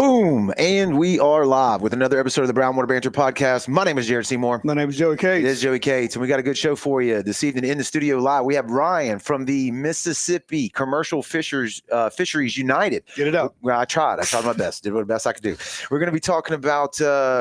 Boom! And we are live with another episode of the Brownwater Banter podcast. My name is Jared Seymour. My name is Joey Cates. It is Joey Cates, and we got a good show for you this evening in the studio live. We have Ryan from the Mississippi Commercial Fisheries United. Get it out. Well, I tried my best. Did what the best I could do. We're going to be talking about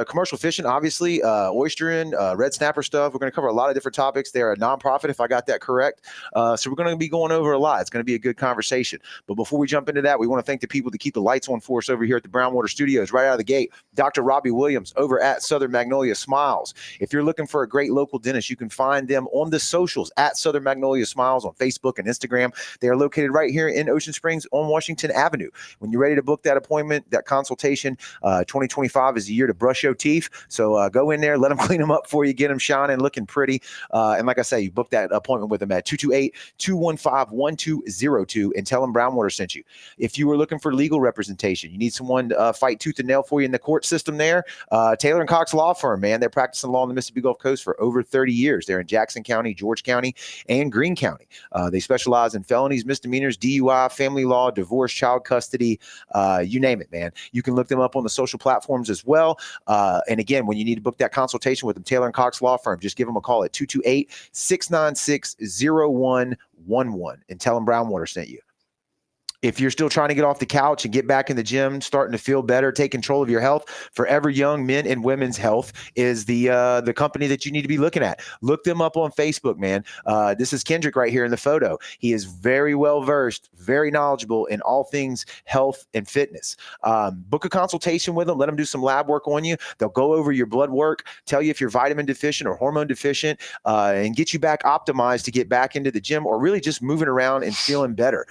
commercial fishing, obviously, oystering, red snapper stuff. We're going to cover a lot of different topics. They're a nonprofit, if I got that correct. So we're going to be going over a lot. It's going to be a good conversation. But before we jump into that, we want to thank the people that keep the lights on for us over here at the Brownwater Studios. Right out of the gate, Dr. Robbie Williams over at Southern Magnolia Smiles. If you're looking for a great local dentist, you can find them on the socials at Southern Magnolia Smiles on Facebook and Instagram. They are located right here in Ocean Springs on Washington Avenue. When you're ready to book that appointment, that consultation, 2025 is the year to brush your teeth. So go in there, let them clean them up for you, get them shining, looking pretty. And like I say, you book that appointment with them at 228-215-1202 and tell them Brownwater sent you. If you were looking for legal representation, you need someone to fight tooth and nail for you in the court system there, Taylor and Cox Law Firm, man. They're practicing law in the Mississippi Gulf Coast for over 30 years. They're in Jackson County, George County, and Greene County. They specialize in felonies, misdemeanors, DUI, family law, divorce, child custody, you name it, man. You can look them up on the social platforms as well. And again, when you need to book that consultation with them, Taylor and Cox Law Firm, just give them a call at 228-696-0111 and tell them Brownwater sent you. If you're still trying to get off the couch and get back in the gym, starting to feel better, take control of your health, Forever Young Men and Women's Health is the company that you need to be looking at. Look them up on Facebook, man. This is Kendrick right here in the photo. He is very well versed, very knowledgeable in all things health and fitness. Book a consultation with them. Let them do some lab work on you. They'll go over your blood work, tell you if you're vitamin deficient or hormone deficient, and get you back optimized to get back into the gym or really just moving around and feeling better.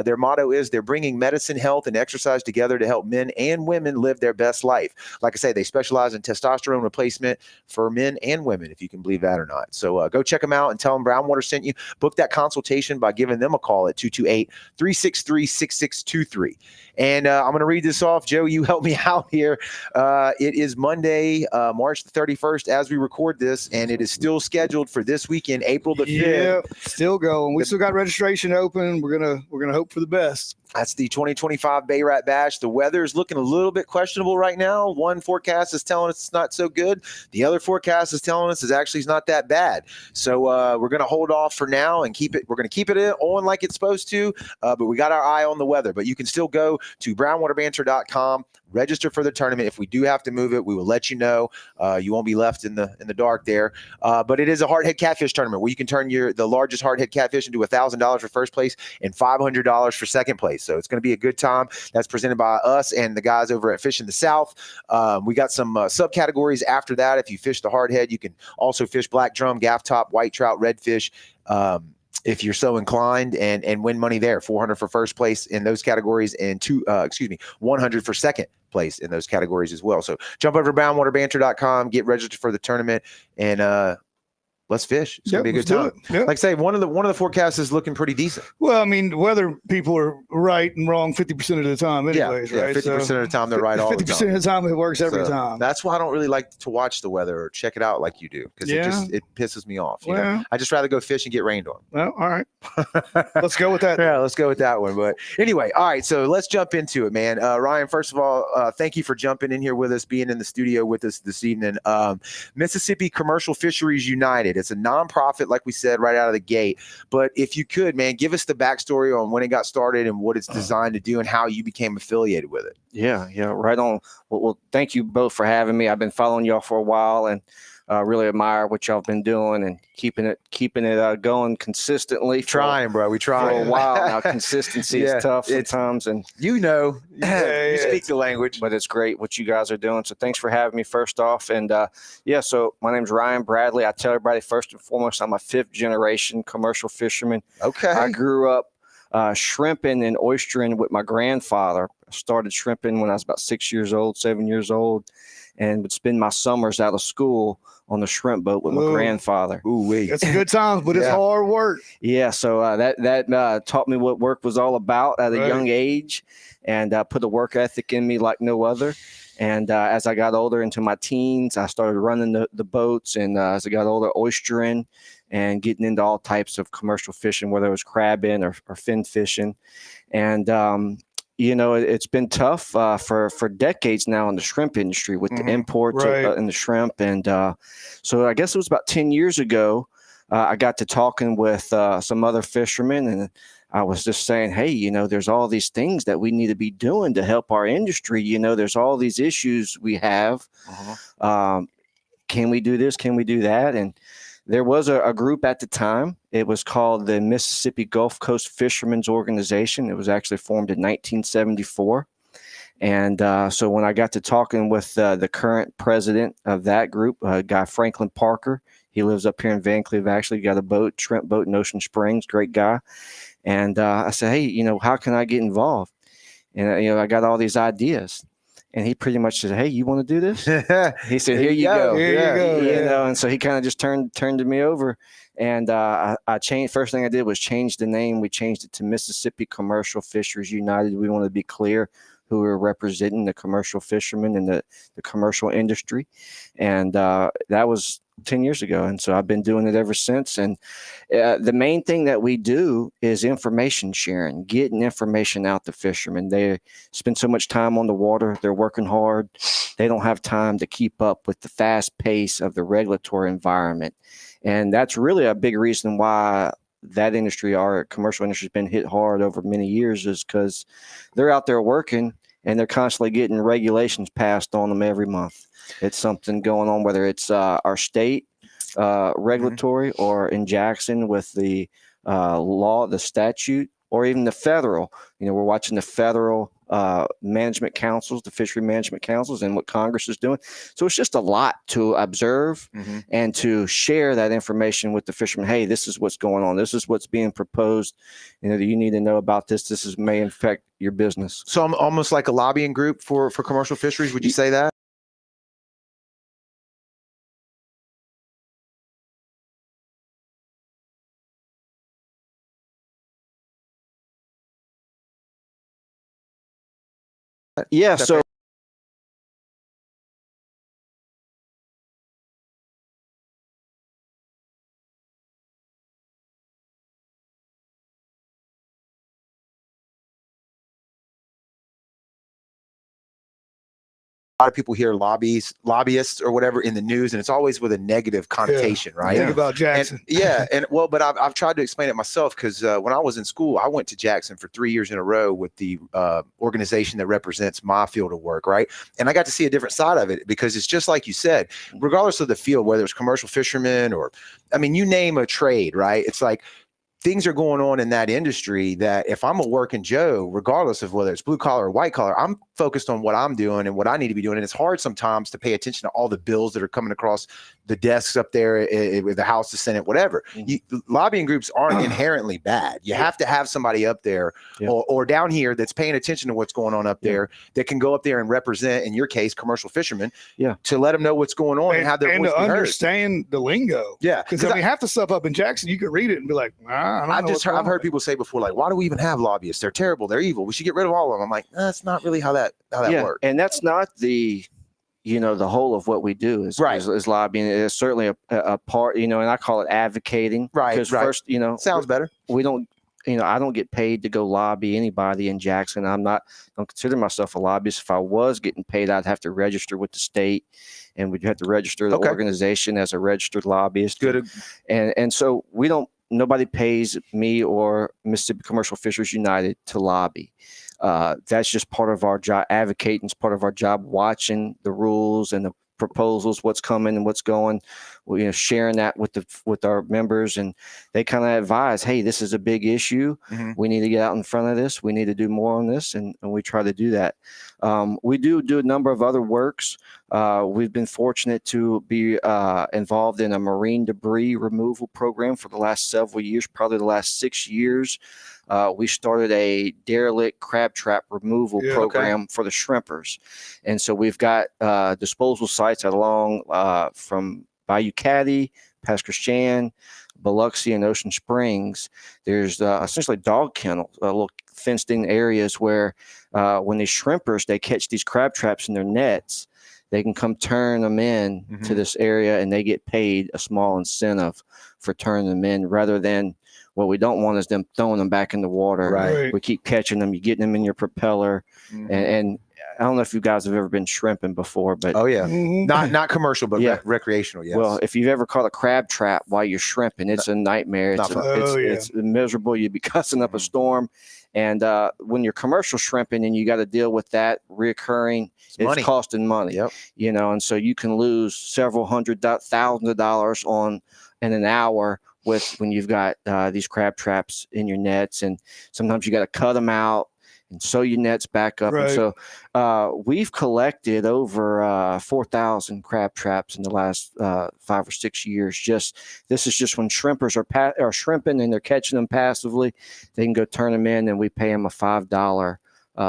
Their motto is they're bringing medicine, health, and exercise together to help men and women live their best life. Like I say, they specialize in testosterone replacement for men and women, if you can believe that or not. So go check them out and tell them Brownwater sent you. Book that consultation by giving them a call at 228-363-6623. And I'm going to read this off. Joe, you help me out here. It is Monday, March the 31st as we record this, and it is still scheduled for this weekend, April the 5th. Yeah, still going. We still got registration open. We're gonna hope for the best. That's the 2025 Bay Rat Bash. The weather is looking a little bit questionable right now. One forecast is telling us it's not so good. The other forecast is telling us it's not that bad. So we're going to hold off for now and keep it. We're going to keep it on like it's supposed to, but we got our eye on the weather. But you can still go to brownwaterbanter.com, register for the tournament. If we do have to move it, we will let you know. You won't be left in the dark there. But it is a hardhead catfish tournament where you can turn the largest hardhead catfish into $1,000 for first place and $500 for second place. So it's going to be a good time. That's presented by us and the guys over at Fish in the South. We got some subcategories after that. If you fish the hardhead, you can also fish black drum, gaff top, white trout, redfish, if you're so inclined, and win money there. $400 for first place in those categories and $100 for second place in those categories as well. So jump over to brownwaterbanter.com, get registered for the tournament, and let's fish. It's gonna be a good time. Yep. Like I say, one of the forecasts is looking pretty decent. Well, I mean, weather people are right and wrong 50% of the time, anyways, right? 50% of the time they're right all the time. 50% of the time it works every time. That's why I don't really like to watch the weather or check it out like you do, because it pisses me off. You know? I just rather go fish and get rained on. Well, all right. Let's go with that. Yeah, let's go with that one. But anyway, all right. So let's jump into it, man. Ryan, first of all, thank you for jumping in here with us, being in the studio with us this evening. Mississippi Commercial Fisheries United. It's a nonprofit, like we said, right out of the gate. But if you could, man, give us the backstory on when it got started and what it's designed to do and how you became affiliated with it. Yeah, right on. Well, thank you both for having me. I've been following y'all for a while and really admire what y'all have been doing and keeping it going consistently. We trying for a while now. Consistency is tough sometimes, and you speak the language, but it's great what you guys are doing. So thanks for having me first off. And so my name's Ryan Bradley. I tell everybody first and foremost, I'm a 5th generation commercial fisherman. Okay. I grew up shrimping and oystering with my grandfather. I started shrimping when I was about 7 years old, and would spend my summers out of school on the shrimp boat with my grandfather. It's a good time, but it's hard work. Yeah, so that taught me what work was all about at a young age, and put a work ethic in me like no other. And as I got older into my teens, I started running the boats, and as I got older, oystering and getting into all types of commercial fishing, whether it was crabbing or fin fishing. And it's been tough for decades now in the shrimp industry with the imports in the shrimp. And so I guess it was about 10 years ago, I got to talking with some other fishermen, and I was just saying, hey, there's all these things that we need to be doing to help our industry. There's all these issues we have. Can we do this? Can we do that? And there was a group at the time. It was called the Mississippi Gulf Coast Fishermen's Organization. It was actually formed in 1974. And so when I got to talking with the current president of that group, guy Franklin Parker, he lives up here in Van Cleve, actually got a shrimp boat in Ocean Springs, great guy. And I said, hey, how can I get involved? And, I got all these ideas. And he pretty much said, hey, you want to do this? He said, here you go. Here you go. And so he kind of just turned me over. And I changed. First thing I did was change the name. We changed it to Mississippi Commercial Fisheries United. We want to be clear who we're representing, the commercial fishermen and the commercial industry. And that was 10 years ago. And so I've been doing it ever since. And the main thing that we do is information sharing, getting information out to fishermen. They spend so much time on the water. They're working hard. They don't have time to keep up with the fast pace of the regulatory environment. And that's really a big reason why that industry, our commercial industry, has been hit hard over many years, is because they're out there working and they're constantly getting regulations passed on them every month. It's something going on, whether it's our state regulatory or in Jackson with the law, the statute, or even the federal. We're watching the federal management councils, the fishery management councils, and what Congress is doing. So it's just a lot to observe and to share that information with the fishermen. Hey, this is what's going on. This is what's being proposed. You need to know about this. This may affect your business. So I'm almost like a lobbying group for commercial fisheries. Would you say that? Yeah. So a lot of people hear lobbyists or whatever in the news, and it's always with a negative connotation, right? Think about Jackson. But I've tried to explain it myself, because when I was in school, I went to Jackson for 3 years in a row with the organization that represents my field of work, right? And I got to see a different side of it, because it's just like you said, regardless of the field, whether it's commercial fishermen or, you name a trade, right? It's like, things are going on in that industry that if I'm a working Joe, regardless of whether it's blue collar or white collar, I'm focused on what I'm doing and what I need to be doing. And it's hard sometimes to pay attention to all the bills that are coming across the desks up there with the House, the Senate, whatever. Lobbying groups aren't inherently bad. You have to have somebody up there or down here that's paying attention to what's going on up there, that can go up there and represent, in your case, commercial fishermen, to let them know what's going on and how their voice to understand the lingo. Yeah. Because half the stuff up in Jackson, you can read it and be like, I've heard people say before, like, why do we even have lobbyists? They're terrible. They're evil. We should get rid of all of them. I'm like, that's not really how that works. And that's not the whole of what we do is lobbying. It's certainly a part, and I call it advocating. Right. Because first, sounds better. We don't, I don't get paid to go lobby anybody in Jackson. I don't consider myself a lobbyist. If I was getting paid, I'd have to register with the state, and we'd have to register the organization as a registered lobbyist. Good. And so nobody pays me or Mississippi Commercial Fisheries United to lobby. That's just part of our job. Advocating is part of our job. Watching the rules and the proposals, what's coming and what's going, sharing that with our members, and they kind of advise, hey, this is a big issue. We need to get out in front of this. We need to do more on this, and we try to do that. We do a number of other works. We've been fortunate to be involved in a marine debris removal program for the last several years, probably the last 6 years. We started a derelict crab trap removal program for the shrimpers. And so we've got disposal sites along from Bayou Caddy, past Christian, Biloxi, and Ocean Springs. There's essentially dog kennels, little fenced-in areas where when these shrimpers, they catch these crab traps in their nets, they can come turn them in to this area, and they get paid a small incentive for turning them in, rather than What we don't want is them throwing them back in the water. Right. We keep catching them. You're getting them in your propeller, and I don't know if you guys have ever been shrimping before, but Oh yeah, Mhm. not commercial, but Yeah. recreational. Yes. well, if you've ever caught a crab trap while you're shrimping, it's a nightmare. Not fun. Oh, yeah. It's miserable. You'd be cussing up a storm. And when you're commercial shrimping and you got to deal with that reoccurring, it's money. costing money. Yep. And so you can lose several thousands of dollars in an hour when you've got these crab traps in your nets, and sometimes you got to cut them out and sew your nets back up. Right. And so we've collected over 4,000 crab traps in the last 5 or 6 years. This is just when shrimpers are shrimping and they're catching them passively. They can go turn them in, and we pay them a $5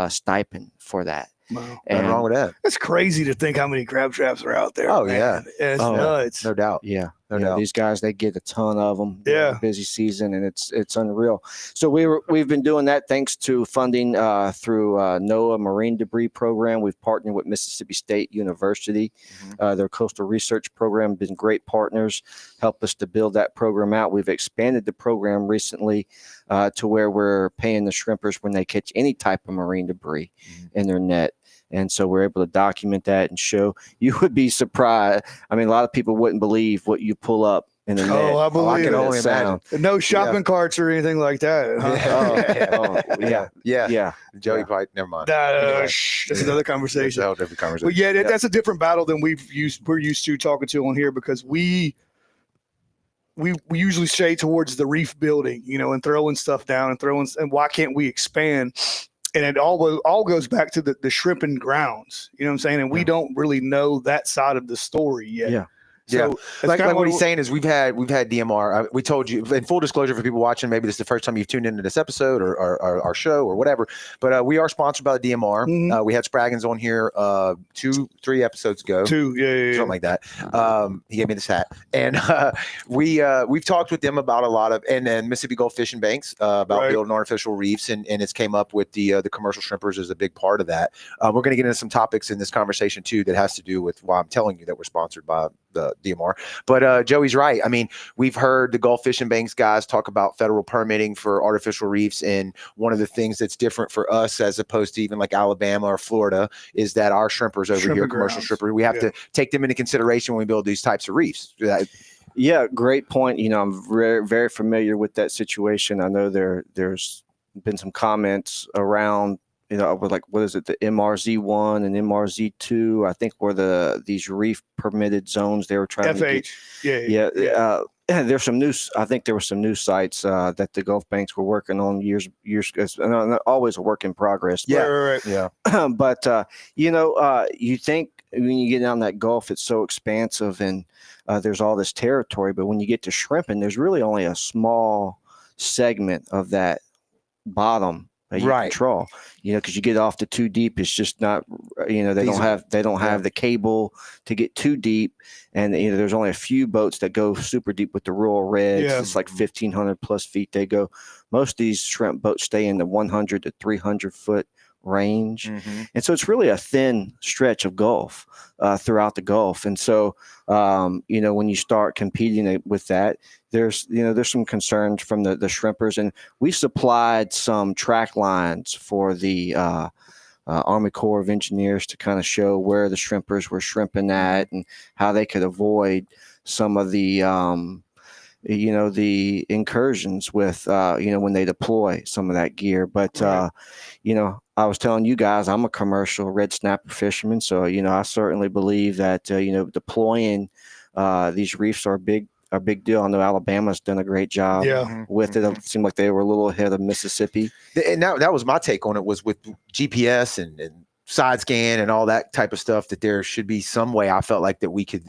stipend for that. Wow. Nothing wrong with that. That's crazy to think how many crab traps are out there. Oh, man. yeah. It's nuts. No doubt. Yeah. No doubt. These guys, they get a ton of them. Yeah. Busy season, and it's unreal. So we've been doing that thanks to funding through NOAA Marine Debris Program. We've partnered with Mississippi State University. Their coastal research program been great partners, helped us to build that program out. We've expanded the program recently to where we're paying the shrimpers when they catch any type of marine debris in their net. And so we're able to document that and show. You would be surprised. I mean, a lot of people wouldn't believe what you pull up in the net. I believe I can it. only imagine. No shopping carts or anything like that. Huh? Yeah. Joey probably, never mind. That's another It's conversation. a whole different conversation. But yeah, that's a different battle than we're used to talking to on here, because we usually stay towards the reef building, and throwing stuff down and why can't we expand? And it all goes back to the shrimping grounds, you know what I'm saying? And we don't really know that side of the story yet. Yeah. So like what he's saying is we've had DMR. We told you, in full disclosure for people watching, maybe this is the first time you've tuned into this episode or our show or whatever, but we are sponsored by the DMR. We had Spraggins on here 2-3 episodes ago. Something like that. He gave me this hat, and we've talked with them about a lot of, and then Mississippi Gulf Fish and Banks about building artificial reefs, and it's came up with the commercial shrimpers as a big part of that. We're going to get into some topics in this conversation too that has to do with why I'm telling you that we're sponsored by the DMR. But Joey's right. I mean, we've heard the Gulf Fish and Banks guys talk about federal permitting for artificial reefs, and one of the things that's different for us as opposed to even like Alabama or Florida is that our shrimpers over here, commercial shrimpers, we have to take them into consideration when we build these types of reefs. Yeah, great point. I'm very, very familiar with that situation. I know there's been some comments around, with like, what is it, the MRZ1 and MRZ2, I think were these reef permitted zones they were trying FH. to get. There's some news. I think there were some news sites that the Gulf Banks were working on years and always a work in progress. Yeah. But you think when you get down that Gulf, it's so expansive and there's all this territory, but when you get to shrimping, there's really only a small segment of that bottom that you control, because you get off to too deep, it's just not, they don't have the cable to get too deep, and there's only a few boats that go super deep with the Royal Reds. It's like 1,500 plus feet they go. Most of these shrimp boats stay in the 100 to 300 foot range, and so it's really a thin stretch of Gulf throughout the Gulf. And so when you start competing with that, there's some concerns from the shrimpers, and we supplied some track lines for the Army Corps of Engineers to kind of show where the shrimpers were shrimping at and how they could avoid some of the the incursions with when they deploy some of that gear. But I was telling you guys, I'm a commercial red snapper fisherman, so I certainly believe that deploying these reefs are a big deal. I know Alabama's done a great job with it. It seemed like they were a little ahead of Mississippi. And that was my take on it, was with GPS and side scan and all that type of stuff, that there should be some way, I felt like, that we could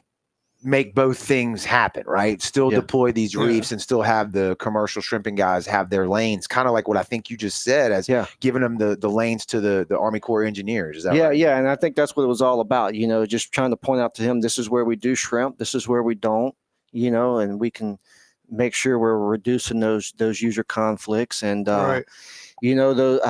make both things happen, right? Still deploy these reefs and still have the commercial shrimping guys have their lanes, kind of like what I think you just said, as giving them the lanes to the Army Corps engineers. Is that right? Yeah. And I think that's what it was all about, just trying to point out to him, this is where we do shrimp, this is where we don't, and we can make sure we're reducing those user conflicts. And, I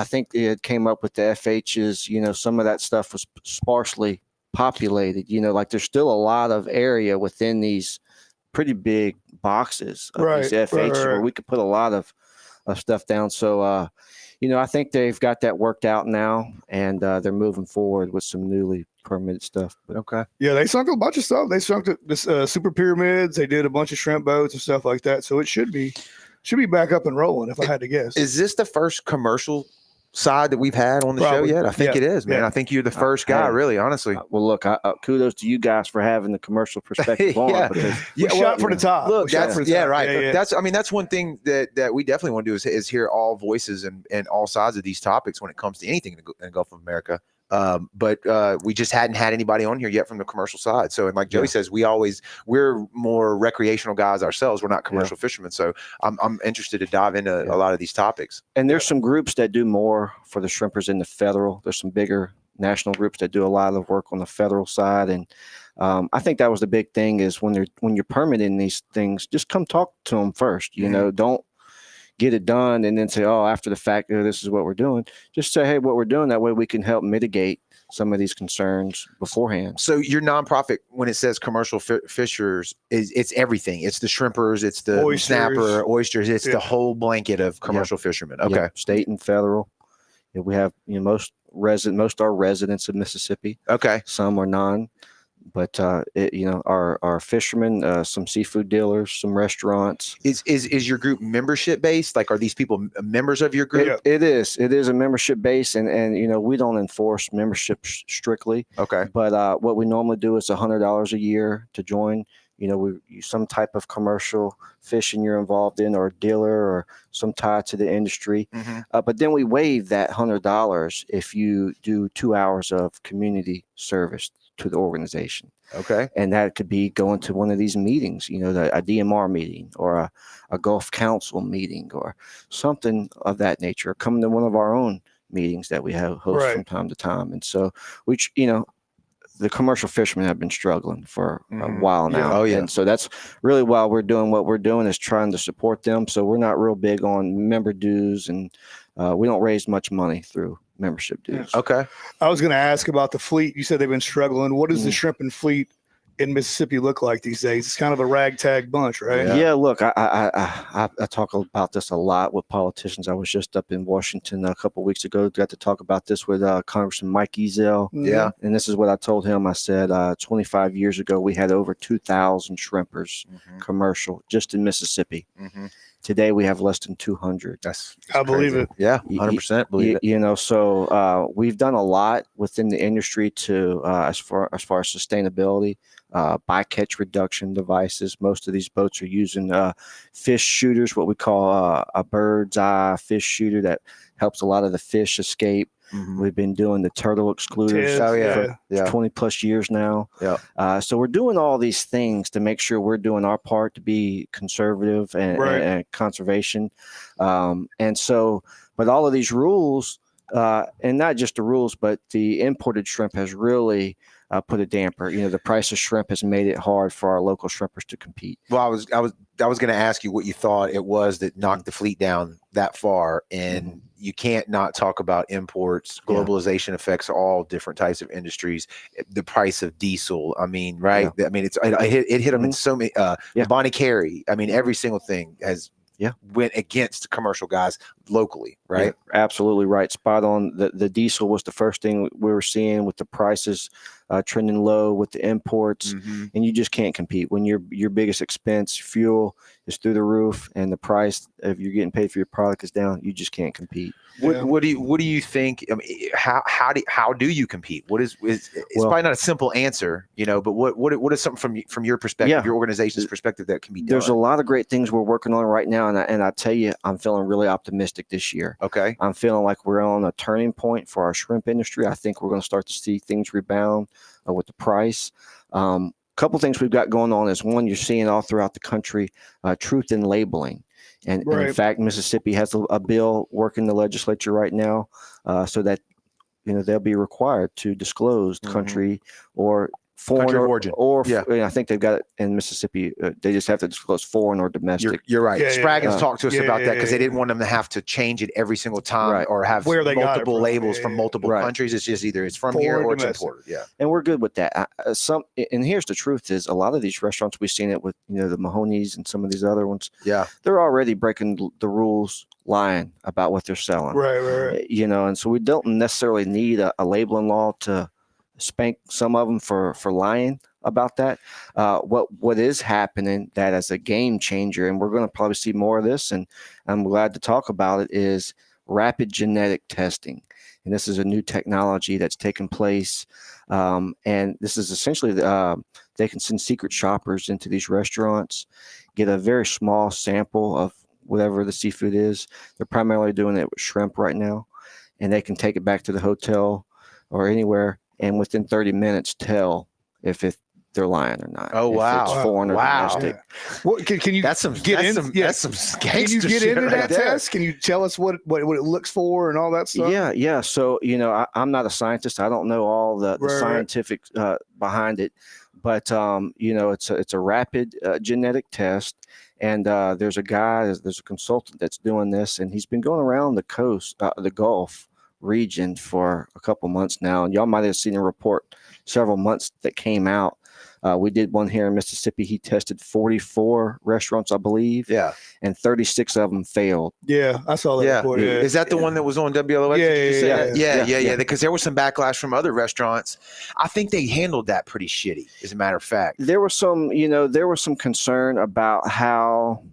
think it came up with the FHs, some of that stuff was sparsely populated, like there's still a lot of area within these pretty big boxes of Right, these FH right, where right. we could put a lot of stuff down. So, I think they've got that worked out now, and they're moving forward with some newly permitted stuff. But Okay. Yeah, they sunk a bunch of stuff. They sunk the super pyramids. They did a bunch of shrimp boats and stuff like that. So it should be back up and rolling if I had to guess. Is this the first commercial side that we've had on the show Probably. yet? I think Yeah, it is, man. yeah. I think you're the first guy, Hey, really, honestly. well, look, kudos to you guys for having the commercial perspective on Yeah. because We shot for the top. Look, We shot that's for the top. right. Yeah, yeah. That's one thing that we definitely want to do is hear all voices and all sides of these topics when it comes to anything in the Gulf of America. But we just hadn't had anybody on here yet from the commercial side. So, and like Joey says, we're more recreational guys ourselves. We're not commercial fishermen. So I'm interested to dive into a lot of these topics. And there's some groups that do more for the shrimpers in the federal. There's some bigger national groups that do a lot of work on the federal side. And I think that was the big thing is when you're permitting these things, just come talk to them first. You know, don't get it done and then say, oh, after the fact, this is what we're doing. Just say, hey, what we're doing. That way we can help mitigate some of these concerns beforehand. So your nonprofit, when it says commercial fishers, it's everything. It's the shrimpers, it's the Oysters. snapper, oysters. It's the whole blanket of commercial fishermen. Okay. Yeah, state and federal. Yeah, we have most are residents of Mississippi. Okay. Some are non. But our fishermen, some seafood dealers, some restaurants. Is your group membership based? Like, are these people members of your group? It is a membership base, and we don't enforce membership strictly. Okay. But what we normally do is $100 a year to join. Some type of commercial fishing you're involved in, or a dealer, or some tie to the industry. But then we waive that $100 if you do 2 hours of community service to the organization. Okay. And that could be going to one of these meetings, a DMR meeting or a Gulf Council meeting or something of that nature, or coming to one of our own meetings that we have host from time to time. And so, the commercial fishermen have been struggling for a while now. Oh, yeah. And so that's really why we're doing what we're doing, is trying to support them. So we're not real big on member dues, and we don't raise much money through membership dues. Okay. I was going to ask about the fleet. You said they've been struggling. What does the shrimping fleet in Mississippi look like these days? It's kind of a ragtag bunch, right? Yeah, look, I talk about this a lot with politicians. I was just up in Washington a couple of weeks ago. Got to talk about this with Congressman Mike Ezell. Yeah. And this is what I told him. I said, 25 years ago, we had over 2,000 shrimpers, commercial, just in Mississippi. Today, we have less than 200. I believe it. Yeah, 100% believe it. So we've done a lot within the industry to as far as sustainability, bycatch reduction devices. Most of these boats are using fish shooters, what we call a bird's eye fish shooter that helps a lot of the fish escape. We've been doing the turtle excluders for 20 plus years now. So we're doing all these things to make sure we're doing our part to be conservative and conservation. But all of these rules, and not just the rules, but the imported shrimp has really put a damper. The price of shrimp has made it hard for our local shrimpers to compete. Well, I was going to ask you what you thought it was that knocked the fleet down that far, and you can't not talk about imports. Globalization affects all different types of industries. The price of diesel. I mean, right? I mean, it hit them in so many. Bonnie Carey. I mean, every single thing has went against commercial guys locally, right? Absolutely right. Spot on. The diesel was the first thing we were seeing with the prices trending low with the imports, and you just can't compete when your biggest expense, fuel, is through the roof, and the price if you're getting paid for your product is down. You just can't compete. What do you think? I mean, how do you compete? It's probably not a simple answer, but what is something from your perspective, your organization's perspective, that can be done? There's a lot of great things we're working on right now, and I tell you, I'm feeling really optimistic this year. Okay. I'm feeling like we're on a turning point for our shrimp industry. I think we're going to start to see things rebound with the price. Couple things we've got going on is, one, you're seeing all throughout the country, truth in labeling. And in fact, Mississippi has a bill working the legislature right now, so that they'll be required to disclose country or foreign Country of or, origin. or Yeah. I think they've got it in Mississippi. They just have to disclose foreign or domestic. You're right. Yeah, Spraggins talked to us about that because they yeah. didn't want them to have to change it every single time Right. or have Where they got it multiple from. labels Yeah, from yeah. multiple Right. countries. It's just either it's from Foreign here or or it's domestic. imported. Yeah. And we're good with that. And here's the truth: is a lot of these restaurants, we've seen it with the Mahoney's and some of these other ones. Yeah. They're already breaking the rules, lying about what they're selling. Right. And so we don't necessarily need a labeling law to spank some of them for lying about that. What is happening that as a game changer, and we're going to probably see more of this, and I'm glad to talk about it, is rapid genetic testing. And this is a new technology that's taken place. And this is essentially they can send secret shoppers into these restaurants, get a very small sample of whatever the seafood is. They're primarily doing it with shrimp right now, and they can take it back to the hotel or anywhere, and within 30 minutes tell if they're lying or not. Oh, wow. If it's foreign or Wow. domestic. Yeah. What can you That's some get in? that's some Can you gangster get shit into right that there. test? Can you tell us what it looks for and all that stuff? Yeah. So I'm not a scientist. I don't know all the Right. scientific behind it, but it's a rapid genetic test, and there's a consultant that's doing this, and he's been going around the coast, the Gulf region for a couple months now, and y'all might have seen a report several months that came out. We did one here in Mississippi. He tested 44 restaurants, I believe. Yeah. And 36 of them failed. Yeah, I saw that Yeah. report. Yeah. Is that the one that was on WLOX? Yeah, Did you say yeah, that? yeah. Yeah. Because there was some backlash from other restaurants. I think they handled that pretty shitty, as a matter of fact. There was some concern about how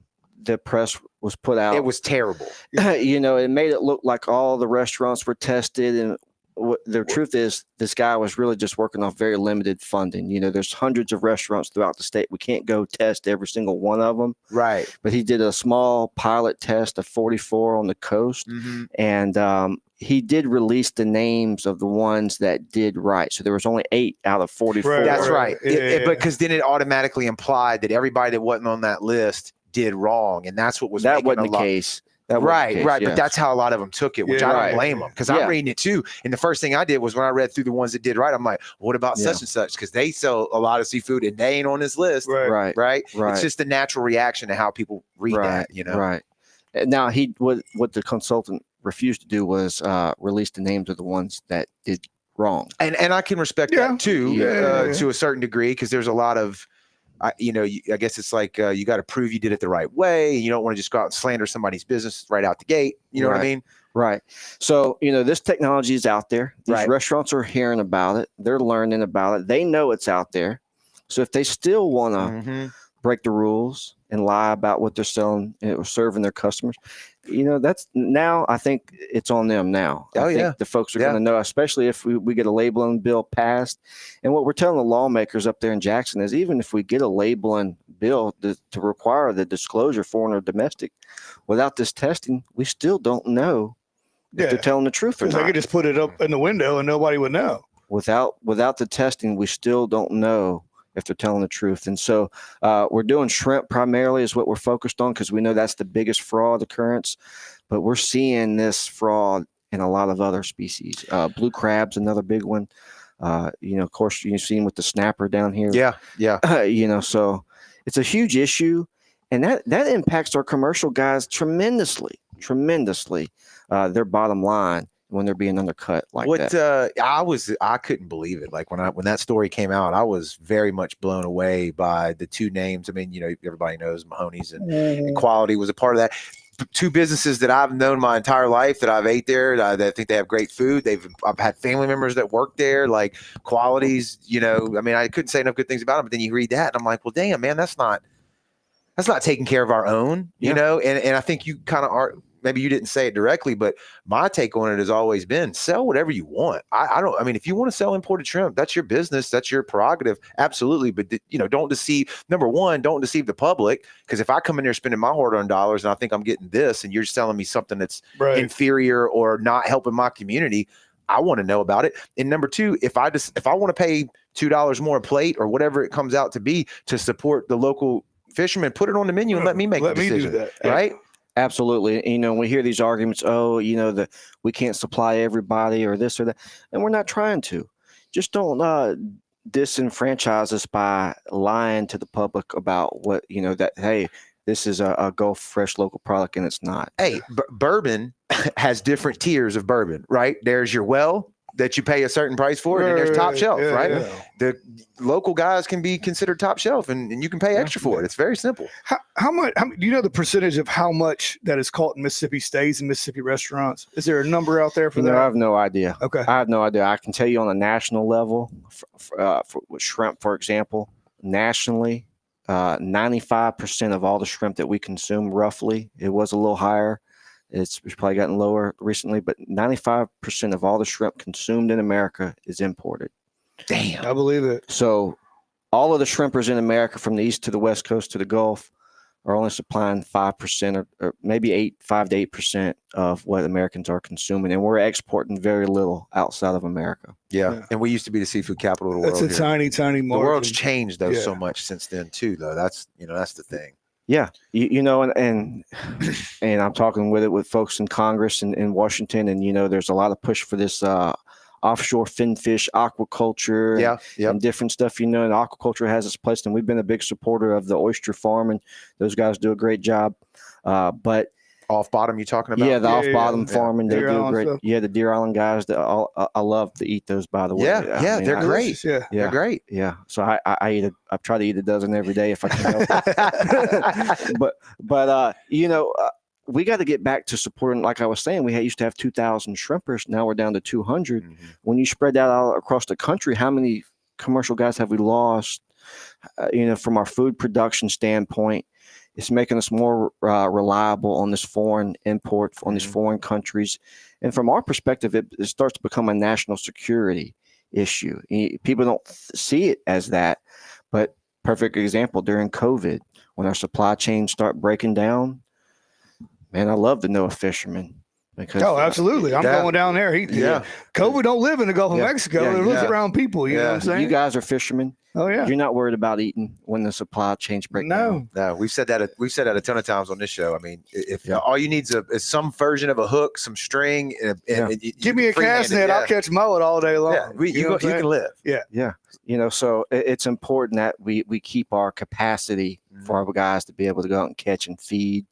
the press was put out. It was terrible. It made it look like all the restaurants were tested, and the truth is, this guy was really just working off very limited funding. There's hundreds of restaurants throughout the state. We can't go test every single one of them. Right. But he did a small pilot test of 44 on the coast, Mm-hmm. and he did release the names of the ones that did right. So there was only 8 out of 44. Right, That's right. Yeah. Because then it automatically implied that everybody that wasn't on that list did wrong, and that's what was That making wasn't the case. That wasn't the Right. case, But yes. that's how a lot of them took it, which Yeah, I don't right. blame them, because Yeah. I'm reading it too. And the first thing I did was when I read through the ones that did right, I'm like, what about Yeah. such and such? Because they sell a lot of seafood and they ain't on this list. Right. Right. It's just the natural reaction to how people read that, Right. Now what the consultant refused to do was release the names of the ones that did wrong. And I can respect Yeah. that too, Yeah. to a certain degree, because there's a lot of, I guess it's like you got to prove you did it the right way. You don't want to just go out and slander somebody's business right out the gate. You know what I mean? Right. So, this technology is out there. These Right. restaurants are hearing about it. They're learning about it. They know it's out there. So if they still want to Mm-hmm. break the rules and lie about what they're selling or serving their customers, that's now, I think it's on them now. Oh, I think yeah. the folks are Yeah. going to know, especially if we get a labeling bill passed. And what we're telling the lawmakers up there in Jackson is, even if we get a labeling bill to require the disclosure, foreign or domestic, without this testing, we still don't know if they're telling the truth or Because they not. could just put it up in the window and nobody would know. Without the testing, we still don't know if they're telling the truth. And so we're doing shrimp primarily is what we're focused on, because we know that's the biggest fraud occurrence. But we're seeing this fraud in a lot of other species. Blue crab's another big one. Of course, you've seen with the snapper down here. Yeah. So it's a huge issue, and that impacts our commercial guys tremendously. Their bottom line when they're being undercut like that. I couldn't believe it. Like when that story came out, I was very much blown away by the two names. I mean, everybody knows Mahoney's and Quality was a part of that. Two businesses that I've known my entire life that I've ate there. That I think they have great food. I've had family members that work there. Like Quality's, I mean, I couldn't say enough good things about them. But then you read that, and I'm like, well, damn, man, that's not taking care of our own, And I think you kind of are. Maybe you didn't say it directly, but my take on it has always been sell whatever you want. I mean, if you want to sell imported shrimp, that's your business. That's your prerogative. Absolutely. But, don't deceive. Number one, don't deceive the public. Because if I come in there spending my hard-earned dollars and I think I'm getting this and you're selling me something that's inferior or not helping my community, I want to know about it. And number two, if I want to pay $2 more a plate or whatever it comes out to be to support the local fishermen, put it on the menu and let me make the decision. Me do that. Right? Absolutely. We hear these arguments, we can't supply everybody or this or that. And we're not trying to. Just don't disenfranchise us by lying to the public about what, that, hey, this is a Gulf fresh local product, and it's not. Hey, bourbon has different tiers of bourbon, right? There's your well that you pay a certain price for, and then there's top shelf, right? Yeah. The local guys can be considered top shelf, and you can pay extra for it. It's very simple. How much? Do you know the percentage of how much that is caught in Mississippi stays in Mississippi restaurants? Is there a number out there for that? I have no idea. Okay, I have no idea. I can tell you on a national level, for shrimp, for example, nationally, 95% of all the shrimp that we consume, roughly, it was a little higher. It's probably gotten lower recently, but 95% of all the shrimp consumed in America is imported. Damn. I believe it. So all of the shrimpers in America, from the east to the west coast to the Gulf, are only supplying 5% or maybe 5 to 8% of what Americans are consuming. And we're exporting very little outside of America. Yeah. And we used to be the seafood capital of the world. That's a tiny margin. The world's changed though so much since then too, though. That's the thing. Yeah. And I'm talking with folks in Congress and in Washington, and, there's a lot of push for this offshore finfish aquaculture and different stuff, and aquaculture has its place, and we've been a big supporter of the oyster farm, and those guys do a great job. But off bottom, you talking about? Yeah, the off bottom farming, they Deer do Island great. stuff. Yeah, the Deer Island guys, I love to eat those, by the way. Yeah, they're great. Yeah, they're great. Yeah, so I try to eat a dozen every day if I can help it. but we got to get back to supporting, like I was saying, we used to have 2,000 shrimpers. Now we're down to 200. Mm-hmm. When you spread that out across the country, how many commercial guys have we lost? From our food production standpoint, it's making us more reliable on this foreign import, on these foreign countries. And from our perspective, it starts to become a national security issue. People don't see it as that, but perfect example during COVID, when our supply chains start breaking down. Man, I love to know a fisherman. Because, absolutely. I'm going down there. COVID don't live in the Gulf of Mexico. They live around people. You know what I'm saying? You guys are fishermen. Oh yeah. You're not worried about eating when the supply chains break down. No. We've said that a ton of times on this show. I mean, if all you need is some version of a hook, some string, and give me a cast net, I'll catch mullet all day long. Yeah, you can live. Yeah. So it's important that we keep our capacity for our guys to be able to go out and catch and feed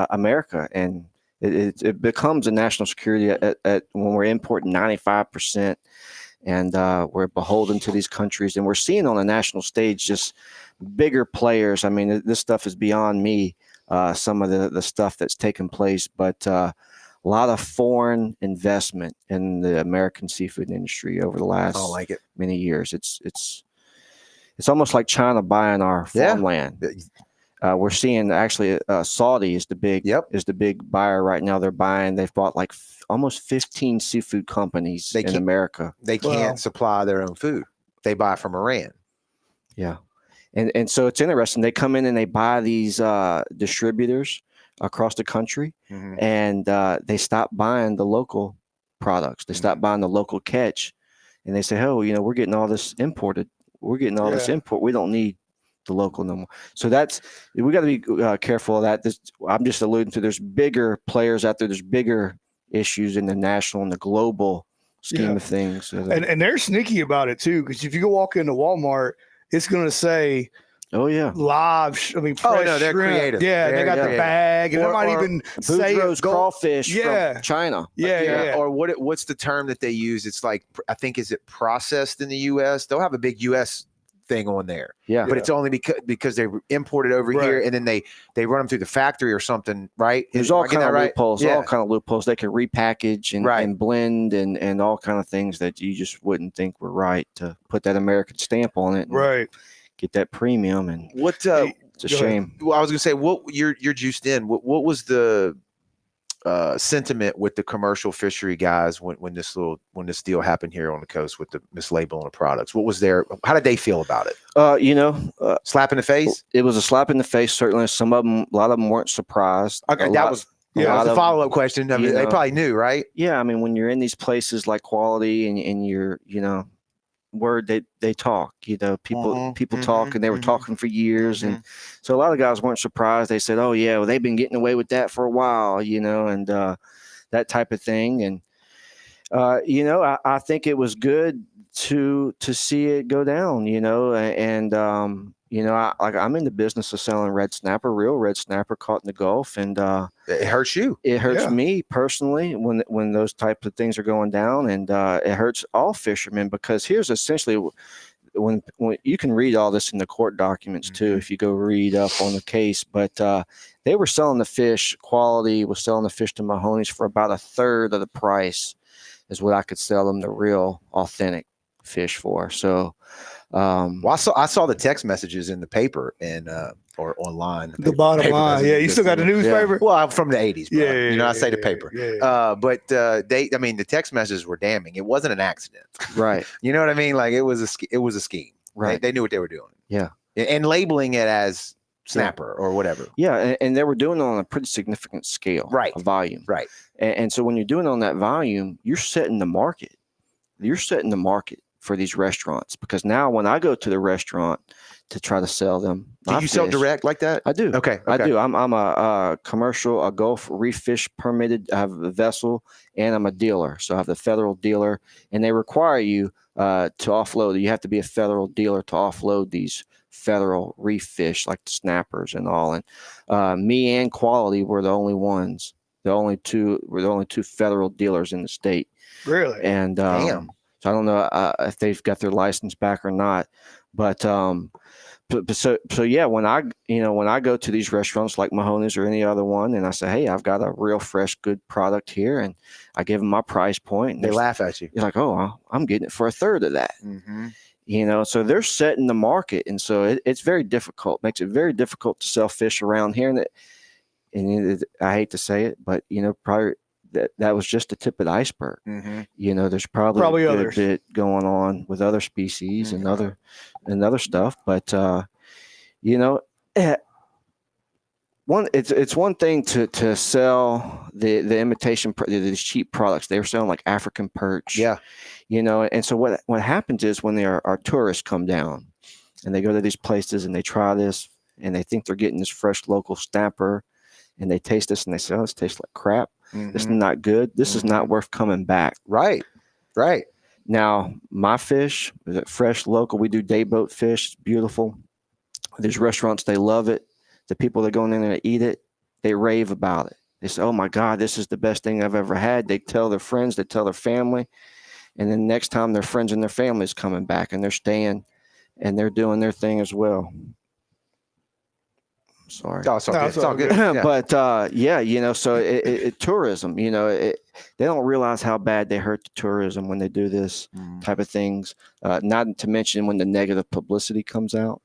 America, and it becomes a national security at when we're importing 95%, and we're beholden to these countries, and we're seeing on a national stage just bigger players. I mean, this stuff is beyond me, some of the stuff that's taken place, but a lot of foreign investment in the American seafood industry over the last many years. It's almost like China buying our farmland. We're seeing actually Saudi is the big buyer right now. They've bought like almost 15 seafood companies in America. They can't supply their own food. They buy from Iran. Yeah. And so it's interesting. They come in and they buy these distributors across the country, and they stop buying the local products. They stop buying the local catch, and they say, oh, we're getting all this imported. We're getting all this import. We don't need the local no more. So we got to be careful of that. I'm just alluding to, there's bigger players out there. There's bigger issues in the national and the global scheme of things. And they're sneaky about it too, because if you go walk into Walmart, it's going to say, live. Fresh they're shrimp. creative. Yeah, they got the bag, and they might even say crawfish from China. Or what's the term that they use? It's like, I think, is it processed in the U.S.? They'll have a big U.S. thing on there, but it's only because they imported over here, and then they run them through the factory or something, right? There's all kind of loopholes. All kind of loopholes. They can repackage and blend and all kind of things that you just wouldn't think were right to put that American stamp on it. Right. Get that premium, and it's a shame. Well, I was gonna say, you're juiced in. What was the sentiment with the commercial fishery guys when this deal happened here on the coast with the mislabeling of products? How did they feel about it? Slap in the face. It was a slap in the face. Certainly, a lot of them weren't surprised. Okay, that was a follow-up question. I mean, they probably knew, right? Yeah, I mean, when you're in these places like Quality and you're, word they talk, people talk, and they were talking for years, and so a lot of guys weren't surprised. They said, oh yeah, well, they've been getting away with that for a while, and that type of thing. And I think it was good to see it go down, and I'm in the business of selling red snapper, real red snapper caught in the Gulf, and It hurts you. it hurts me personally when those types of things are going down, and it hurts all fishermen, because here's essentially when you can read all this in the court documents too, if you go read up on the case, but they were selling the fish, Quality was selling the fish to Mahoney's for about a third of the price is what I could sell them the real authentic fish for. So well, I saw the text messages in the paper and or online. The bottom line, you still got the newspaper. Well, I'm from the '80s, bro. I say the paper. But the text messages were damning. It wasn't an accident, right? You know what I mean? Like it was a scheme, right? They knew what they were doing. Yeah, and labeling it as snapper or whatever. Yeah, and they were doing it on a pretty significant scale, right? Of volume, right? And so when you're doing it on that volume, you're setting the market. You're setting the market for these restaurants, because now when I go to the restaurant to try to sell them, do you sell direct like that? I do. Okay. I do. I'm a commercial, a Gulf Reef Fish permitted. I have a vessel, and I'm a dealer. So I have the federal dealer, and they require you to offload. You have to be a federal dealer to offload these federal reef fish like the snappers and all. And me and Quality were the only ones. We're the only two federal dealers in the state. Really? And damn. So I don't know if they've got their license back or not, but so yeah, when I go to these restaurants like Mahoney's or any other one, and I say, hey, I've got a real fresh, good product here, and I give them my price point, and they laugh at you. You're like, oh, I'm getting it for a third of that. So they're setting the market, and so it's very difficult. Makes it very difficult to sell fish around here, and I hate to say it, but probably. That was just the tip of the iceberg. There's probably a good others. bit going on with other species and other stuff. But it's one thing to sell the imitation, these cheap products. They were selling like African perch. Yeah. And so what happens is when our tourists come down and they go to these places and they try this and they think they're getting this fresh local snapper, and they taste this and they say, oh, this tastes like crap. This is not good. This is not worth coming back. Right. Now, my fish is fresh, local. We do day boat fish. It's beautiful. There's restaurants, they love it. The people that go in there to eat it, they rave about it. They say, oh my God, this is the best thing I've ever had. They tell their friends, they tell their family. And then next time their friends and their family is coming back and they're staying and they're doing their thing as well. Sorry. Oh, it's all good. Yeah. But so tourism, they don't realize how bad they hurt the tourism when they do this type of things. Not to mention when the negative publicity comes out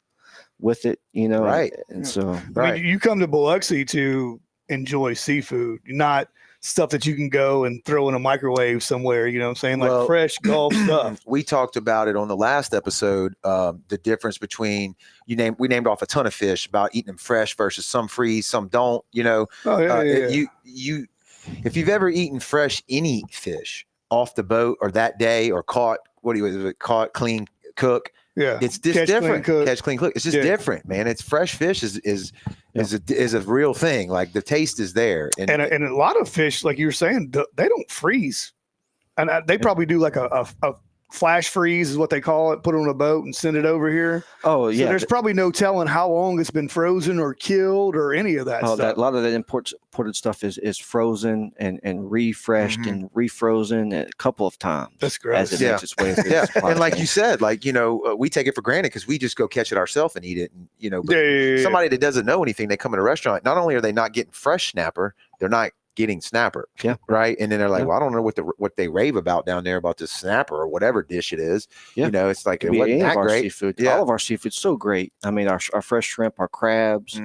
with it, Right. And so, I mean, you come to Biloxi to enjoy seafood, not stuff that you can go and throw in a microwave somewhere, you know what I'm saying? Like fresh Gulf stuff. We talked about it on the last episode, the difference between we named off a ton of fish about eating them fresh versus some freeze, some don't, if you've ever eaten fresh any fish off the boat or that day or caught, caught, clean, cook. Yeah, it's just different. Catch, clean, cook. It's just different, man. It's fresh fish is a real thing. Like the taste is there, and a lot of fish, like you were saying, they don't freeze, and they probably do like a flash freeze is what they call it. Put it on a boat and send it over here. Oh yeah, so there's probably no telling how long it's been frozen or killed or any of that stuff. A lot of that imported stuff is frozen and refreshed and refrozen a couple of times. That's great. As it makes its way through the supply and like chain. you said, we take it for granted because we just go catch it ourselves and eat it. And, but somebody that doesn't know anything, they come in a restaurant. Not only are they not getting fresh snapper, they're not getting snapper. Yeah. Right. And then they're like, well, I don't know what they rave about down there about this snapper or whatever dish it is. Yeah. It's like it Any wasn't that of our great. seafood. Yeah. All of our seafood's so great. I mean, our fresh shrimp, our crabs.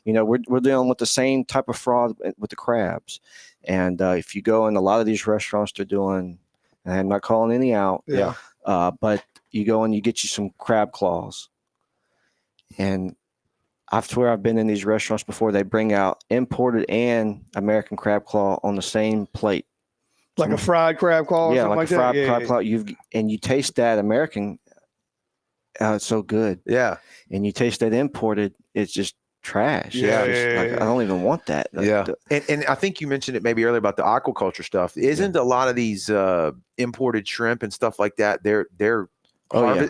We're dealing with the same type of fraud with the crabs. And if you go in a lot of these restaurants, they're doing, and I'm not calling any out. Yeah. But you go and you get you some crab claws. And I swear I've been in these restaurants before. They bring out imported and American crab claw on the same plate. Like a fried crab claw or something like a fried crab claw. Yeah. You taste that American, it's so good. Yeah. And you taste that imported, it's just trash. Yeah, Like, I don't even want that. Yeah. And I think you mentioned it maybe earlier about the aquaculture stuff. Isn't a lot of these imported shrimp and stuff like that, they're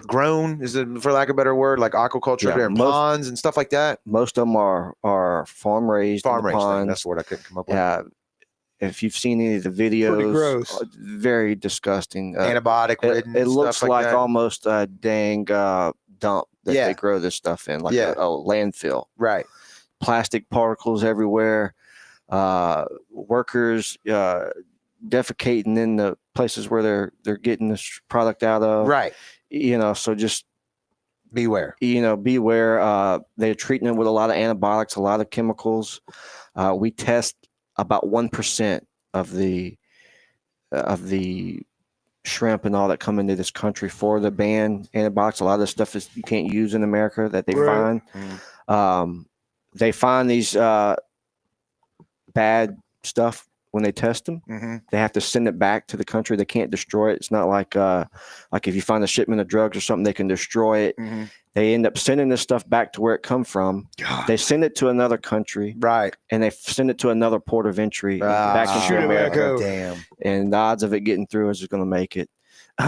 grown, is it, for lack of a better word, like aquaculture, they're in ponds and stuff like that? Most of them are farm raised ponds. That's the word I couldn't come up with. If you've seen any of the videos, very disgusting. Antibiotic ridden. It looks like that. Almost a dang dump that they grow this stuff in, like a landfill. Right. Plastic particles everywhere. Workers defecating in the places where they're getting this product out of. Right. So just beware. Beware. They're treating it with a lot of antibiotics, a lot of chemicals. We test about 1% of the shrimp and all that come into this country for the banned antibiotics. A lot of the stuff is you can't use in America that they find. They find these bad stuff when they test them. They have to send it back to the country. They can't destroy it. It's not like if you find a shipment of drugs or something, they can destroy it. They end up sending this stuff back to where it come from. They send it to another country, right? And they send it to another port of entry back into America. Damn. And the odds of it getting through is going to make it.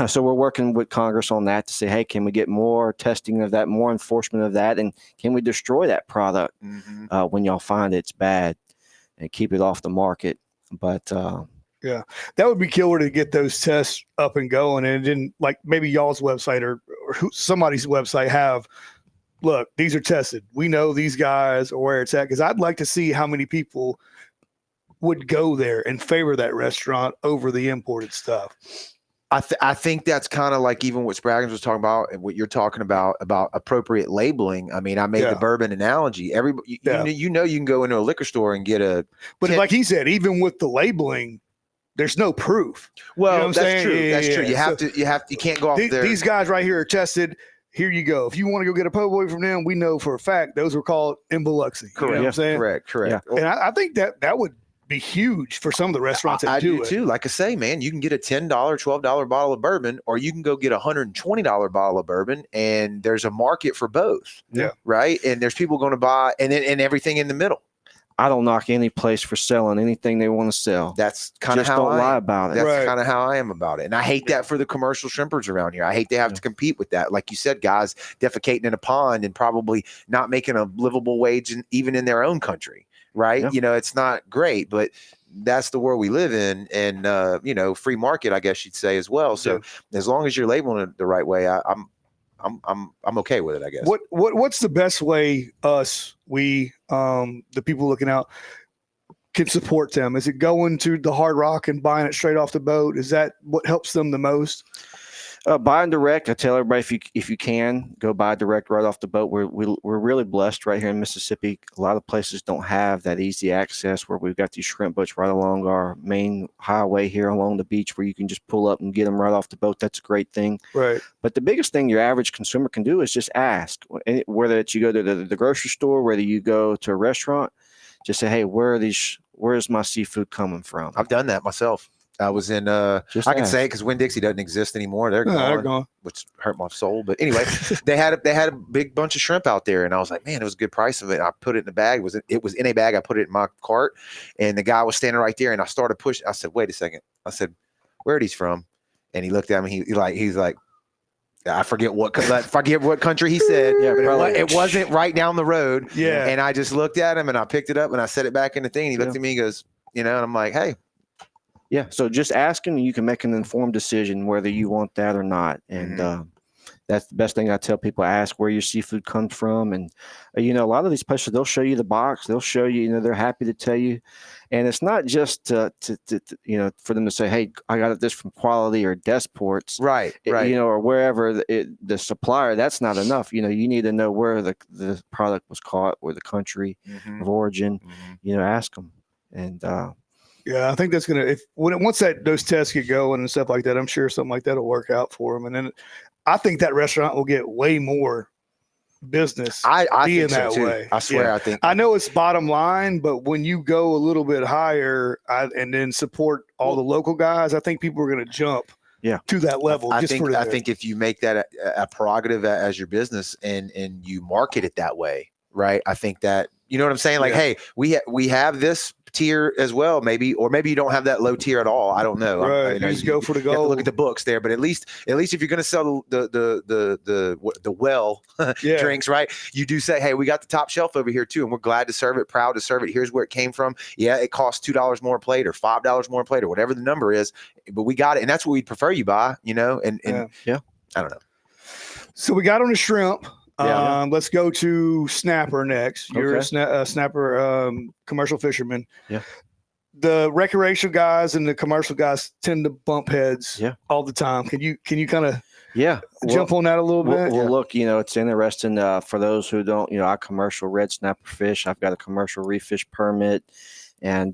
So we're working with Congress on that to say, hey, can we get more testing of that, more enforcement of that, and can we destroy that product when y'all find it's bad and keep it off the market? But yeah, that would be killer to get those tests up and going, and it didn't, like, maybe y'all's website or somebody's website have, look, these are tested. We know these guys or where it's at, because I'd like to see how many people would go there and favor that restaurant over the imported stuff. I think that's kind of like even what Spraggins was talking about and what you're talking about appropriate labeling. I mean, I made the bourbon analogy. Everybody, you can go into a liquor store and get a. But like he said, even with the labeling, there's no proof. Well, you know what I'm saying? True. That's true. You can't go off there. These guys right here are tested. Here you go. If you want to go get a po' boy from them, we know for a fact those were called in Biloxi. Correct. You know what I'm saying? Correct. Yeah. And I think that would be huge for some of the restaurants that do it too. Like I say, man, you can get a $10, $12 bottle of bourbon, or you can go get a $120 bottle of bourbon, and there's a market for both. Yeah. Right. And there's people going to buy, and everything in the middle. I don't knock any place for selling anything they want to sell. That's kind of how don't lie about it. That's kind of how I am about it. And I hate that for the commercial shrimpers around here. I hate they have to compete with that. Like you said, guys defecating in a pond and probably not making a livable wage even in their own country. Right. Yeah. It's not great, but that's the world we live in, and free market, I guess you'd say as well. So as long as you're labeling it the right way, I'm okay with it, I guess. What's the best way the people looking out can support them? Is it going to the Hard Rock and buying it straight off the boat? Is that what helps them the most? Buying direct. I tell everybody, if you can, go buy direct right off the boat. We're really blessed right here in Mississippi. A lot of places don't have that easy access where we've got these shrimp boats right along our main highway here along the beach where you can just pull up and get them right off the boat. That's a great thing. Right. But the biggest thing your average consumer can do is just ask. Whether it's you go to the grocery store, whether you go to a restaurant, just say, hey, where's my seafood coming from? I've done that myself. I was in I can say it because Winn-Dixie doesn't exist anymore. They're gone, which hurt my soul. But anyway, they had a big bunch of shrimp out there, and I was like, man, it was a good price of it. I put it in a bag. It was in a bag. I put it in my cart, and the guy was standing right there, and I started pushing. I said, wait a second. I said, where are these from? And he looked at me. He's like, I forget what country he said. But it wasn't right down the road. Yeah. And I just looked at him, and I picked it up, and I set it back in the thing. And he looked at me, and goes, and I'm like, hey. Yeah, so just asking, you can make an informed decision whether you want that or not. And that's the best thing I tell people. Ask where your seafood comes from. And, a lot of these places, they'll show you the box. They'll show you, they're happy to tell you. And it's not just to for them to say, hey, I got this from Quality or Desports. Right. Or wherever the supplier. That's not enough. You need to know where the product was caught, where the country of origin. Ask them. And yeah, I think that's once those tests get going and stuff like that, I'm sure something like that will work out for them. And then I think that restaurant will get way more business. I being think so that too. way. I swear, yeah. I know it's bottom line, but when you go a little bit higher and then support all the local guys, I think people are going to jump to that level. I think if you make that a prerogative as your business and you market it that way, right? I think that, you know what I'm saying? Like, hey, we have this tier as well, maybe, or maybe you don't have that low tier at all. I don't know. Right. You know, You just go for the you have to gold. look at the books there, but at least if you're going to sell the well drinks, right? You do say, hey, we got the top shelf over here too, and we're glad to serve it, proud to serve it. Here's where it came from. Yeah, it costs $2 more a plate or $5 more a plate or whatever the number is, but we got it, and that's what we'd prefer you buy. You know, and yeah, I don't know. So we got on the shrimp. Yeah. Let's go to snapper next. You're Okay. a snapper commercial fisherman. Yeah. The recreational guys and the commercial guys tend to bump heads all the time. Can you kind of jump on that a little bit? Well, look, you know, it's interesting for those who don't, you know, I commercial red snapper fish. I've got a commercial reef fish permit. And,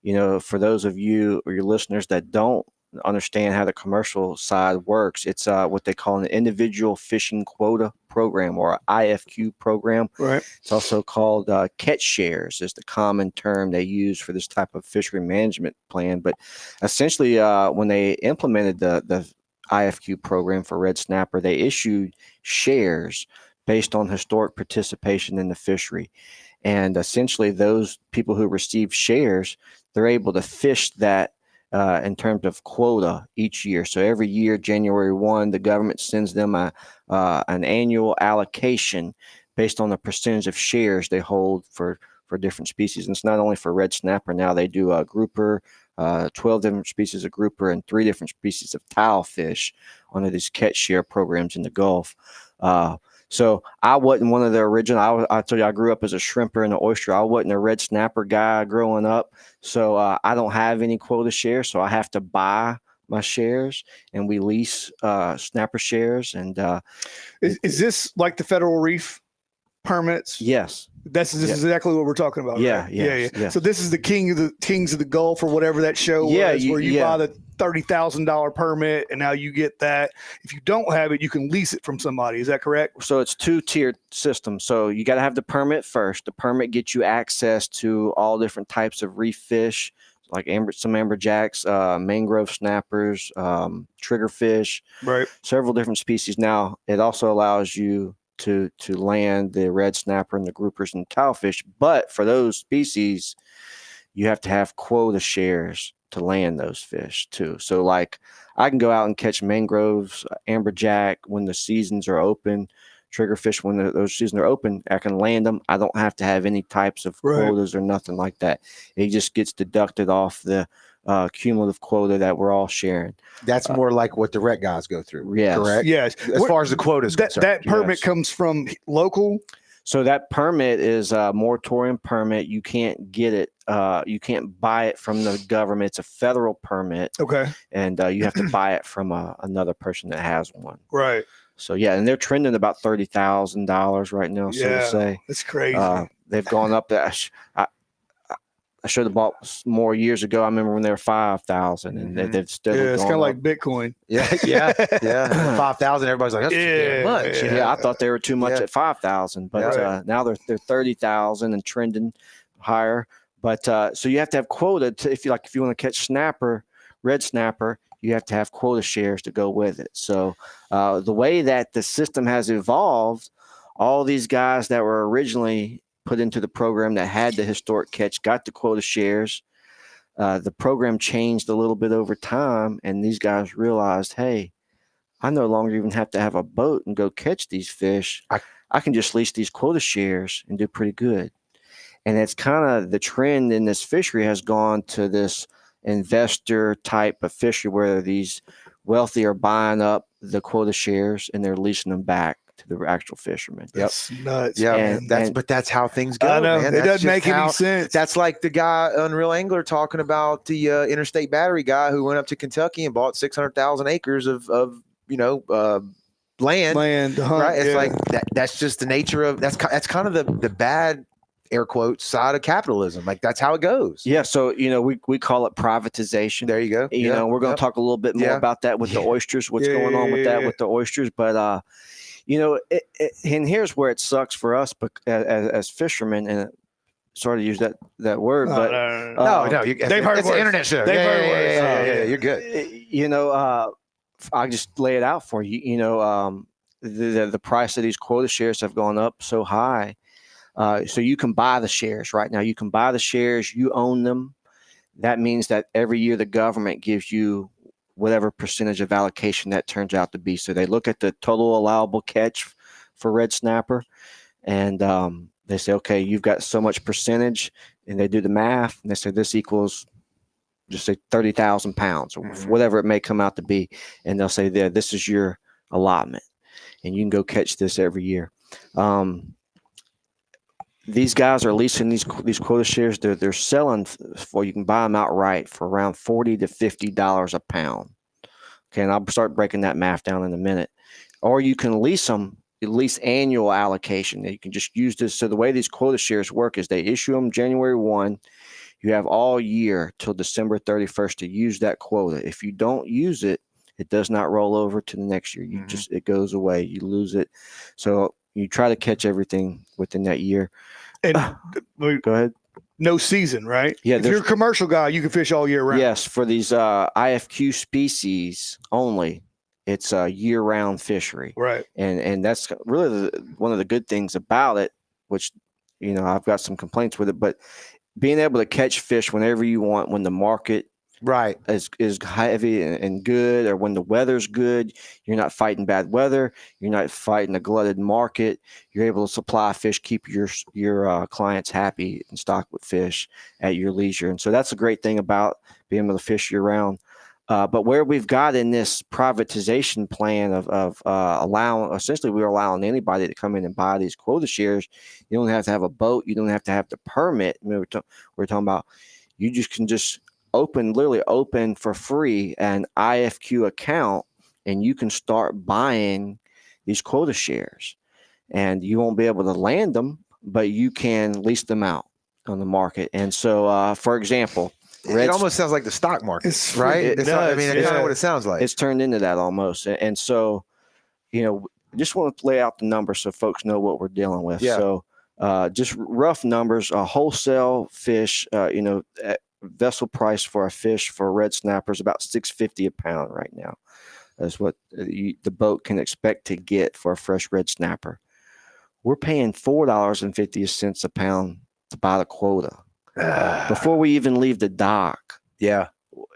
you know, for those of you or your listeners that don't understand how the commercial side works, it's what they call an individual fishing quota program, or IFQ program. Right. It's also called catch shares is the common term they use for this type of fishery management plan. But essentially, when they implemented the IFQ program for red snapper, they issued shares based on historic participation in the fishery. And essentially, those people who receive shares, they're able to fish that in terms of quota each year. So every year, January 1, the government sends them an annual allocation based on the percentage of shares they hold for different species. And it's not only for red snapper. Now they do a grouper, 12 different species of grouper, and 3 different species of tilefish under these catch share programs in the Gulf. So I wasn't one of the original. I told you I grew up as a shrimper and an oyster. I wasn't a red snapper guy growing up. So I don't have any quota shares. So I have to buy my shares, and we lease snapper shares. And is this like the federal reef permits? Yes. This is exactly what we're talking about. Yeah, right? yeah. So this is the Kings of the Gulf, or whatever that show was, where you buy the $30,000 permit, and now you get that. If you don't have it, you can lease it from somebody. Is that correct? So it's 2-tiered system. So you got to have the permit first. The permit gets you access to all different types of reef fish, like some amberjacks, mangrove snappers, triggerfish, right? Several different species. Now it also allows you to land the red snapper and the groupers and tilefish, but for those species, you have to have quota shares to land those fish too. So like I can go out and catch mangroves, amberjack when the seasons are open, triggerfish when those seasons are open. I can land them. I don't have to have any types of quotas or nothing like that. It just gets deducted off the cumulative quota that we're all sharing. That's more like what the rec guys go through. Yes. Correct. Yes. As far as the quota is concerned. That permit comes from local. So that permit is a moratorium permit. You can't get it. You can't buy it from the government. It's a federal permit. Okay. And you have to buy it from another person that has one. Right. So yeah, and they're trending about $30,000 right now. So to say, it's crazy. They've gone up. I should have bought more years ago. I remember when they were 5,000, and they've still. Yeah, it's kind of like Bitcoin. Yeah. 5,000. Everybody's like, that's too much. Yeah, I thought they were too much at 5,000, but now they're 30,000 and trending higher. But so you have to have quota if you want to catch snapper, red snapper, you have to have quota shares to go with it. So the way that the system has evolved, all these guys that were originally put into the program that had the historic catch got the quota shares. The program changed a little bit over time, and these guys realized, hey, I no longer even have to have a boat and go catch these fish. I can just lease these quota shares and do pretty good. And it's kind of the trend in this fishery has gone to this investor type of fishery where these wealthy are buying up the quota shares and they're leasing them back to the actual fishermen. That's nuts. Yeah, but that's how things go. I know. Man. It doesn't make any sense. That's like the guy, Unreal Angler, talking about the interstate battery guy who went up to Kentucky and bought 600,000 acres of land. Right? It's like that's just the nature of that's kind of the bad, air quotes, side of capitalism. Like that's how it goes. Yeah. So, we call it privatization. There you go. We're going to talk a little bit more about that with the oysters, what's going on with that with the oysters. But, and here's where it sucks for us as fishermen, and sorry to use that word, but no, they've heard it's an internet show. They've heard words. Yeah, you're good. I just lay it out for you. The price of these quota shares have gone up so high So you can buy the shares right now. You can buy the shares. You own them. That means that every year the government gives you whatever percentage of allocation that turns out to be. So they look at the total allowable catch for red snapper, and they say, okay, you've got so much percentage, and they do the math, and they say this equals, just say 30,000 pounds or whatever it may come out to be, and they'll say, there, this is your allotment, and you can go catch this every year. These guys are leasing these quota shares. They're selling for, you can buy them outright for around $40 to $50 a pound. Okay, and I'll start breaking that math down in a minute. Or you can lease them, at least annual allocation. You can just use this. So the way these quota shares work is they issue them January 1. You have all year till December 31st to use that quota. If you don't use it, it does not roll over to the next year. You just, it goes away. You lose it. So you try to catch everything within that year. And go ahead. No season, right? Yeah. If you're a commercial guy, you can fish all year round. Yes. For these IFQ species only, it's a year-round fishery. Right. And that's really one of the good things about it, which, you know, I've got some complaints with it, but being able to catch fish whenever you want, when the market is heavy and good, or when the weather's good, you're not fighting bad weather, you're not fighting a glutted market, you're able to supply fish, keep your clients happy and stocked with fish at your leisure. And so that's a great thing about being able to fish year round. But where we've got in this privatization plan of allowing, essentially we're allowing anybody to come in and buy these quota shares. You don't have to have a boat, you don't have to have the permit. We're talking about, you just can just literally open for free an IFQ account, and you can start buying these quota shares. And you won't be able to land them, but you can lease them out on the market. And so, for example, it almost sounds like the stock market, right? That's kind of what it sounds like. It's turned into that almost. And so, you know, just want to lay out the numbers so folks know what we're dealing with. Yeah. So just rough numbers, wholesale fish, you know, vessel price for a fish for a red snapper is about $6.50 a pound right now. That's what the boat can expect to get for a fresh red snapper. We're paying $4.50 a pound to buy the quota before we even leave the dock. Yeah,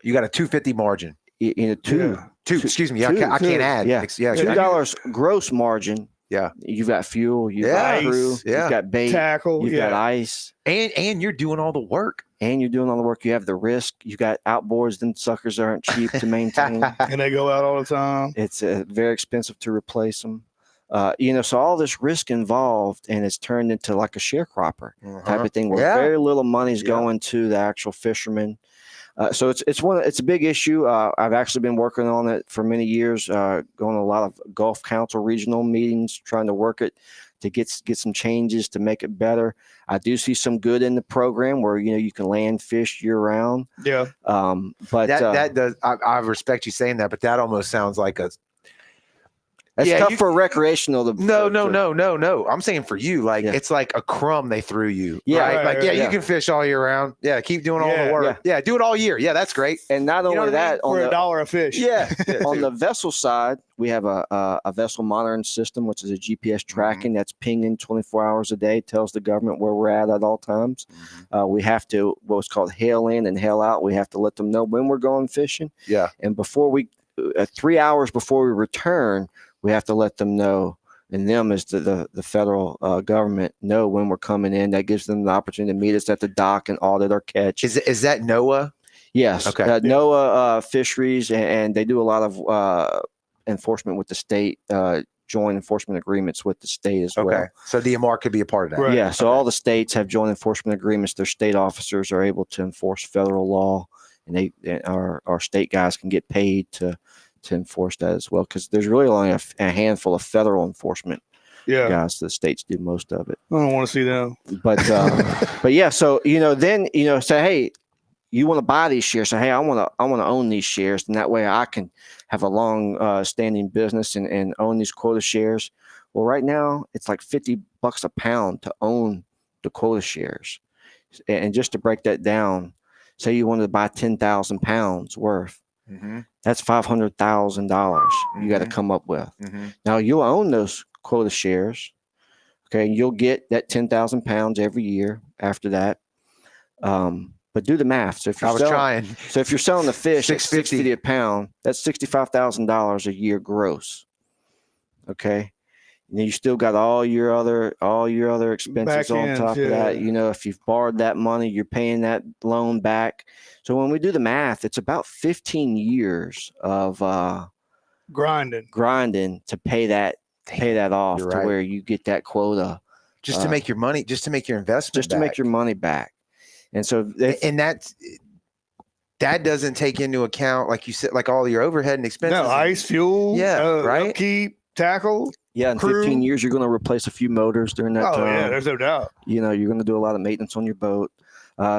you got a $2.50 margin. You know, two. Excuse me, I can't add. Yeah, $2 gross margin. Yeah, you've got fuel, you've got crew, you've got bait, tackle, you've got ice, and you're doing all the work. You have the risk. You got outboards. Them suckers aren't cheap to maintain, and they go out all the time. It's very expensive to replace them. You know, so all this risk involved, and it's turned into like a sharecropper type of thing, where very little money's going to the actual fishermen. So it's a big issue. I've actually been working on it for many years, going to a lot of Gulf Council regional meetings, trying to work it to get some changes to make it better. I do see some good in the program where, you know, you can land fish year round. Yeah. But that does, I respect you saying that, but that almost sounds like a, it's tough for recreational. No. I'm saying for you, like it's like a crumb they threw you. Yeah, right? You can fish all year round. Yeah, keep doing all the work. Yeah, do it all year. Yeah, that's great. And not only that, for $1 a fish. Yeah, on the vessel side, we have a vessel monitoring system, which is a GPS tracking that's pinging 24 hours a day, tells the government where we're at all times. We have to what's called hail in and hail out. We have to let them know when we're going fishing. Yeah, and before 3 hours before we return, we have to let them know, and them as the federal government know when we're coming in. That gives them the opportunity to meet us at the dock and audit our catch. Is that NOAA? Yes. Okay. NOAA Fisheries, and they do a lot of enforcement with the state, joint enforcement agreements with the state as well. Okay. So DMR could be a part of that. Right. Yeah. So all the states have joint enforcement agreements. Their state officers are able to enforce federal law, and our state guys can get paid to enforce that as well, because there's really only a handful of federal enforcement guys. The states do most of it. I don't want to see them. But yeah, so then say, hey, you want to buy these shares? So hey, I want to own these shares, and that way I can have a long standing business and own these quota shares. Well, right now it's like $50 a pound to own the quota shares, and just to break that down, say you wanted to buy 10,000 pounds worth. That's $500,000 you got to come up with. Now you'll own those quota shares. Okay, you'll get that 10,000 pounds every year after that. But do the math. So if you're selling the fish at $6.50 a pound, that's $65,000 a year gross. Okay. And you still got all your other expenses on top of that. You know, if you've borrowed that money, you're paying that loan back. So when we do the math, it's about 15 years of grinding to pay that off to where you get that quota. Just to make your money, just to make your investment just to make your money back. And so that doesn't take into account, like you said, like all your overhead and expenses. No, ice, fuel, right? Upkeep, tackle. Yeah, in crew. 15 years, you're going to replace a few motors during that time. Oh, yeah, there's no doubt. You know, you're going to do a lot of maintenance on your boat.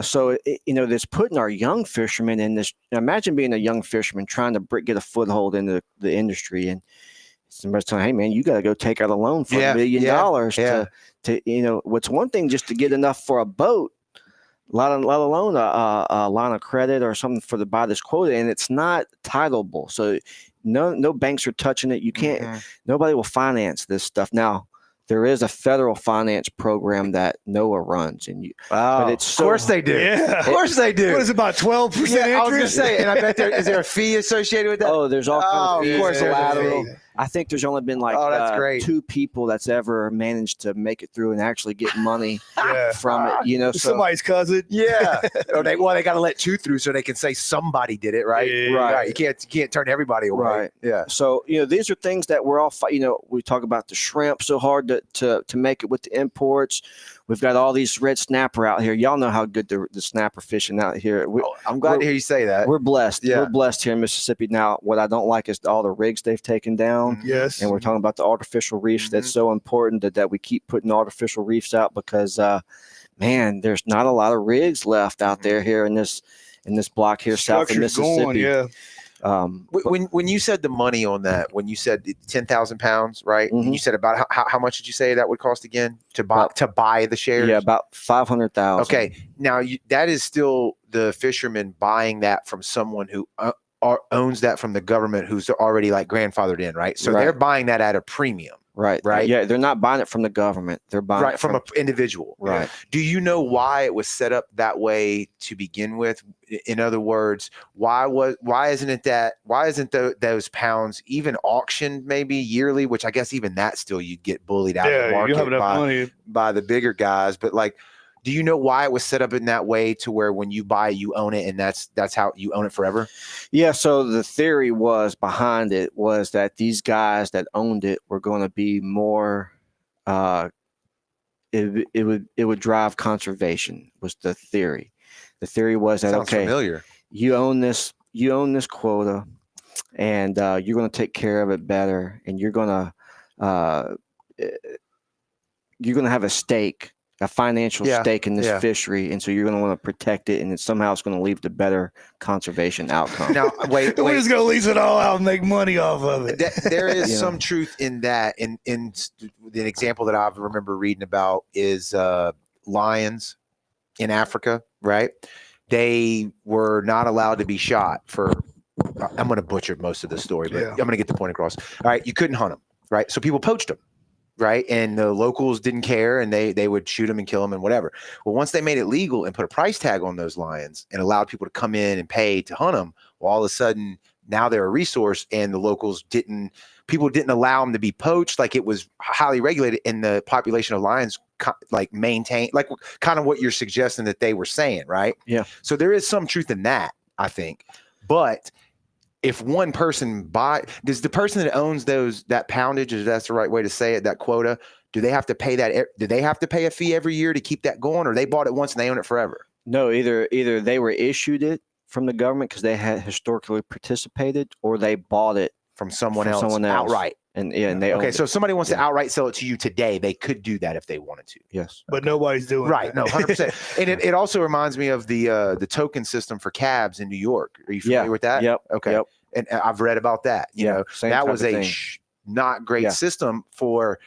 So, this putting our young fishermen in this. Imagine being a young fisherman trying to get a foothold in the industry, and somebody's telling, hey, man, you got to go take out a loan for $1 million to what's one thing just to get enough for a boat, let alone a line of credit or something to buy this quota, and it's not titleable. So no banks are touching it. You can't. Nobody will finance this stuff. Now there is a federal finance program that NOAA runs, but it's of course they do. Yeah, of course they do. What is it, about 12% interest? I was going to say, and I bet is there a fee associated with that? Oh, there's all kinds of fees. Of course, collateral. I think there's only been like 2 people that's ever managed to make it through and actually get money from it. You know, somebody's cousin. Yeah. Or they got to let 2 through so they can say somebody did it, right? Yeah. Right. You can't turn everybody away. Right. Yeah. So these are things that we're all. We talk about the shrimp so hard to make it with the imports. We've got all these red snapper out here. Y'all know how good the snapper fishing out here. I'm glad to hear you say that. We're blessed. Yeah. We're blessed here in Mississippi. Now, what I don't like is all the rigs they've taken down. Yes. And we're talking about the artificial reefs. That's so important that we keep putting artificial reefs out because, man, there's not a lot of rigs left out there here in this block here south of Mississippi. When you said the money on that, when you said 10,000 pounds, right? And you said about how much did you say that would cost again to buy the shares? Yeah, about 500,000. Okay, now that is still the fisherman buying that from someone who owns that from the government, who's already like grandfathered in, right? So they're buying that at a premium. Right. Yeah, they're not buying it from the government. They're buying it from an individual. Right. Do you know why it was set up that way to begin with? In other words, why isn't those pounds even auctioned maybe yearly? Which I guess even that still you'd get bullied out of the market you have enough money by the bigger guys. But do you know why it was set up in that way to where when you buy, you own it, and that's how you own it forever? Yeah. So the theory behind it was that these guys that owned it were going to be more. It would drive conservation. Was the theory. The theory was that Sounds familiar. You own this quota, and you're going to take care of it better, and you're going to have a stake. A financial stake in this fishery, and so you're going to want to protect it, and somehow it's going to lead to better conservation outcome. Now, wait. We're just going to lease it all out and make money off of it. There is some truth in that. In the example that I remember reading about is lions in Africa, right? They were not allowed to be shot for. I'm going to butcher most of the story, but I'm going to get the point across. All right, you couldn't hunt them, right? So people poached them. Right. And the locals didn't care, and they would shoot them and kill them and whatever. Well, once they made it legal and put a price tag on those lions and allowed people to come in and pay to hunt them, well, all of a sudden now they're a resource, and the locals didn't allow them to be poached. Like, it was highly regulated, and the population of lions maintained, like kind of what you're suggesting that they were saying. Right. Yeah. So there is some truth in that, I think. But if one person does the person that owns that poundage, if that's the right way to say it, that quota, do they have to pay that? Do they have to pay a fee every year to keep that going, or they bought it once and they own it forever? No, either they were issued it from the government because they had historically participated, or they bought it from someone else outright. And they okay. So if somebody wants to outright sell it to you today, they could do that if they wanted to. Yes, but nobody's doing right. No, 100%. And it also reminds me of the token system for cabs in New York. Are you familiar with that? Yep. Okay. Yep. And I've read about that. You know, that was a not great system for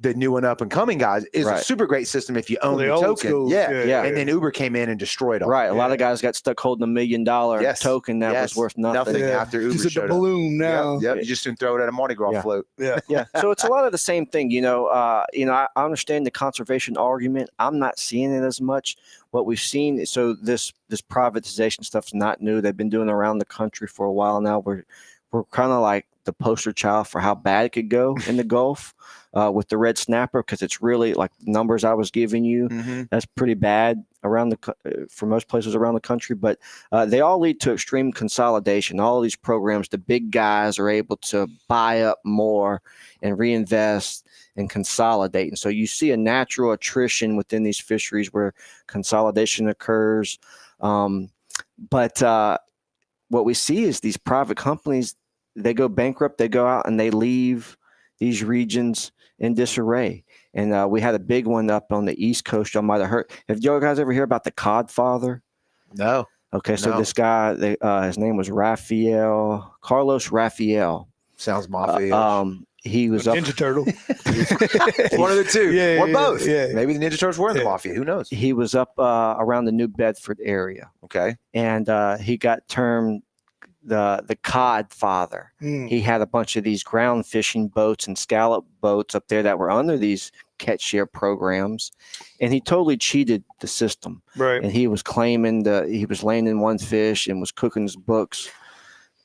the new and up and coming guys is a Right. super great system if you own The the old token. schools, Yeah. And then Uber came in and destroyed them. Right. A lot Yeah. of guys got stuck holding $1 million token that was worth nothing. Yeah. after Uber Just at showed the up. balloon now. Yep. You just soon throw it at a Mardi Gras Yeah. float. Yeah. Yeah. So it's a lot of the same thing, I understand the conservation argument. I'm not seeing it as much. What we've seen, so this privatization stuff's not new. They've been doing it around the country for a while now. We're kind of like the poster child for how bad it could go in the Gulf with the red snapper, because it's really like the numbers I was giving you. Mm-hmm. That's pretty bad around for most places around the country. But they all lead to extreme consolidation. All of these programs, the big guys are able to buy up more and reinvest and consolidate. And so you see a natural attrition within these fisheries where consolidation occurs. But what we see is these private companies, they go bankrupt, they go out and they leave these regions in disarray. And we had a big one up on the East Coast. Y'all might have heard. Have you guys ever hear about the Codfather? No. Okay, so No. this guy, his name was Carlos Raphael. Sounds mafia. He was up. Ninja Turtle. One of the two. Yeah, or yeah, both. yeah. Maybe the Ninja Turtles were in the Yeah. mafia. Who knows? He was up around the New Bedford area, Okay. and he got termed the Cod Father. Mm. He had a bunch of these ground fishing boats and scallop boats up there that were under these catch share programs, and he totally cheated the system. Right. And he was claiming that he was landing one fish and was cooking his books,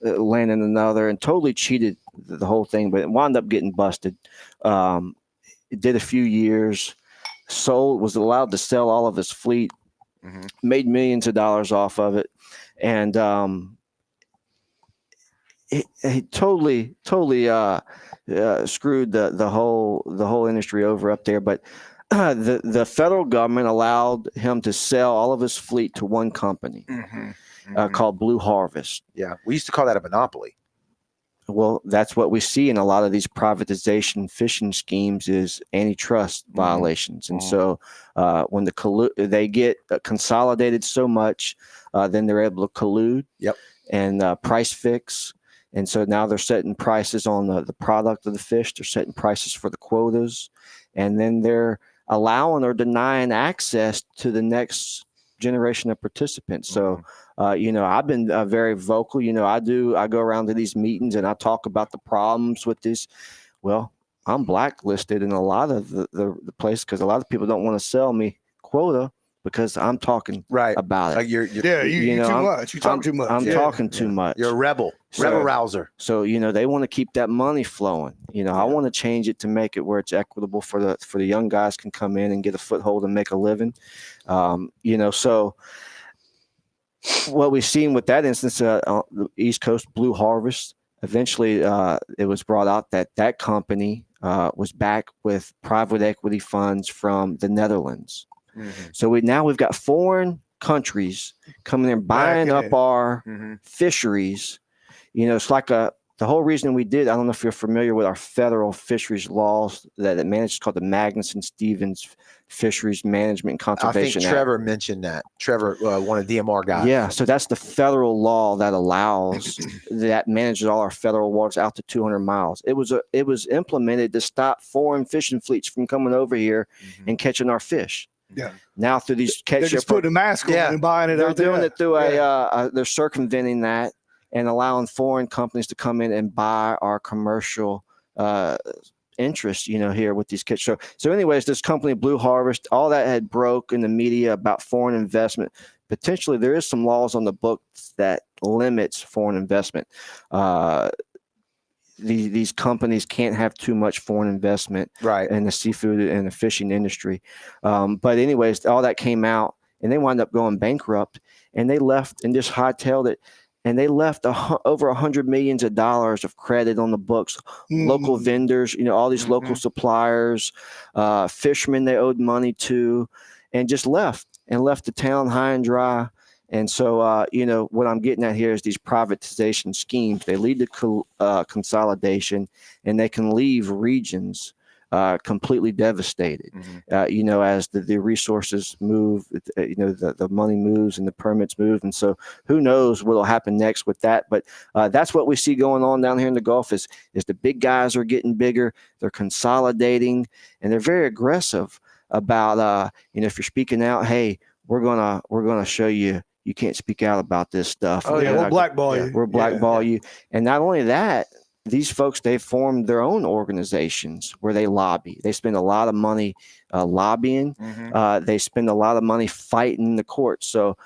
landing another, and totally cheated the whole thing. But it wound up getting busted. It did a few years. Was allowed to sell all of his fleet, made millions of dollars off of it, and he totally screwed the whole industry over up there. But the federal government allowed him to sell all of his fleet to one company called Blue Harvest. Yeah. We used to call that a monopoly. Well, that's what we see in a lot of these privatization fishing schemes is antitrust violations. And so when they get consolidated so much, then they're able to collude and price fix. And so now they're setting prices on the product of the fish. They're setting prices for the quotas. And then they're allowing or denying access to the next generation of participants. So, I've been very vocal. I go around to these meetings and I talk about the problems with this. Well, I'm blacklisted in a lot of the place because a lot of people don't want to sell me quota because I'm talking about it. Like you're you too much. You talk too much. I'm talking too much. You're a rebel. Rebel rouser. So, they want to keep that money flowing. I want to change it to make it where it's equitable for the young guys can come in and get a foothold and make a living. So what we've seen with that instance, on the East Coast Blue Harvest, eventually it was brought out that company was backed with private equity funds from the Netherlands. So we've got foreign countries coming in buying up our fisheries. It's like the whole reason we did, I don't know if you're familiar with our federal fisheries laws that it manages, it's called the Magnuson-Stevens Fisheries Management and Conservation I think Trevor mentioned that. Trevor, one of the DMR guys. Yeah, so that's the federal law that allows, that manages all our federal waters out to 200 miles. It was implemented to stop foreign fishing fleets from coming over here and catching our fish. Yeah. Now through these catch They're just putting a mask on and buying it they're out there. doing it through they're circumventing that and allowing foreign companies to come in and buy our commercial interest, here with these catch. So anyways, this company Blue Harvest, all that had broke in the media about foreign investment. Potentially there is some laws on the books that limits foreign investment. These companies can't have too much foreign investment in the seafood and the fishing industry. But anyways, all that came out and they wound up going bankrupt, and they left and just hightailed it. And they left over $100 million of credit on the books. Local vendors, all these local suppliers, fishermen they owed money to, and just left the town high and dry. And so, what I'm getting at here is these privatization schemes. They lead to consolidation, and they can leave regions completely devastated. Mm-hmm. As the resources move, the money moves and the permits move, and so who knows what'll happen next with that. But that's what we see going on down here in the Gulf is the big guys are getting bigger, they're consolidating, and they're very aggressive about if you're speaking out, hey, we're gonna show you can't speak out about this stuff. Oh, yeah, we'll blackball you. We'll blackball you. And not only that, these folks, they've formed their own organizations where they lobby. They spend a lot of money lobbying. Mm-hmm. They spend a lot of money fighting the courts. So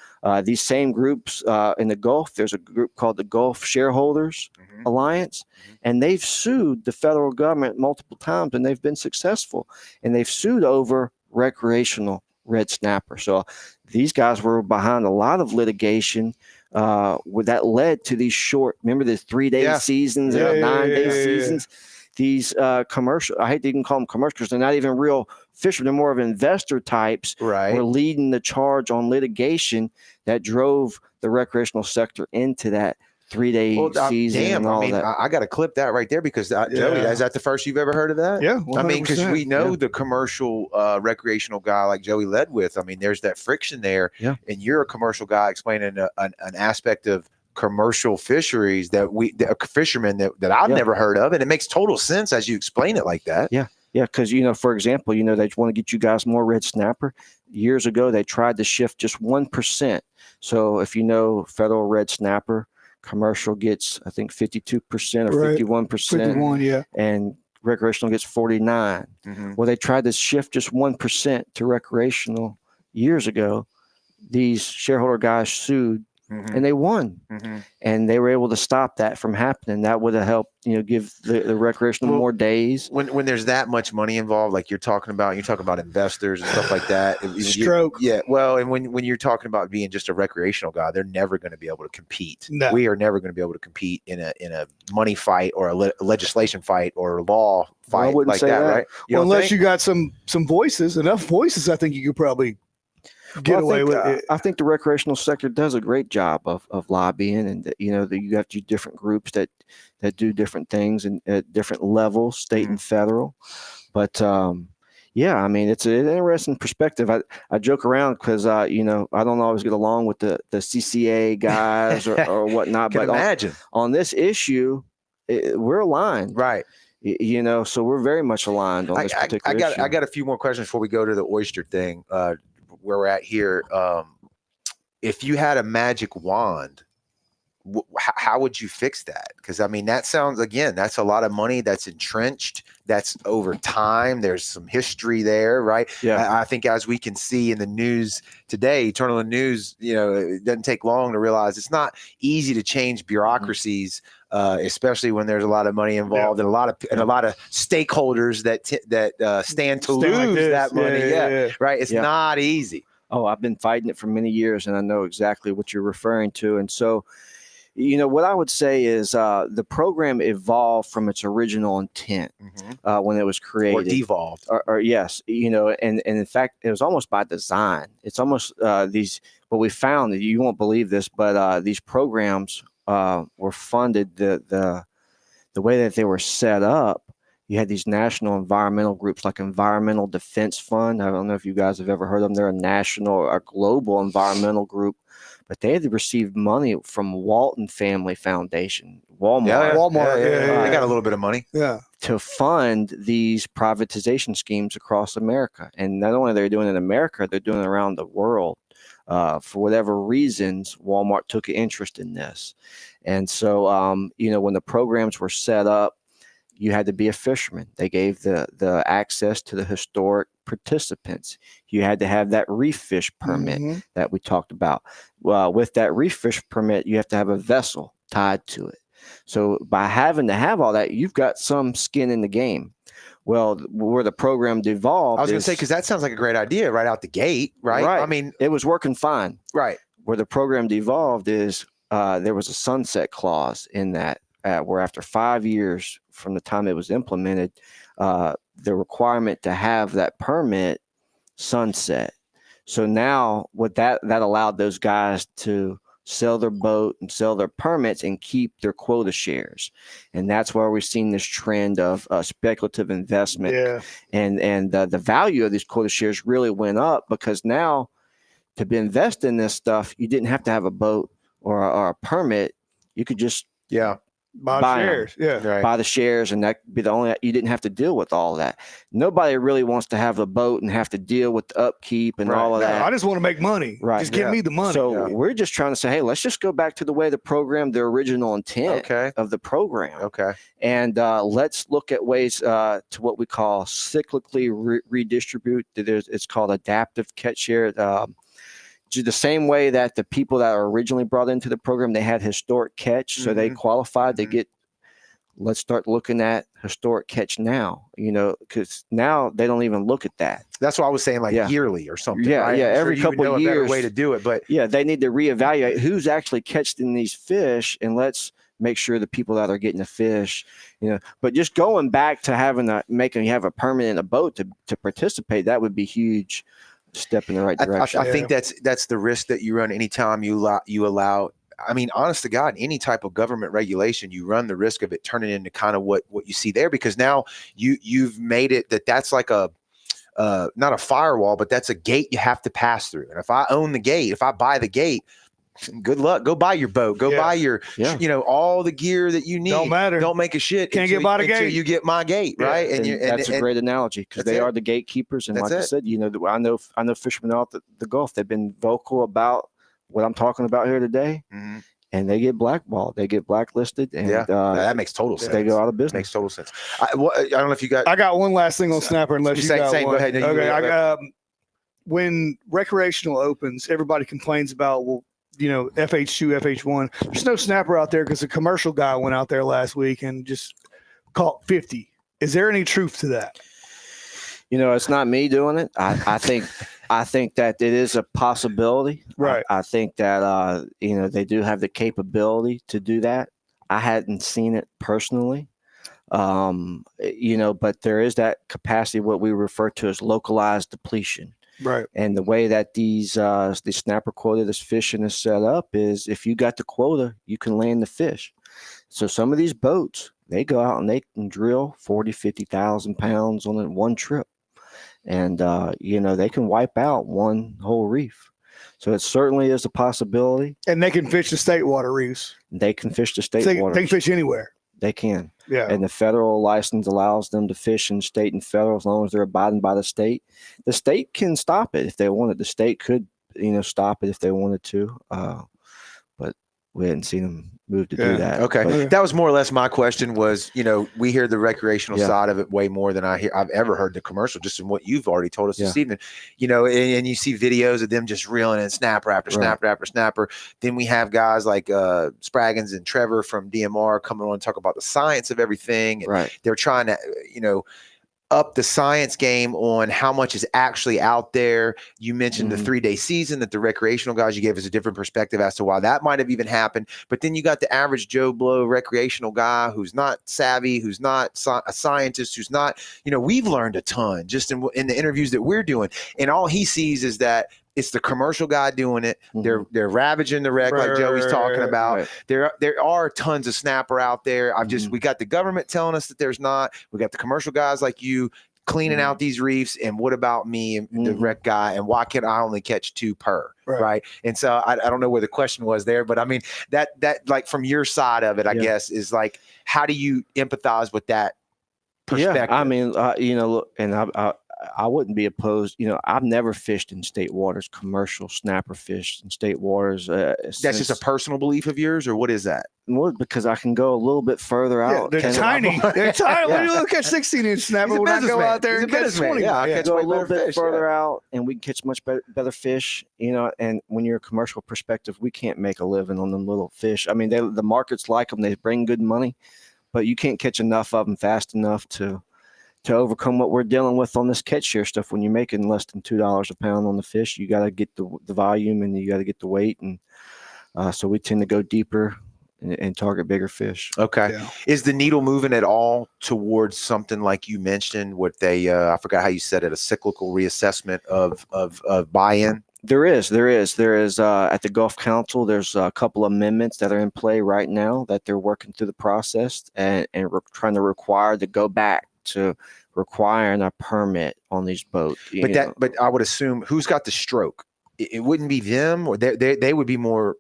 these same groups in the Gulf, there's a group called the Gulf Shareholders Mm-hmm. Alliance, and they've sued the federal government multiple times, and they've been successful. And they've sued over recreational red snapper. So these guys were behind a lot of litigation that led to these short, remember the 3-day seasons, 9-day seasons, these commercial, I hate to even call them commercial because they're not even real fishermen, they're more of investor types, were leading the charge on litigation that drove the recreational sector into that 3-day season. Damn, and all that. I got to clip that right there because Joey, is that the first you've ever heard of that? Yeah, 100%. I mean, because we know the commercial recreational guy like Joey led with. I mean, there's that friction there. Yeah. And you're a commercial guy explaining an aspect of commercial fisheries that fishermen that I've never heard of, and it makes total sense as you explain it like that. Yeah, because for example, they want to get you guys more red snapper. Years ago, they tried to shift just 1%. So if federal red snapper, commercial gets, I think, 52% or 51%. 51, yeah. And recreational gets 49. Mm-hmm. Well, they tried to shift just 1% to recreational years ago. These shareholder guys sued, and they won. And they were able to stop that from happening. That would have helped, give the recreational more days. When there's that much money involved, like you're talking about investors and stuff like that. Stroke. Well, and when you're talking about being just a recreational guy, they're never going to be able to compete. No. We are never going to be able to compete in a money fight or a legislation fight or a law fight like that, right? Unless you got some voices, enough voices, I think you could probably get away with it. I think the recreational sector does a great job of lobbying, and you have different groups that do different things and at different levels, state and federal. But I mean, it's an interesting perspective. I joke around because I don't always get along with the CCA guys or whatnot. But imagine on this issue, we're aligned, right? So we're very much aligned on this particular issue. I got a few more questions before we go to the oyster thing. Where we're at here, if you had a magic wand, how would you fix that? Because I mean, that's a lot of money that's entrenched, that's over time, there's some history there, right? I think as we can see in the news today, you turn on the news, it doesn't take long to realize it's not easy to change bureaucracies, especially when there's a lot of money involved and a lot of stakeholders that stand to lose that money. Right. It's not easy. Oh, I've been fighting it for many years, and I know exactly what you're referring to. And so, what I would say is the program evolved from its original intent when it was created. Or devolved. Or yes, and in fact, it was almost by design. It's almost what we found, that you won't believe this, but these programs were funded the way that they were set up. You had these national environmental groups like Environmental Defense Fund. I don't know if you guys have ever heard of them. They're a national or global environmental group, but they had received money from Walton Family Foundation, Walmart. They got a little bit of money. Yeah. To fund these privatization schemes across America. And not only are they doing it in America, they're doing it around the world. For whatever reasons, Walmart took an interest in this. And so, when the programs were set up, you had to be a fisherman. They gave the access to the historic participants. You had to have that reef fish permit that we talked about. Well, with that reef fish permit, you have to have a vessel tied to it. So by having to have all that, you've got some skin in the game. Well, where the program devolved, I was going to say, because that sounds like a great idea right out the gate, right? I mean, it was working fine. Right. Where the program devolved is there was a sunset clause in that, where after 5 years from the time it was implemented, the requirement to have that permit sunset. So now what that allowed those guys to sell their boat and sell their permits and keep their quota shares. And that's why we're seeing this trend of speculative investment. Yeah. And the value of these quota shares really went up, because now to be invest in this stuff, you didn't have to have a boat or a permit. You could just buy shares. buy the shares, and that be the only, you didn't have to deal with all of that. Nobody really wants to have a boat and have to deal with the upkeep and all of that. I just want to make money. Right. Just give me the money. So we're just trying to say, hey, let's just go back to the way the program, the original intent of the program. Okay. And let's look at ways to what we call cyclically redistribute. It's called adaptive catch share. The same way that the people that are originally brought into the program, they had historic catch, so they qualified. They get. Let's start looking at historic catch now. Because now they don't even look at that. That's what I was saying, yearly or something. Yeah, right? Every couple of years, a better way to do it, but they need to reevaluate who's actually catching these fish, and let's make sure the people that are getting the fish, But just going back to making you have a permit in a boat to participate, that would be huge. Step in the right direction. I think that's the risk that you run anytime you allow. I mean, honest to God, any type of government regulation, you run the risk of it turning into kind of what you see there, because now you've made it that's like a not a firewall, but that's a gate you have to pass through. And if I own the gate, if I buy the gate, good luck. Go buy your boat. Go buy your, all the gear that you need. Don't matter. Don't make a shit. Can't get by the until gate. you get my gate, right? And that's a great analogy, because they are the gatekeepers. And like I said, I know fishermen out the Gulf. They've been vocal about what I'm talking about here today, and they get blackballed. They get blacklisted, and that makes total sense. They go out of business. Makes total sense. I don't know if you got. I got one last thing on snapper, unless you got one. Go ahead. No, okay. When recreational opens, everybody complains about FH2, FH1. There's no snapper out there because a commercial guy went out there last week and just caught 50. Is there any truth to that? It's not me doing it. I think that it is a possibility. Right. I think that they do have the capability to do that. I hadn't seen it personally. But there is that capacity, what we refer to as localized depletion. Right. And the way that the snapper quota, this fishing is set up, is if you got the quota, you can land the fish. So some of these boats, they go out and they can drill 40, 50,000 pounds on one trip. And, they can wipe out one whole reef. So it certainly is a possibility. And they can fish the state water reefs. They can fish the state water. They can fish anywhere. They can. Yeah. And the federal license allows them to fish in state and federal as long as they're abiding by the state. The state can stop it if they wanted. The state could, stop it if they wanted to. But we hadn't seen them move to do that. Okay. But that was more or less my question was, we hear the recreational side of it way more than I've ever heard the commercial, just in what you've already told us this evening, and you see videos of them just reeling in snapper after snapper after snapper. Then we have guys like Spraggins and Trevor from DMR coming on and talk about the science of everything. Right. They're trying to, up the science game on how much is actually out there. You mentioned the 3-day season, that the recreational guys, you gave us a different perspective as to why that might have even happened. But then you got the average Joe Blow recreational guy who's not savvy, who's not a scientist, who's not, we've learned a ton just in the interviews that we're doing. And all he sees is that it's the commercial guy doing it. They're ravaging the wreck, like Joey's talking about. There are tons of snapper out there. We got the government telling us that there's not. We got the commercial guys like you cleaning out these reefs. And what about me, and the wreck guy? And why can I only catch 2 per? Right. And so I don't know where the question was there, but I mean that like from your side of it, I guess, is like, how do you empathize with that perspective? Yeah, I mean, look, and I wouldn't be opposed. I've never fished in state waters, commercial snapper fish in state waters. That's just a personal belief of yours, or what is that? Well, because I can go a little bit further out. They're tiny. They're tiny. When you look at 16-inch snapper, when I go out there and catch 20, I catch go way a little better bit fish, further out, and we can catch much better fish. And when you're a commercial perspective, we can't make a living on them little fish. I mean, the markets like them; they bring good money, but you can't catch enough of them fast enough to overcome what we're dealing with on this catch share stuff. When you're making less than $2 a pound on the fish, you got to get the volume, and you got to get the weight. And so we tend to go deeper and target bigger fish. Okay. Yeah. Is the needle moving at all towards something like you mentioned, what they, I forgot how you said it, a cyclical reassessment of buy-in? There is at the Gulf Council. There's a couple amendments that are in play right now that they're working through the process and we're trying to require to go back to requiring a permit on these boats. But I would assume who's got the stroke? It wouldn't be them, or they would be more.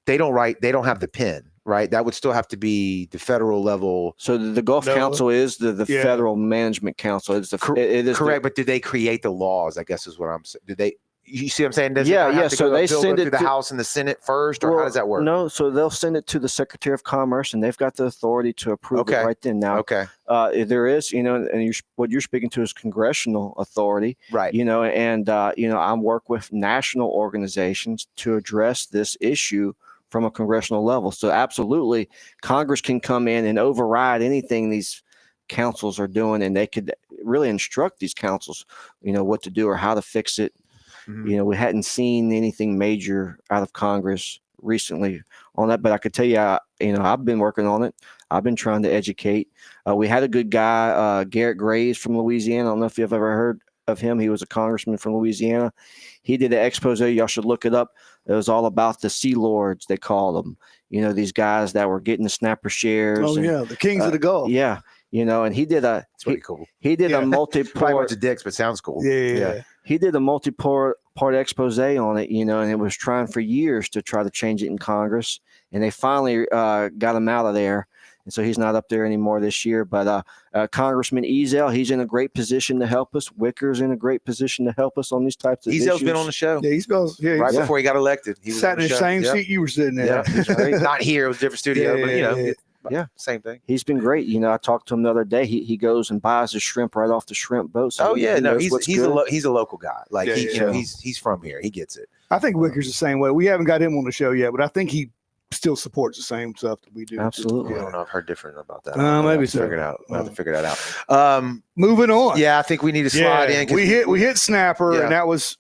They don't have the pen, right? That would still have to be the federal level. So the Gulf Council is the Federal Management Council. It is correct. But did they create the laws? I guess is what I'm saying. Did they? You see what I'm saying? So they send it to the House and the Senate first, or how does that work? No, so they'll send it to the Secretary of Commerce, and they've got the authority to approve it right then. Now, there is, and what you're speaking to is congressional authority, right? And I work with national organizations to address this issue from a congressional level. So absolutely, Congress can come in and override anything these councils are doing, and they could really instruct these councils, what to do or how to fix it. Mm-hmm. We hadn't seen anything major out of Congress recently on that, but I could tell you, I've been working on it. I've been trying to educate. We had a good guy, Garrett Graves from Louisiana. I don't know if you've ever heard of him. He was a congressman from Louisiana. He did an expose. Y'all should look it up. It was all about the Sea Lords, they called them. These guys that were getting the snapper shares. Oh, yeah, the kings of the Gulf. Yeah, and he did it's pretty cool. He did a Probably went to dicks, but sounds cool. Yeah. He did a multi-part expose on it, and it was trying for years to try to change it in Congress, and they finally got him out of there, and so he's not up there anymore this year. But Congressman Ezel, he's in a great position to help us. Wicker's in a great position to help us on these types of issues. Ezel's been on the show. Yeah, before he got elected. He was sat in the same seat you were sitting there. Yeah, not here. It was a different studio, but Yeah, same thing. He's been great. I talked to him the other day. He goes and buys his shrimp right off the shrimp boat. So he's a local guy. Like he's from here. He gets it. I think Wicker's the same way. We haven't got him on the show yet, but I think he still supports the same stuff that we do. Absolutely. I don't know. I've heard different about that. Maybe so. We'll have to figure that out. Moving on. Yeah, I think we need to slide in. We hit snapper, and that was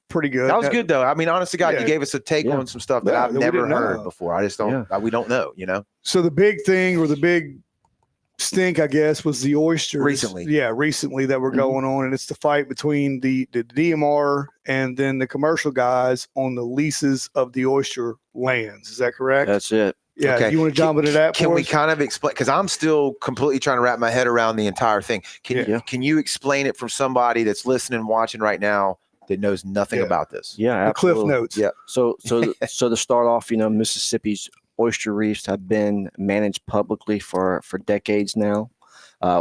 pretty good. That was good though. I mean, honest to God, you gave us a take on some stuff that I've never heard before. I just don't. We don't know. So the big thing, or the big stink, I guess, was the oysters recently that were going on, and it's the fight between the DMR and then the commercial guys on the leases of the oyster lands. Is that correct? That's it. Yeah. Okay. You want to jump into that? Can we kind of explain? Because I'm still completely trying to wrap my head around the entire thing. Can you explain it from somebody that's listening and watching right now that knows nothing about this? Yeah, absolutely. The Cliff Notes. Yeah. So to start off, Mississippi's oyster reefs have been managed publicly for decades now.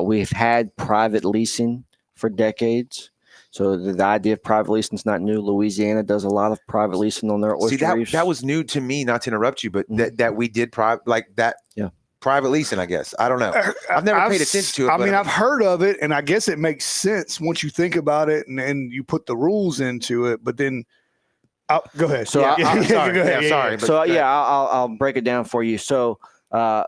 We've had private leasing for decades. So the idea of private leasing is not new. Louisiana does a lot of private leasing on their oyster reefs. That was new to me, not to interrupt you, but that we did private, like that. Yeah. Private leasing, I guess. I don't know. I've never paid attention to it. I mean, I've heard of it, and I guess it makes sense once you think about it and you put the rules into it. But then, go ahead. So I'm sorry. Go ahead. Sorry. So I'll break it down for you. So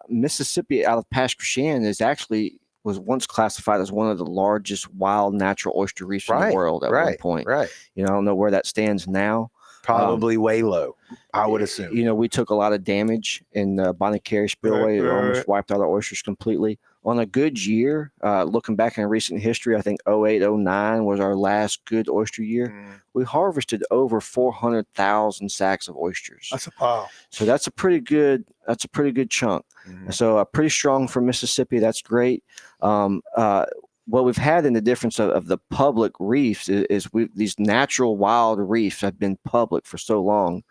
Mississippi, out of Pasquotank, was once classified as one of the largest wild natural oyster reefs in the world at one point. Right. I don't know where that stands now. Probably way low, I would assume. We took a lot of damage in the Bonnet Carré spillway. It almost wiped out our oysters completely. On a good year, looking back in recent history, I think 08, 09 was our last good oyster year. We harvested over 400,000 sacks of oysters. That's a pile. So that's a pretty good chunk. So pretty strong for Mississippi. That's great. What we've had in the difference of the public reefs is these natural wild reefs have been public for so long.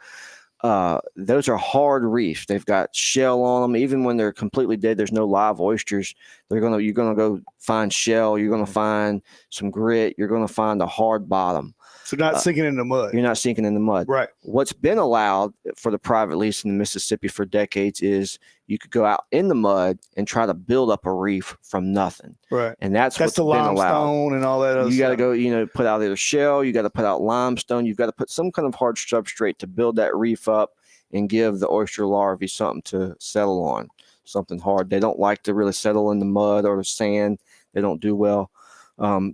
Those are hard reefs. They've got shell on them. Even when they're completely dead, there's no live oysters. You're gonna go find shell. You're gonna find some grit. You're gonna find a hard bottom. So not sinking in the mud. You're not sinking in the mud. Right. What's been allowed for the private lease in the Mississippi for decades is you could go out in the mud and try to build up a reef from nothing. Right. And that's what's the been limestone allowed. And all that other You got to stuff. go, put out either shell, you got to put out limestone, you've got to put some kind of hard substrate to build that reef up and give the oyster larvae something to settle on, something hard. They don't like to really settle in the mud or the sand. They don't do well.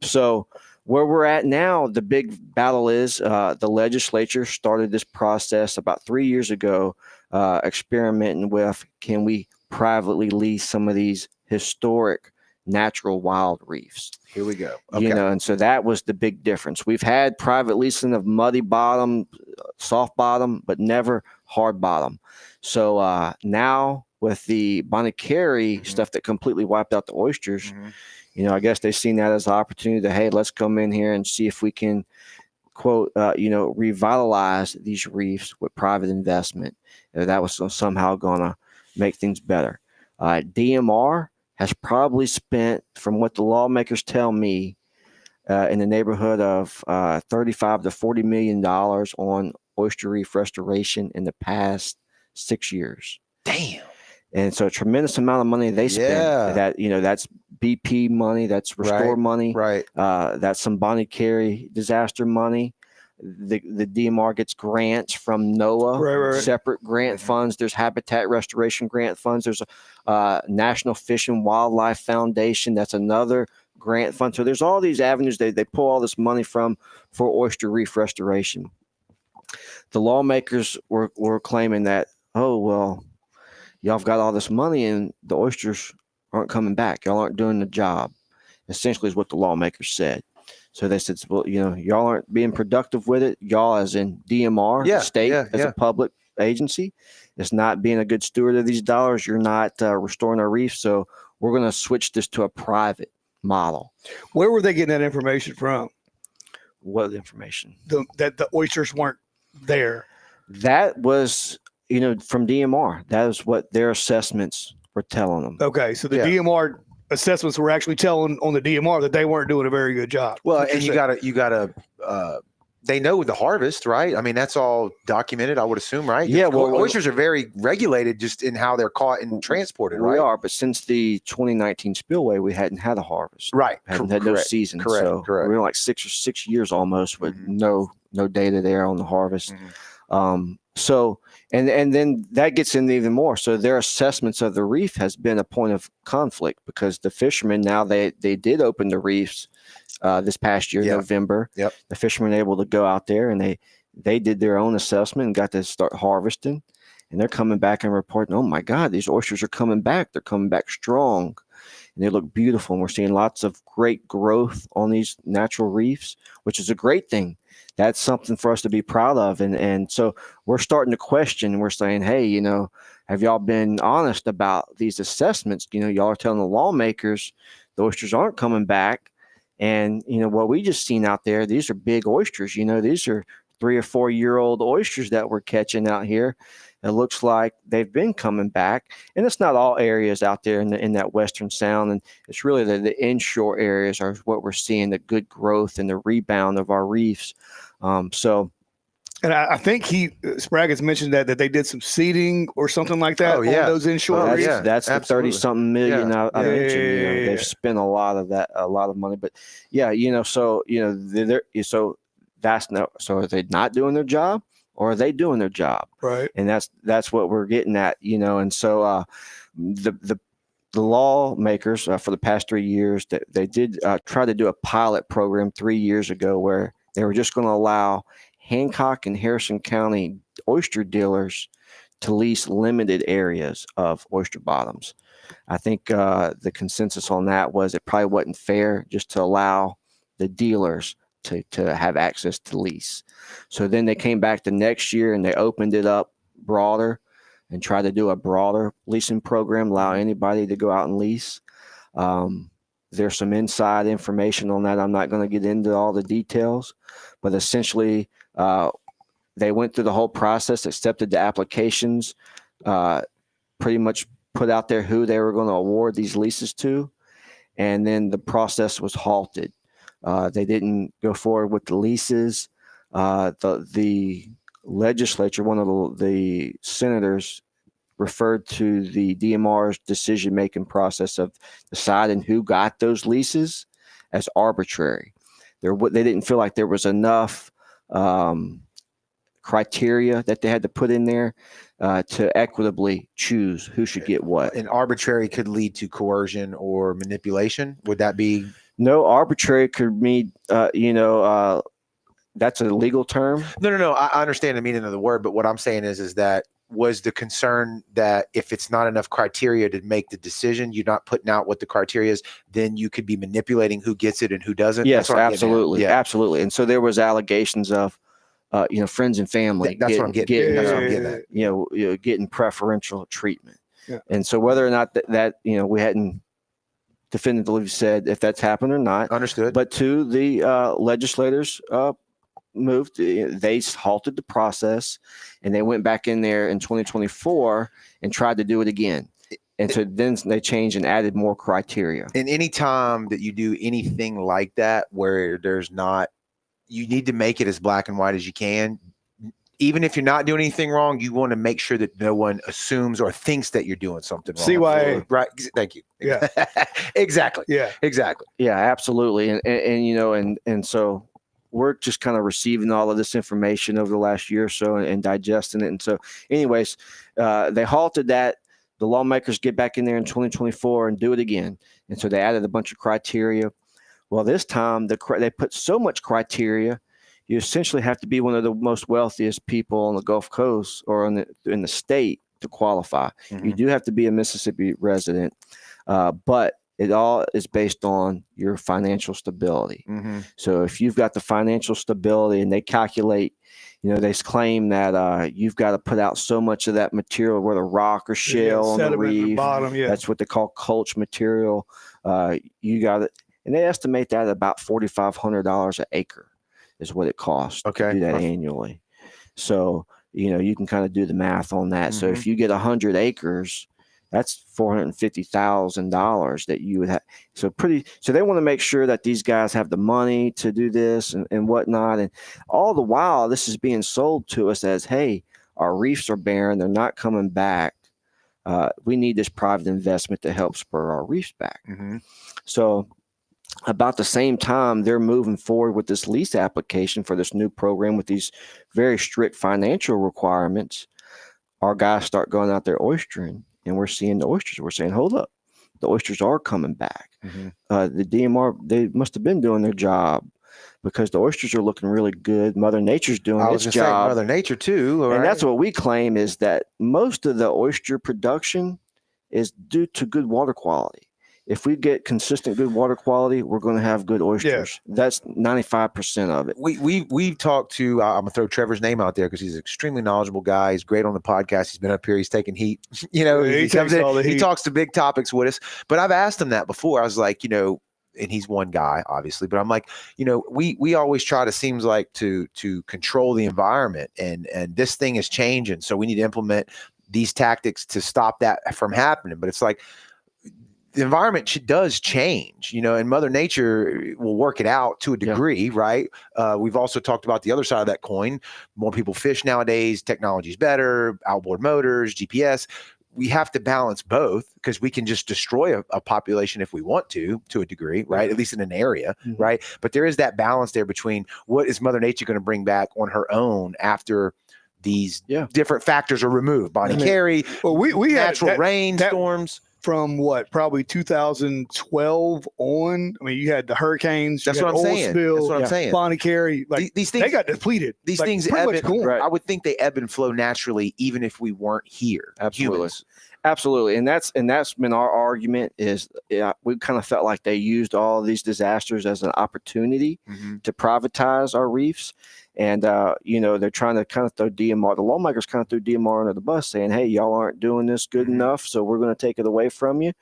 So where we're at now, the big battle is the legislature started this process about 3 years ago, experimenting with, can we privately lease some of these historic natural wild reefs. Here we go. Okay. You know, and so that was the big difference. We've had private leasing of muddy bottom, soft bottom, but never hard bottom. So now with the Bonnet-Carré stuff that completely wiped out the oysters, you know, I guess they've seen that as an opportunity to, hey, let's come in here and see if we can, quote, you know, revitalize these reefs with private investment. That was somehow going to make things better. DMR has probably spent, from what the lawmakers tell me, in the neighborhood of $35 to $40 million on oyster reef restoration in the past 6 years. Damn. And so a tremendous amount of money they spent. That, you know, that's BP money, that's restore money, right? That's some Bonnet-Carré disaster money. The DMR gets grants from NOAA, separate grant funds. There's habitat restoration grant funds. There's a National Fish and Wildlife Foundation. That's another grant fund. So there's all these avenues they pull all this money from for oyster reef restoration. The lawmakers were claiming that, oh, well, y'all have got all this money and the oysters aren't coming back. Y'all aren't doing the job, essentially is what the lawmakers said. So they said, well, you know, y'all aren't being productive with it. Y'all, as in DMR, the state, as a public agency, is not being a good steward of these dollars. You're not restoring our reef. So we're going to switch this to a private model. Where were they getting that information from? What information? That the oysters weren't there. That was, you know, from DMR. That is what their assessments were telling them. Okay, so the DMR assessments were actually telling on the DMR that they weren't doing a very good job. Well, and you gotta they know the harvest, right? I mean, that's all documented, I would assume, right? Yeah, well, oysters are very regulated just in how they're caught and transported, right? We are, but since the 2019 spillway, we hadn't had a harvest. Right. Hadn't had no season. Correct. We were like 6 years almost with no data there on the harvest. So and then that gets in even more. So their assessments of the reef has been a point of conflict because the fishermen now they did open the reefs this past year, November. The fishermen were able to go out there and they did their own assessment and got to start harvesting. And they're coming back and reporting, oh my God, these oysters are coming back. They're coming back strong. And they look beautiful. And we're seeing lots of great growth on these natural reefs, which is a great thing. That's something for us to be proud of. And so we're starting to question. We're saying, hey, you know, have y'all been honest about these assessments? You know, y'all are telling the lawmakers the oysters aren't coming back. And, you know, what we just seen out there, these are big oysters. You know, these are 3 or 4 year old oysters that we're catching out here. It looks like they've been coming back, and it's not all areas out there in that Western Sound, and it's really the inshore areas are what we're seeing the good growth and the rebound of our reefs. And I think Spraggins mentioned that they did some seeding or something like that on those inshore reefs. That's the 30-something million I mentioned. You know, they've spent a lot of money, but so that's no. So are they not doing their job? Or are they doing their job? Right. And that's what we're getting at, you know. And so the lawmakers for the past 3 years, they did try to do a pilot program 3 years ago where they were just going to allow Hancock and Harrison County oyster dealers to lease limited areas of oyster bottoms. I think the consensus on that was it probably wasn't fair just to allow the dealers to have access to lease. So then they came back the next year and they opened it up broader and tried to do a broader leasing program, allow anybody to go out and lease. There's some inside information on that. I'm not going to get into all the details, but essentially they went through the whole process, accepted the applications, pretty much put out there who they were going to award these leases to, and then the process was halted. They didn't go forward with the leases. The legislature, one of the senators, referred to the DMR's decision-making process of deciding who got those leases as arbitrary. They didn't feel like there was enough criteria that they had to put in there to equitably choose who should get what. And arbitrary could lead to coercion or manipulation. Would that be? No, arbitrary could mean, that's a legal term. No. I understand the meaning of the word, but what I'm saying is that was the concern that if it's not enough criteria to make the decision, you're not putting out what the criteria is, then you could be manipulating who gets it and who doesn't? Yes, absolutely. Yeah. Absolutely. And so there was allegations of, friends and family. That's what I'm getting. That's what I'm getting at. Getting preferential treatment. Yeah. And so whether or not that we hadn't definitively said if that's happened or not. Understood. But the legislators moved. They halted the process, and they went back in there in 2024 and tried to do it again. And so then they changed and added more criteria. And any time that you do anything like that, where there's not, you need to make it as black and white as you can. Even if you're not doing anything wrong, you want to make sure that no one assumes or thinks that you're doing something wrong. CYA. Right. Thank you. Yeah. Exactly. Yeah. Exactly. Yeah, absolutely. And so we're just kind of receiving all of this information over the last year or so and digesting it. And so anyways, they halted that. The lawmakers get back in there in 2024 and do it again. And so they added a bunch of criteria. Well, this time they put so much criteria, you essentially have to be one of the most wealthiest people on the Gulf Coast or in the state to qualify. Mm-hmm. You do have to be a Mississippi resident, but it all is based on your financial stability. Mm-hmm. So if you've got the financial stability and they calculate, they claim that you've got to put out so much of that material, whether rock or shale on the reef. Bottom, yeah. That's what they call culch material. You got it. And they estimate that at about $4,500 an acre is what it costs to do that annually. So, you can kind of do the math on that. Mm-hmm. So if you get 100 acres, that's $450,000 that you would have. So they want to make sure that these guys have the money to do this and whatnot. And all the while, this is being sold to us as, hey, our reefs are barren. They're not coming back. We need this private investment to help spur our reefs back. Mm-hmm. So about the same time, they're moving forward with this lease application for this new program with these very strict financial requirements. Our guys start going out there oystering. And we're seeing the oysters. We're saying, hold up, the oysters are coming back. Mm-hmm. The DMR, they must have been doing their job because the oysters are looking really good. Mother Nature's doing its job. Mother Nature too. And that's what we claim is that most of the oyster production is due to good water quality. If we get consistent good water quality, we're going to have good oysters. Yeah. That's 95% of it. We've talked to, I'm going to throw Trevor's name out there because he's an extremely knowledgeable guy. He's great on the podcast. He's been up here. He's taking heat. He comes in, he talks to big topics with us. But I've asked him that before. I was like, and he's one guy, obviously. But I'm like, we always try to, seems like, to control the environment. And this thing is changing. So we need to implement these tactics to stop that from happening. But it's like, the environment does change, and Mother Nature will work it out to a degree, right? We've also talked about the other side of that coin. More people fish nowadays. Technology is better. Outboard motors, GPS. We have to balance both because we can just destroy a population if we want to a degree, right? At least in an area, right? But there is that balance there between what is Mother Nature going to bring back on her own after these different factors are removed. Bonnie Carey, we natural had rainstorms. From probably 2012 on. I mean, you had the hurricanes. That's what I'm saying. That's what I'm saying. Bonnie Carey, these things, they got depleted. These things ebb I would think they ebb and flow naturally, even if we weren't here. Absolutely. Humans. Absolutely. And that's been our argument is we kind of felt like they used all of these disasters as an opportunity to privatize our reefs. And, they're trying to kind of throw DMR, the lawmakers kind of threw DMR under the bus saying, hey, y'all aren't doing this good enough. So we're going to take it away from you.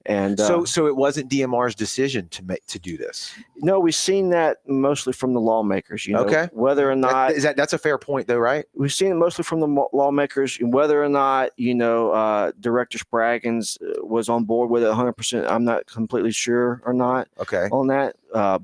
And so it wasn't DMR's decision to do this. No, we've seen that mostly from the lawmakers, whether or not that's a fair point though, right? We've seen it mostly from the lawmakers, whether or not, Director Spraggins was on board with it 100%. I'm not completely sure or not on that.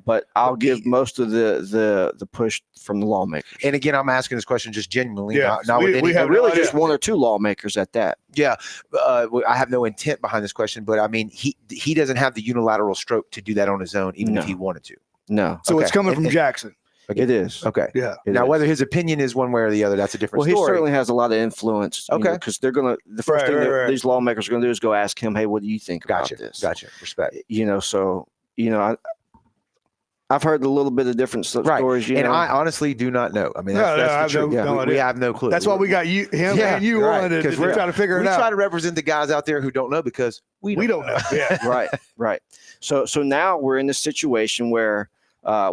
But I'll give most of the push from the lawmakers. And again, I'm asking this question just genuinely. We have really just one or two lawmakers at that. Yeah. I have no intent behind this question, but I mean, he doesn't have the unilateral stroke to do that on his own, even if he wanted to. No. So it's coming from Jackson. It is. Okay. Yeah. Now, whether his opinion is one way or the other, that's a different story. Well, he certainly has a lot of influence. Because they're going to, the first thing that these lawmakers are going to do is go ask him, hey, what do you think about this? Gotcha. Respect. So, I've heard a little bit of different stories. And I honestly do not know. I mean, that's the truth. We have no clue. That's why we got him and you on to try to figure it out. We try to represent the guys out there who don't know because we don't know. Yeah. Right. So now we're in this situation where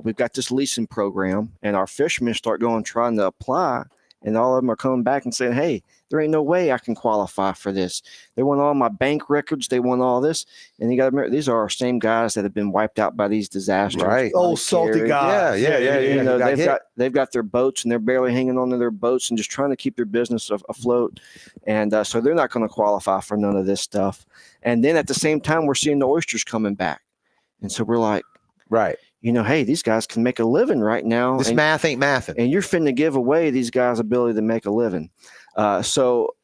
we've got this leasing program, and our fishermen start trying to apply, and all of them are coming back and saying, "Hey, there ain't no way I can qualify for this. They want all my bank records. They want all this." And you got to remember, these are our same guys that have been wiped out by these disasters. Right. Old salty guys. Yeah. They've got their boats, and they're barely hanging on to their boats and just trying to keep their business afloat. And so they're not going to qualify for none of this stuff. And then at the same time, we're seeing the oysters coming back. And so we're like, right. Hey, these guys can make a living right now. This math ain't mathing. And you're finna give away these guys' ability to make a living. So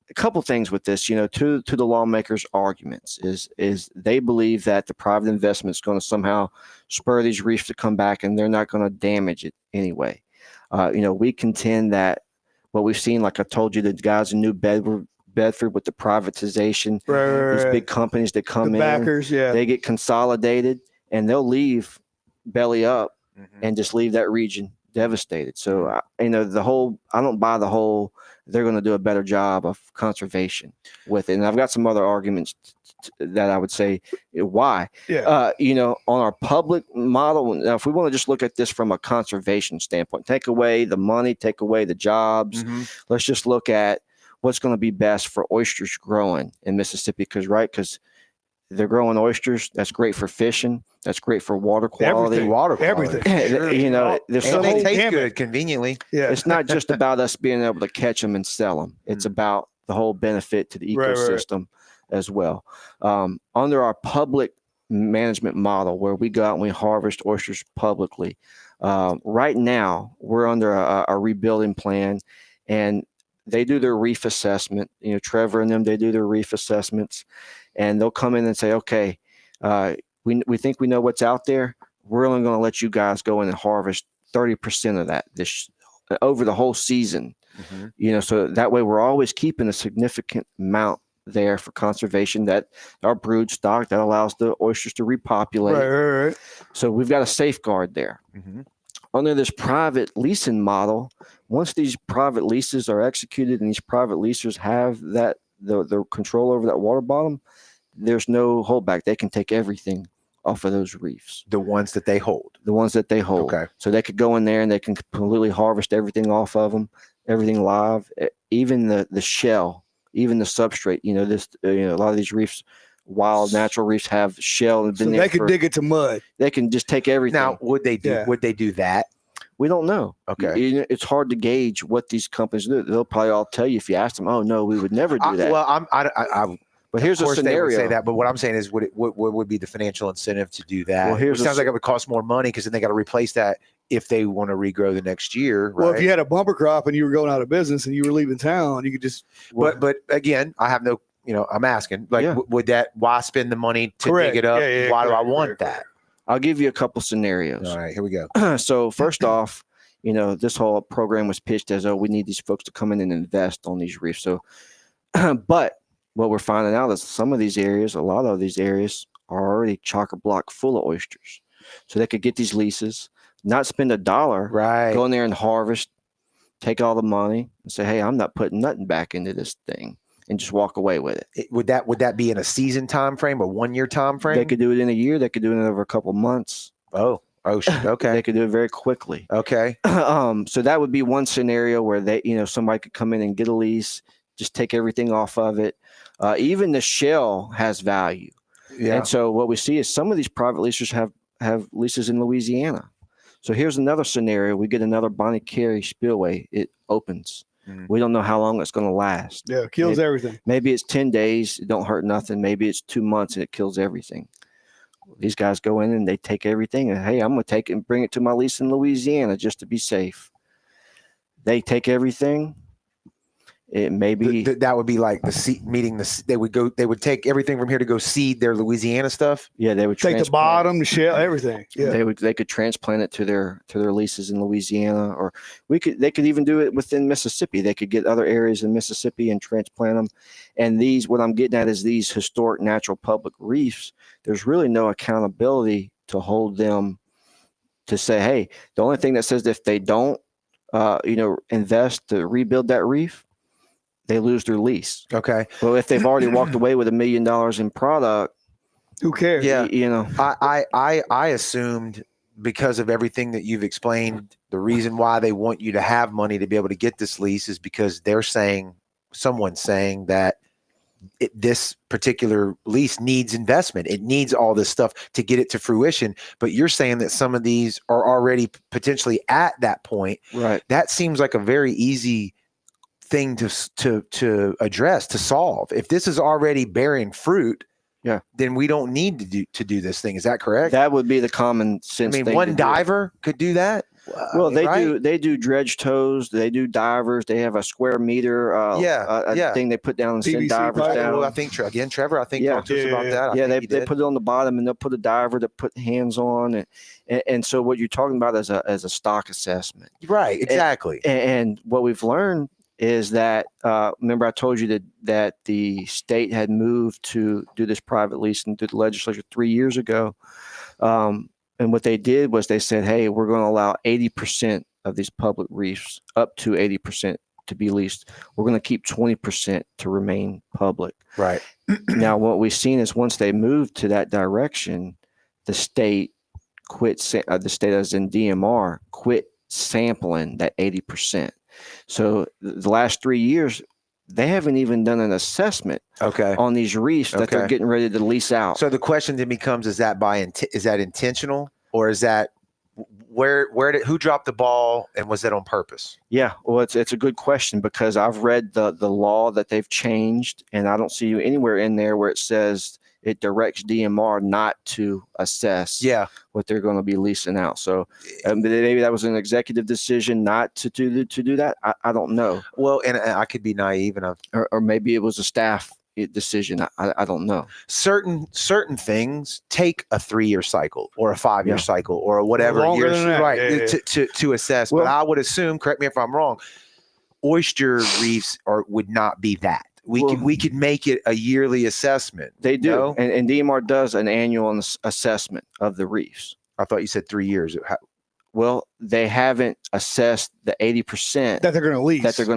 a couple things with this, to the lawmakers' arguments is they believe that the private investment is going to somehow spur these reefs to come back, and they're not going to damage it anyway. We contend that what we've seen, like I told you, the guys in New Bedford with the privatization, these big companies that come in, backers, they get consolidated, and they'll leave belly up and just leave that region devastated. So, I don't buy the whole they're going to do a better job of conservation with it. And I've got some other arguments that I would say why. Yeah. On our public model, now, if we want to just look at this from a conservation standpoint, take away the money, take away the jobs, let's just look at what's going to be best for oysters growing in Mississippi. Because they're growing oysters. That's great for fishing. That's great for water quality. Everything. There's and they taste good conveniently. Yeah. It's not just about us being able to catch them and sell them. It's about the whole benefit to the ecosystem as well. Under our public management model, where we go out and we harvest oysters publicly, right now we're under a rebuilding plan, and they do their reef assessment. Trevor and them, they do their reef assessments. And they'll come in and say, okay, we think we know what's out there. We're only going to let you guys go in and harvest 30% of that over the whole season. So that way we're always keeping a significant amount there for conservation, that our brood stock that allows the oysters to repopulate. Right. So we've got a safeguard there. Under this private leasing model, once these private leases are executed and these private leasers have the control over that water bottom, there's no holdback. They can take everything off of those reefs. The ones that they hold. Okay. So they could go in there and they can completely harvest everything off of them, everything live, even the shell, even the substrate. A lot of these reefs, wild natural reefs, have shell. So they could dig it to mud. They can just take everything. Now, would they do that? We don't know. Okay. It's hard to gauge what these companies do. They'll probably all tell you if you ask them, "Oh no, we would never do that." But here's a scenario. They would say that, but what I'm saying is, what would be the financial incentive to do that? Well, it sounds like it would cost more money because then they got to replace that if they want to regrow the next year. Right? Well, if you had a bumper crop and you were going out of business and you were leaving town, you could just. But again, I have no. I'm asking, would that? Why spend the money to dig it up? Why do I want that? I'll give you a couple scenarios. All right, here we go. So first off, this whole program was pitched as, we need these folks to come in and invest on these reefs. So, but what we're finding out is a lot of these areas are already chock-a-block full of oysters. So they could get these leases, not spend $1, go in there and harvest, take all the money and say, hey, I'm not putting nothing back into this thing, and just walk away with it. Would that be in a season time frame, a 1 year time frame? They could do it in a year. They could do it in over a couple months. Oh, okay. They could do it very quickly. Okay. So that would be one scenario where somebody could come in and get a lease, just take everything off of it. Even the shell has value. Yeah. And so what we see is some of these private leasers have leases in Louisiana. So here's another scenario. We get another Bonnie Carey spillway. It opens. We don't know how long it's going to last. Yeah, it kills everything. Maybe it's 10 days. It don't hurt nothing. Maybe it's 2 months and it kills everything. These guys go in and they take everything. And, hey, I'm going to take it and bring it to my lease in Louisiana just to be safe. They take everything. It may be that would be like the seed meeting. They would take everything from here to go seed their Louisiana stuff. Yeah, they would take the bottom, the shell, everything. Yeah, they could transplant it to their leases in Louisiana, or they could even do it within Mississippi. They could get other areas in Mississippi and transplant them. And what I'm getting at is these historic natural public reefs. There's really no accountability to hold them to say, hey, the only thing that says if they don't, invest to rebuild that reef, they lose their lease. Okay. Well, if they've already walked away with $1 million in product, who cares? Yeah. I I assumed, because of everything that you've explained, the reason why they want you to have money to be able to get this lease is because someone's saying that this particular lease needs investment. It needs all this stuff to get it to fruition. But you're saying that some of these are already potentially at that point. right. That seems like a very easy thing to address, to solve. If this is already bearing fruit, then we don't need to do this thing. Is that correct? That would be the common sense. I mean, one diver could do that. Well, they do dredge tows, they do divers, they have a square meter thing they put down and send PVC divers pipe. down. Well, I think Trevor, talked to us about that. Yeah, they put it on the bottom, and they'll put a diver to put hands on, and so what you're talking about is a stock assessment. Right, exactly. And what we've learned is that remember I told you that the state had moved to do this private leasing through the legislature 3 years ago. And what they did was they said, hey, we're going to allow 80% of these public reefs, up to 80%, to be leased. We're going to keep 20% to remain public. Right. Now, what we've seen is once they moved to that direction, the state the state as in DMR, quit sampling that 80%. So the last 3 years, they haven't even done an assessment on these reefs that they're getting ready to lease out. So the question then becomes: is that intentional, or is that who dropped the ball, and was that on purpose? Yeah, well, it's a good question, because I've read the law that they've changed, and I don't see anywhere in there where it says it directs DMR not to assess what they're going to be leasing out. So maybe that was an executive decision not to do that. I don't know. Well, and I could be naive, and or maybe it was a staff decision. I don't know. Certain things take a 3-year cycle or a 5-year cycle or whatever years, to assess. Well, but I would assume, correct me if I'm wrong, oyster reefs would not be that. We could make it a yearly assessment. They do, and DMR does an annual assessment of the reefs. I thought you said 3 years. Well, they haven't assessed the 80% that they're going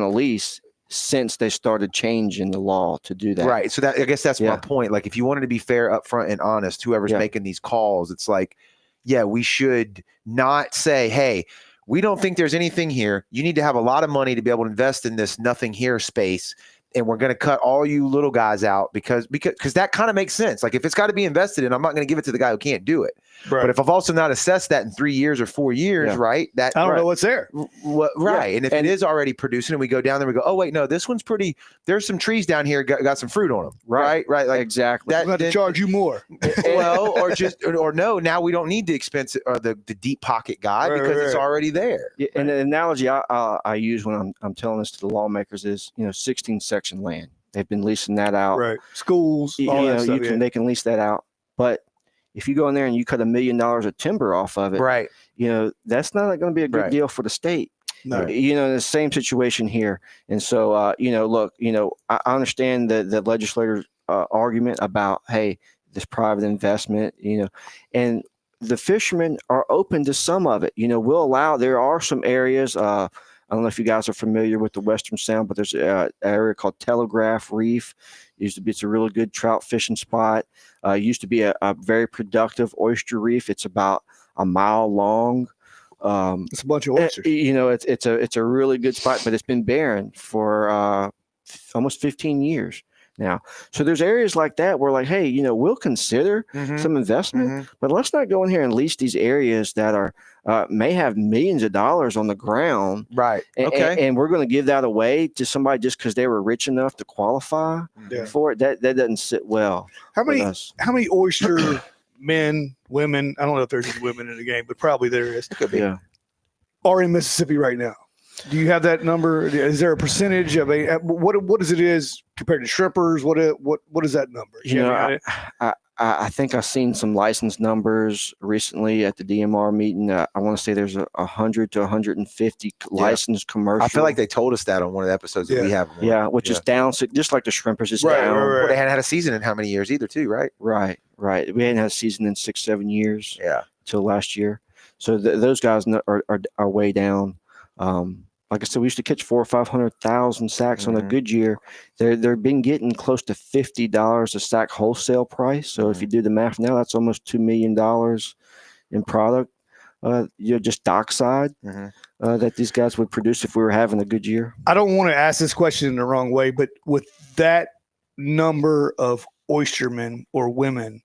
to lease since they started changing the law to do that. Right. So I guess that's my point. Like, if you wanted to be fair, upfront, and honest, whoever's making these calls, it's like, we should not say, hey, we don't think there's anything here. You need to have a lot of money to be able to invest in this nothing here space. And we're going to cut all you little guys out because that kind of makes sense. Like, if it's got to be invested in, I'm not going to give it to the guy who can't do it. Right. But if I've also not assessed that in 3 years or 4 years, right? That I don't know what's there. Right. Yeah. And if it is already producing, and we go down there, we go, oh wait, no, this one's pretty. There's some trees down here got some fruit on them. Right. Like exactly. I'm going to charge you more. Well, or no. Now we don't need the expensive or the deep pocket guy because it's already there. Yeah, and the analogy I use when I'm telling this to the lawmakers is 16 section land. They've been leasing that out. Right. Schools. All that stuff, they can lease that out, but if you go in there and you cut $1 million of timber off of it, right? That's not going to be a good deal for the state. No. The same situation here. And so, look, I understand the legislator's argument about, hey, this private investment, and the fishermen are open to some of it. We'll allow. There are some areas. I don't know if you guys are familiar with the Western Sound, but there's an area called Telegraph Reef. It's a really good trout fishing spot. Used to be a very productive oyster reef. It's about a mile long. It's a bunch of oysters. It's a really good spot, but it's been barren for almost 15 years now. So there's areas like that where, like, hey, we'll consider some investment, but let's not go in here and lease these areas that are may have millions of dollars on the ground, right? And we're going to give that away to somebody just because they were rich enough to qualify for it. That doesn't sit well. How many oyster men, women? I don't know if there's any women in the game, but probably there is. Could be. Yeah. Are in Mississippi right now. Do you have that number? Is there a percentage of what is compared to shrimpers? What is that number? I think I've seen some license numbers recently at the DMR meeting. I want to say there's 100 to 150 licensed commercial. I feel like they told us that on one of the episodes that we have. Yeah, which is down, just like the shrimpers is down. Right. Well, they hadn't had a season in how many years either, too, right? Right. We hadn't had a season in 6-7 years. Yeah. Till last year. So those guys are way down. Like I said, we used to catch 400,000 or 500,000 sacks on a good year. They're been getting close to $50 a sack wholesale price. So if you do the math now, that's almost $2 million in product. Just dockside that these guys would produce if we were having a good year. I don't want to ask this question in the wrong way, but with that number of oystermen or women,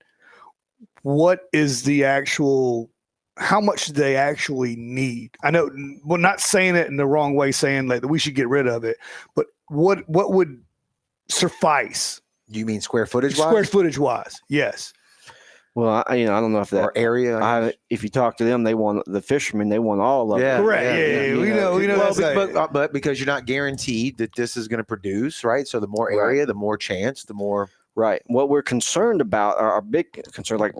what is the actual, how much do they actually need? I know, well, not saying it in the wrong way, saying like we should get rid of it, but what would suffice? You mean square footage wise? Square footage wise, yes. Well, I don't know if that or area. If you talk to them, they want the fishermen. They want all of it. Correct. Yeah. We know. Well, but because you're not guaranteed that this is going to produce, right? So the more area, the more chance, the more. Right. What we're concerned about, our big concern, like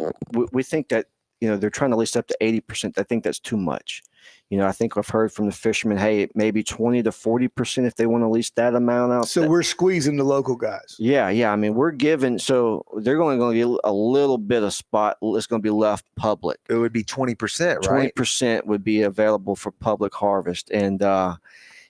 we think that they're trying to lease up to 80%. I think that's too much. I think I've heard from the fishermen, hey, maybe 20 to 40% if they want to lease that amount out. So we're squeezing the local guys. Yeah. I mean, we're giving, so they're going to get a little bit of spot. It's going to be left public. It would be 20%, right? 20% would be available for public harvest. And,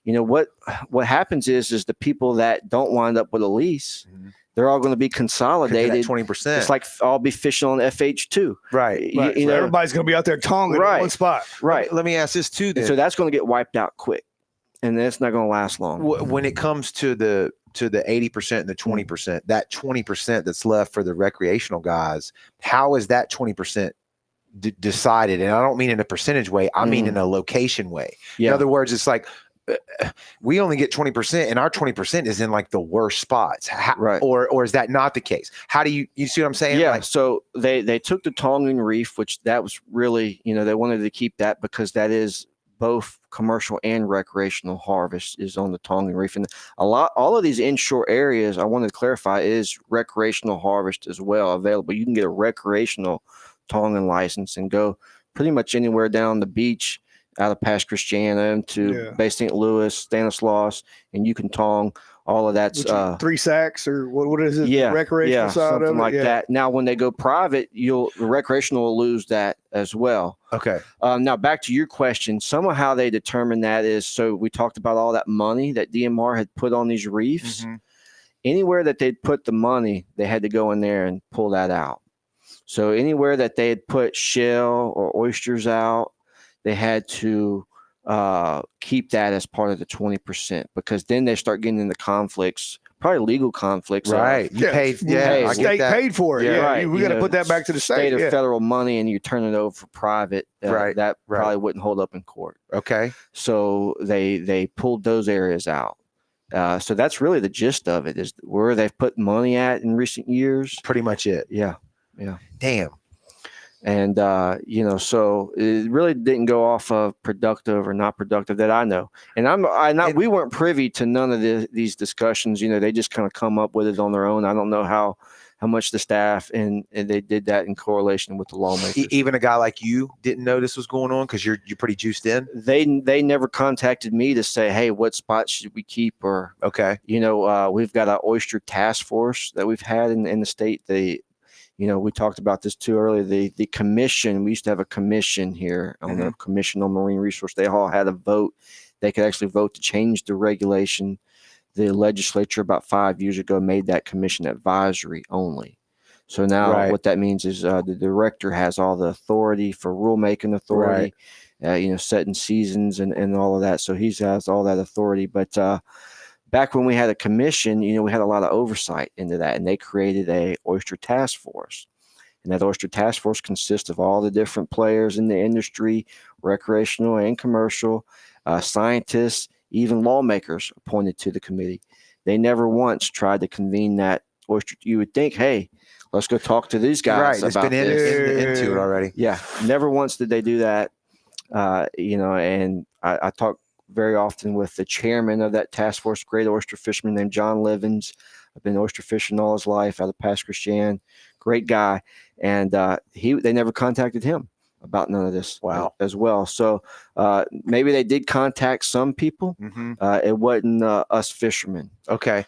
what happens is the people that don't wind up with a lease, they're all going to be consolidated. 20%. It's like I'll be fishing on FH2. Right. So everybody's going to be out there tonging in one spot. Right. Let me ask this too. Then. So that's going to get wiped out quick, and that's not going to last long. When it comes to the 80% and the 20%, that 20% that's left for the recreational guys, how is that 20% decided? And I don't mean in a percentage way. I mean in a location way. Yeah. In other words, it's like, we only get 20% and our 20% is in like the worst spots. Right. Or is that not the case? How do you see what I'm saying? Yeah. So they took the Tongan Reef, which that was really, they wanted to keep that because that is both commercial and recreational harvest is on the Tongan Reef. And all of these inshore areas, I wanted to clarify, is recreational harvest as well available. You can get a recreational Tongan license and go pretty much anywhere down the beach out of Pass Christiana to Bay St. Louis, Stanislaus, and you can tong. All of that's 3 sacks or what is it? Yeah, recreational side something of it? like that. Now, when they go private, the recreational will lose that as well. Okay. Now back to your question. Some of how they determine that is, so we talked about all that money that DMR had put on these reefs. Anywhere that they'd put the money, they had to go in there and pull that out. So anywhere that they had put shell or oysters out, they had to keep that as part of the 20% because then they start getting into conflicts, probably legal conflicts. Right. You paid. Yeah. State paid for it. Yeah. Right. We got to put that back to the state. Or federal money and you turn it over for private. That probably wouldn't hold up in court. Okay. So they pulled those areas out. So that's really the gist of it, is where they've put money at in recent years. Pretty much it. Yeah. Damn. And, so it really didn't go off of productive or not productive that I know. And we weren't privy to none of these discussions. They just kind of come up with it on their own. I don't know how much the staff and they did that in correlation with the lawmakers. Even a guy like you didn't know this was going on because you're pretty juiced in. They never contacted me to say, hey, what spots should we keep? Or, we've got an oyster task force that we've had in the state. We talked about this too earlier. The commission, we used to have a commission here on the Commission on Marine Resource. They all had a vote. They could actually vote to change the regulation. The legislature about 5 years ago made that commission advisory only. So now what that means is the director has all the authority for rulemaking authority, setting seasons and all of that. So he has all that authority. But back when we had a commission, we had a lot of oversight into that, and they created a oyster task force. And that oyster task force consists of all the different players in the industry, recreational and commercial, scientists, even lawmakers appointed to the committee. They never once tried to convene that oyster. You would think, hey, let's go talk to these guys about this. Into it already. Yeah, never once did they do that. And I talked very often with the chairman of that task force, great oyster fisherman named John Livens. I've been oyster fishing all his life out of Pass Christian. Great guy. And they never contacted him. about none of this. Wow. As well. So maybe they did contact some people. Mm-hmm. It wasn't us fishermen. Okay.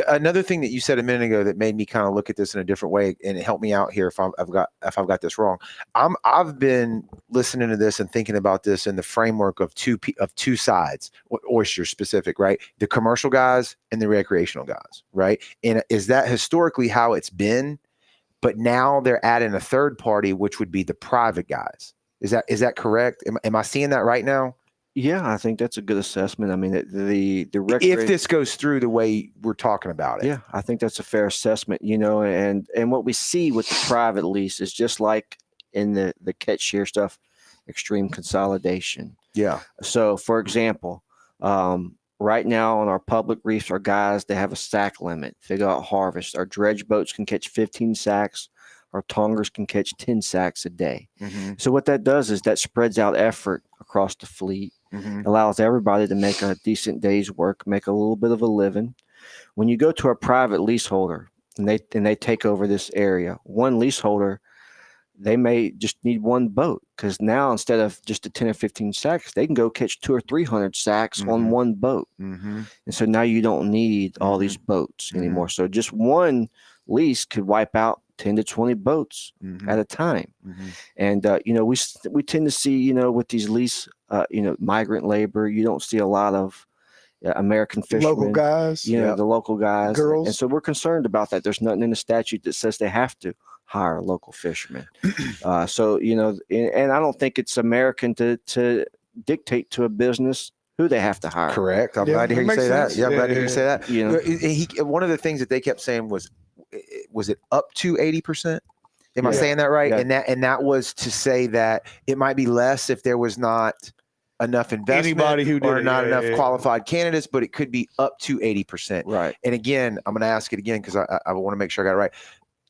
Another thing that you said a minute ago that made me kind of look at this in a different way, and it helped me out here if I've got this wrong. I've been listening to this and thinking about this in the framework of two sides, oyster specific, right? The commercial guys and the recreational guys, right? And is that historically how it's been? But now they're adding a third party, which would be the private guys. Is that correct? Am I seeing that right now? Yeah, I think that's a good assessment. I mean, the If this goes through the way we're talking about it. Yeah, I think that's a fair assessment, and what we see with the private lease is just like in the catch share stuff, extreme consolidation. Yeah. So, for example, right now on our public reefs, our guys, they have a sack limit. If they go out harvest, our dredge boats can catch 15 sacks. Our tongers can catch 10 sacks a day. Mm-hmm. So what that does is that spreads out effort across the fleet, Mm-hmm. allows everybody to make a decent day's work, make a little bit of a living. When you go to a private leaseholder and they take over this area, one leaseholder, they may just need one boat, because now instead of just the 10 or 15 sacks, they can go catch 200 or 300 sacks Mm-hmm. on one boat. Mm-hmm. And so now you don't need all these boats Mm-hmm. anymore. So just one lease could wipe out 10 to 20 boats Mm-hmm. at a time. Mm-hmm. And, we tend to see, with these lease, migrant labor, you don't see a lot of American fishermen. Local guys. The local guys. Girls. And so we're concerned about that. There's nothing in the statute that says they have to hire local fishermen. So, and I don't think it's American to dictate to a business who they have to hire. Correct. I'm glad to hear you say that. Yeah, I'm glad to hear you say that. One of the things that they kept saying was it up to 80%? Am I saying that right? Yeah. And that was to say that it might be less if there was not enough investment Anybody who did or it, not enough yeah. qualified candidates, but it could be up to 80%. Right. And again, I'm going to ask it again because I want to make sure I got it right.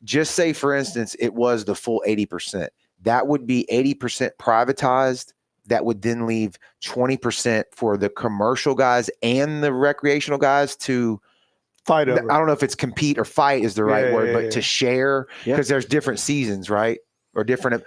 Just say, for instance, it was the full 80%. That would be 80% privatized. That would then leave 20% for the commercial guys and the recreational guys to Fight over. I don't know if it's compete or fight is the right word, but to share, because there's different seasons, right? Or different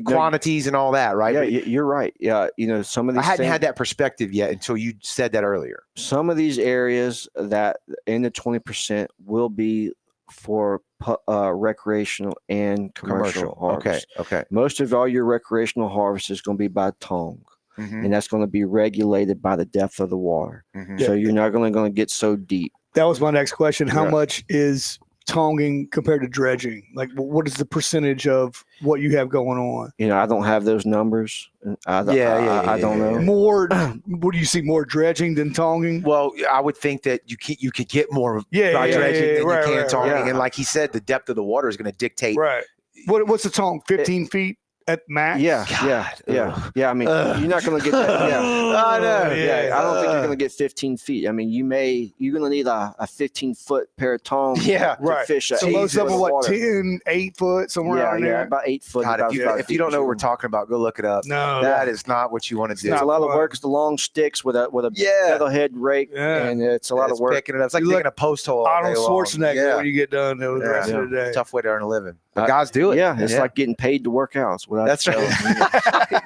quantities and all that, right? Yeah, But you're right. Yeah, some of these. I hadn't had that perspective yet until you said that earlier. Some of these areas that in the 20% will be for recreational and commercial harvest. Okay. Most of all your recreational harvest is going to be by tong, Mm-hmm. and that's going to be regulated by the depth of the water. Mm-hmm. So you're not going to get so deep. That was my next question. How Yeah. much is tonging compared to dredging? Like, what is the percentage of what you have going on? I don't have those numbers. I don't know. More, what do you see? More dredging than tonging? Well, I would think that you could get more by Yeah, dredging than right, you can right, tonging. right. And like he said, the depth of the water is going to dictate. Right. What's the tong? 15 feet at max? Yeah. I mean, you're not going to get that. Yeah. I know. Yeah, I don't think you're going to get 15 feet. I mean, you're going to need a 15-foot pair of tongs Yeah, to fish. So most of them are what, water. 10, 8 foot, somewhere around there? about 8 foot. God, if you don't know what we're talking about, go look it up. No. That is not what you want to do. It's a lot of work. It's the long sticks with a metalhead rake, and it's a lot of work. Picking it up. It's like You digging a post hole. all day Arnold long. Schwarzenegger when you get done with the rest of the day. Tough way to earn a living. But guys do it. Yeah, it's like getting paid to work out. That's right.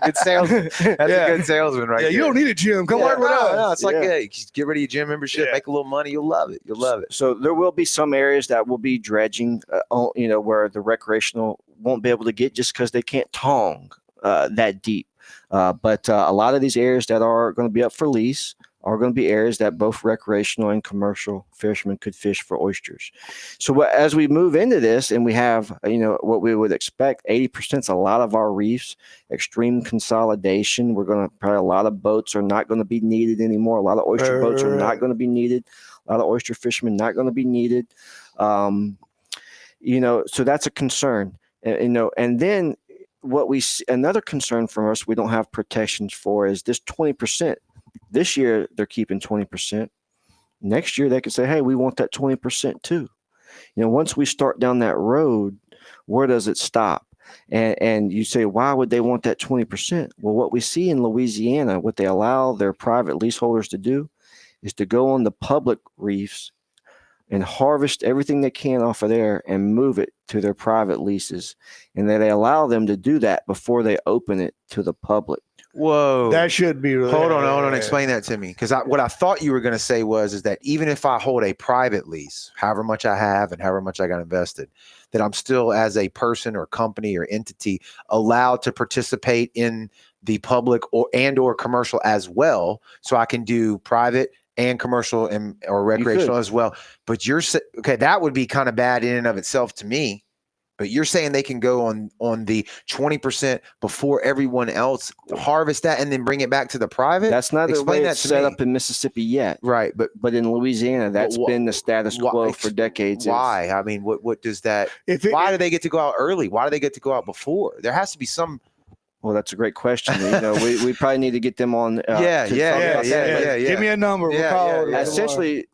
Good salesman. That's a good salesman, right? Yeah, you don't need a gym. Come work with us. No, it's like, get rid of your gym membership, make a little money. You'll love it. You'll love it. So there will be some areas that will be dredging, where the recreational won't be able to get just because they can't tong that deep. But a lot of these areas that are going to be up for lease are going to be areas that both recreational and commercial fishermen could fish for oysters. So as we move into this and we have, what we would expect, 80% is a lot of our reefs, extreme consolidation. We're going to probably a lot of boats are not going to be needed anymore. A lot of oyster boats are not going to be needed. A lot of oyster fishermen not going to be needed. So that's a concern. And then what we see, another concern for us we don't have protections for is this 20%. This year they're keeping 20%. Next year they could say, hey, we want that 20% too. Once we start down that road, where does it stop? And you say, why would they want that 20%? Well, what we see in Louisiana, what they allow their private leaseholders to do is to go on the public reefs, and harvest everything they can off of there and move it to their private leases. And then they allow them to do that before they open it to the public. Whoa. That should be really. Hold on. Explain that to me. Because what I thought you were going to say is that even if I hold a private lease, however much I have and however much I got invested, that I'm still, as a person or company or entity, allowed to participate in the public or commercial as well. So I can do private and commercial or recreational as well. But okay, that would be kind of bad in and of itself to me. But you're saying they can go on the 20% before everyone else, harvest that, and then bring it back to the private? That's not the way it's set up in Mississippi yet. Right. But in Louisiana, that's been the status quo for decades. Why? I mean, what does that – why do they get to go out early? Why do they get to go out before? There has to be some – well, that's a great question. We probably need to get them on. Yeah. Give me a number. Essentially,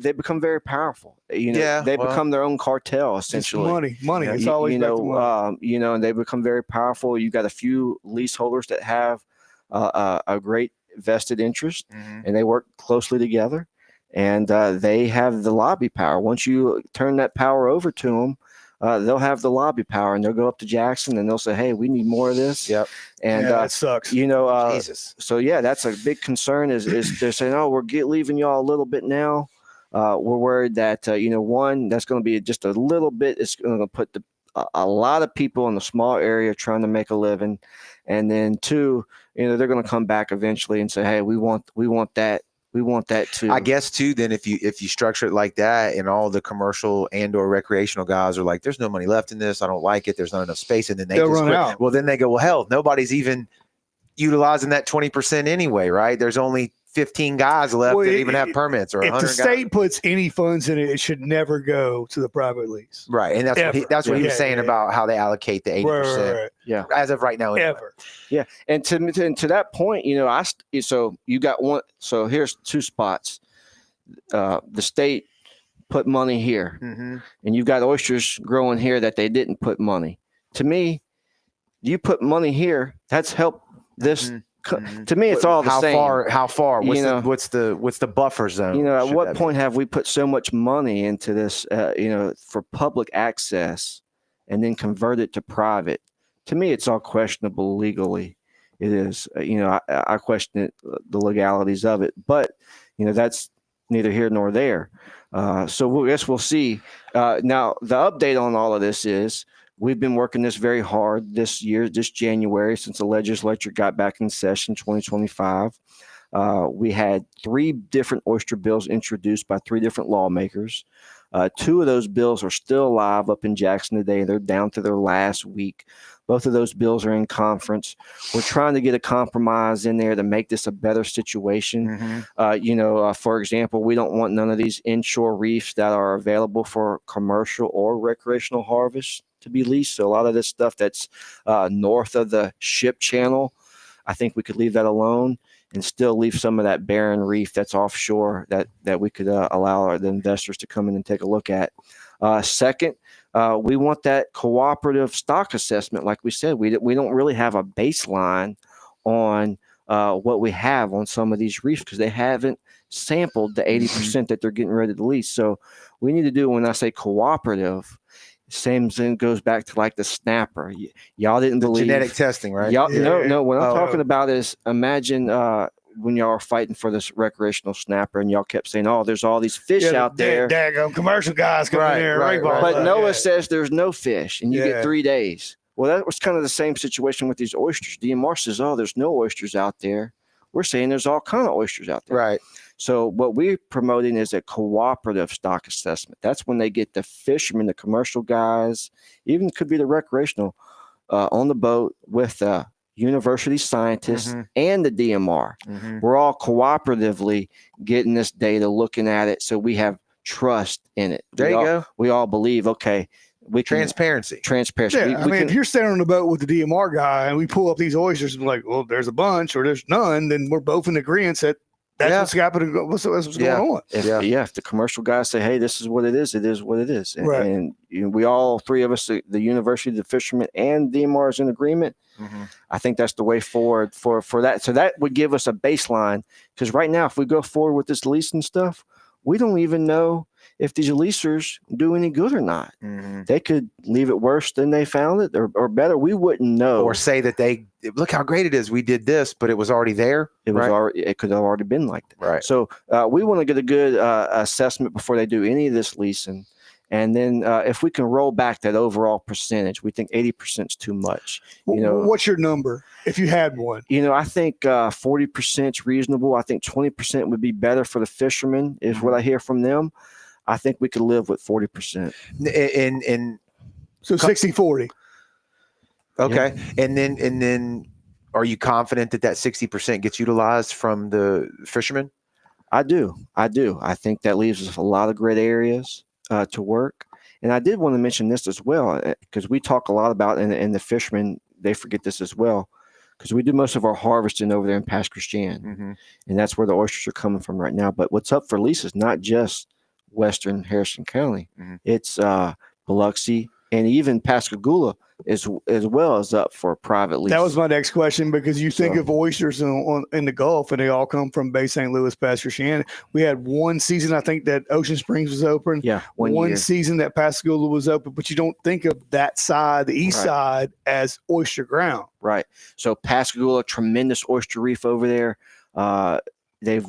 they become very powerful. They become their own cartel, essentially. It's money. It's always back to money. And they become very powerful. You got a few leaseholders that have a great vested interest, and they work closely together, and they have the lobby power. Once you turn that power over to them, they'll have the lobby power, and they'll go up to Jackson and they'll say, "Hey, we need more of this." Yep. And that sucks. Jesus. So that's a big concern. Is they're saying, "Oh, we're leaving y'all a little bit now." We're worried that one, that's going to be just a little bit. It's going to put a lot of people in the small area trying to make a living, and then two, they're going to come back eventually and say, "Hey, we want that." We want that too. I guess too. Then if you structure it like that, and all the commercial and/or recreational guys are like, "There's no money left in this. I don't like it. There's not enough space," and then they'll run out. Well, then they go, "Well, hell, nobody's even utilizing that 20% anyway, right? There's only 15 guys left that even have permits, or 100 guys. If the state puts any funds in it, it should never go to the private lease. Right, and that's what he was saying about how they allocate the 80%. Right. Yeah, as of right now, anyway. Ever. Yeah, and to that point, so you got one. So here's two spots. The state put money here, and you've got oysters growing here that they didn't put money. To me, you put money here. That's helped this. To me, it's all the same. How far? What's the buffer zone? At what point have we put so much money into this? For public access, and then convert it to private. To me, it's all questionable legally. It is. I question it, the legalities of it, but that's neither here nor there. So I guess we'll see. Now, the update on all of this is, we've been working this very hard this year, this January, since the legislature got back in session 2025. We had 3 different oyster bills introduced by 3 different lawmakers. 2 of those bills are still live up in Jackson today. They're down to their last week. Both of those bills are in conference. We're trying to get a compromise in there to make this a better situation. For example, we don't want none of these inshore reefs that are available for commercial or recreational harvest to be leased. So a lot of this stuff that's north of the ship channel, I think we could leave that alone and still leave some of that barren reef that's offshore that we could allow the investors to come in and take a look at. Second, we want that cooperative stock assessment. Like we said, we don't really have a baseline on what we have on some of these reefs because they haven't sampled the 80% that they're getting ready to lease. So we need to do, when I say cooperative, same thing goes back to like the snapper. Y'all didn't believe genetic testing, right? No. What I'm talking about is, imagine when y'all are fighting for this recreational snapper, and y'all kept saying, "Oh, there's all these fish out there." Daggum commercial guys coming in here, right. But NOAA says there's no fish, and you get 3 days. Well, that was kind of the same situation with these oysters. DMR says, "Oh, there's no oysters out there." We're saying there's all kind of oysters out there. Right. So what we're promoting is a cooperative stock assessment. That's when they get the fishermen, the commercial guys, even could be the recreational, on the boat with the university scientists and the DMR. We're all cooperatively getting this data, looking at it, so we have trust in it. There you go. We all believe, okay, we can, transparency. Yeah, if you're standing on the boat with the DMR guy and we pull up these oysters and we're like, well, there's a bunch or there's none, then we're both in agreement that that's what's happening. What's going on? If the commercial guys say, "Hey, this is what it is what it is," and we all 3 of us, the university, the fishermen, and DMR is in agreement. I think that's the way forward for that. So that would give us a baseline, because right now, if we go forward with this leasing stuff, we don't even know if these leasers do any good or not. Mm-hmm. They could leave it worse than they found it, or better. We wouldn't know. Or say that they look how great it is. We did this, but it was already there. It was right? already. It could have already been like that. Right. So we want to get a good assessment before they do any of this leasing, and then if we can roll back that overall percentage, we think 80% is too much. What's your number if you had one? I think 40% is reasonable. I think 20% would be better for the fishermen. Is what I hear from them. I think we could live with 40%. And so 60-40. Okay. Yeah. And then are you confident that 60% gets utilized from the fishermen? I do. I think that leaves us a lot of great areas to work. And I did want to mention this as well, because we talk a lot about, and the fishermen, they forget this as well, because we do most of our harvesting over there in Pass Christian. Mm-hmm. And that's where the oysters are coming from right now. But what's up for lease is not just Western Harrison County. Mm-hmm. It's Biloxi and even Pascagoula as well as up for a private lease. That was my next question, because you think of oysters in the Gulf, and they all come from Bay St. Louis, Pass Christian. We had one season, I think, that Ocean Springs was open. Yeah, one season that Pascagoula was open, but you don't think of that side, the east side, as oyster ground. Right. So Pascagoula, tremendous oyster reef over there.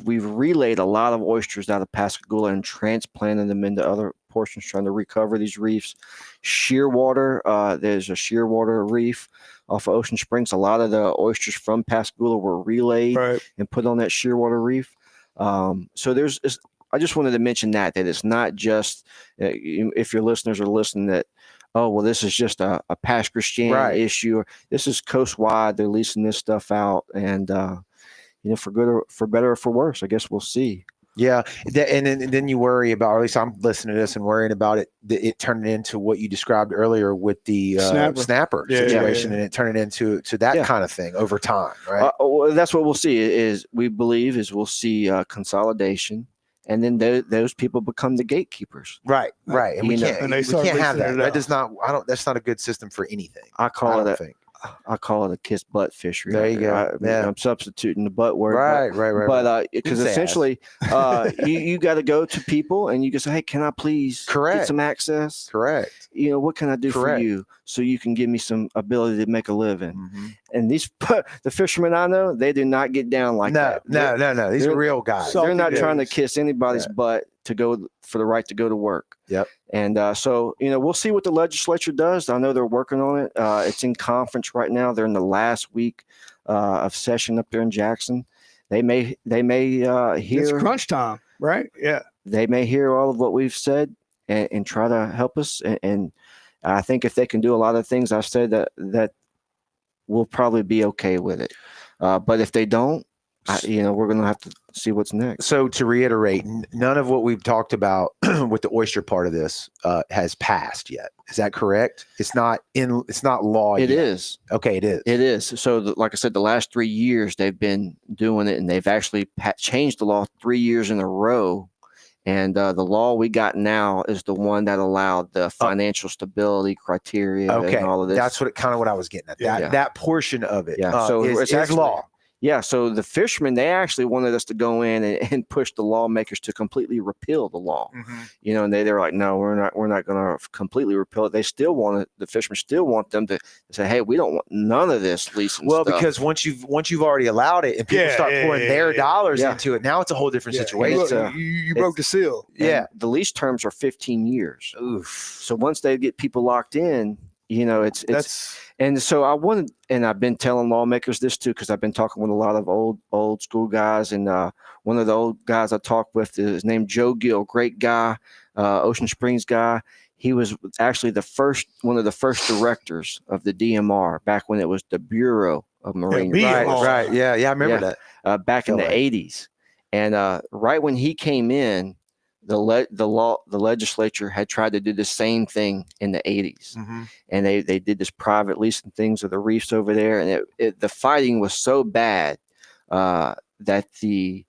We've relayed a lot of oysters out of Pascagoula and transplanted them into other portions, trying to recover these reefs. Shearwater, there's a shearwater reef off of Ocean Springs. A lot of the oysters from Pascagoula were relayed and put on that shearwater reef. So I just wanted to mention that it's not just, if your listeners are listening, that, oh, well, this is just a Pass Christian issue. This is coast-wide. They're leasing this stuff out. And, for better or for worse, I guess we'll see. Yeah. And then you worry about, or at least I'm listening to this and worrying about it turning into what you described earlier with the snapper situation, and it turning into that kind of thing over time, right? Well, that's what we'll see we'll see consolidation. And then those people become the gatekeepers. Right. And we can't have that. That's not a good system for anything. I call it a kiss butt fishery. There you go. I'm substituting the butt word. Right. But because essentially, you got to go to people and you can say, "Hey, can I please get some access? Correct. What can I do for you so you can give me some ability to make a living?" Mm-hmm. And the fishermen I know, they do not get down like that. No. These are real guys. They're not trying to kiss anybody's butt to go for the right to go to work. Yep. And so, we'll see what the legislature does. I know they're working on it. It's in conference right now. They're in the last week of session up there in Jackson. They may hear. It's crunch time, right? Yeah. They may hear all of what we've said and try to help us. And I think if they can do a lot of things I've said, that we'll probably be okay with it. But if they don't, we're going to have to see what's next. So to reiterate, none of what we've talked about with the oyster part of this has passed yet. Is that correct? It's not law yet. It is. Okay, it is. It is. So like I said, the last 3 years they've been doing it, and they've actually changed the law 3 years in a row. And the law we got now is the one that allowed the financial stability criteria and all of this. That's what I was getting at. That portion of it so it's actually law. Yeah, so the fishermen, they actually wanted us to go in and push the lawmakers to completely repeal the law. Mm-hmm. And they're like, no, we're not going to completely repeal it. They still the fishermen still want them to say, hey, we don't want none of this leasing stuff. Because once you've already allowed it and people start pouring their dollars into it, now it's a whole different situation. You broke the seal. Yeah, the lease terms are 15 years. Oof. So once they get people locked in, and so I've been telling lawmakers this too, because I've been talking with a lot of old school guys, and one of the old guys I talked with is named Joe Gill, great guy, Ocean Springs guy. He was actually one of the first directors of the DMR back when it was the Bureau of Marine. Right. Yeah, I remember that. Back in the 80s, and right when he came in, the legislature had tried to do the same thing in the 80s. Mm-hmm. And they did this private leasing things of the reefs over there. And the fighting was so bad that the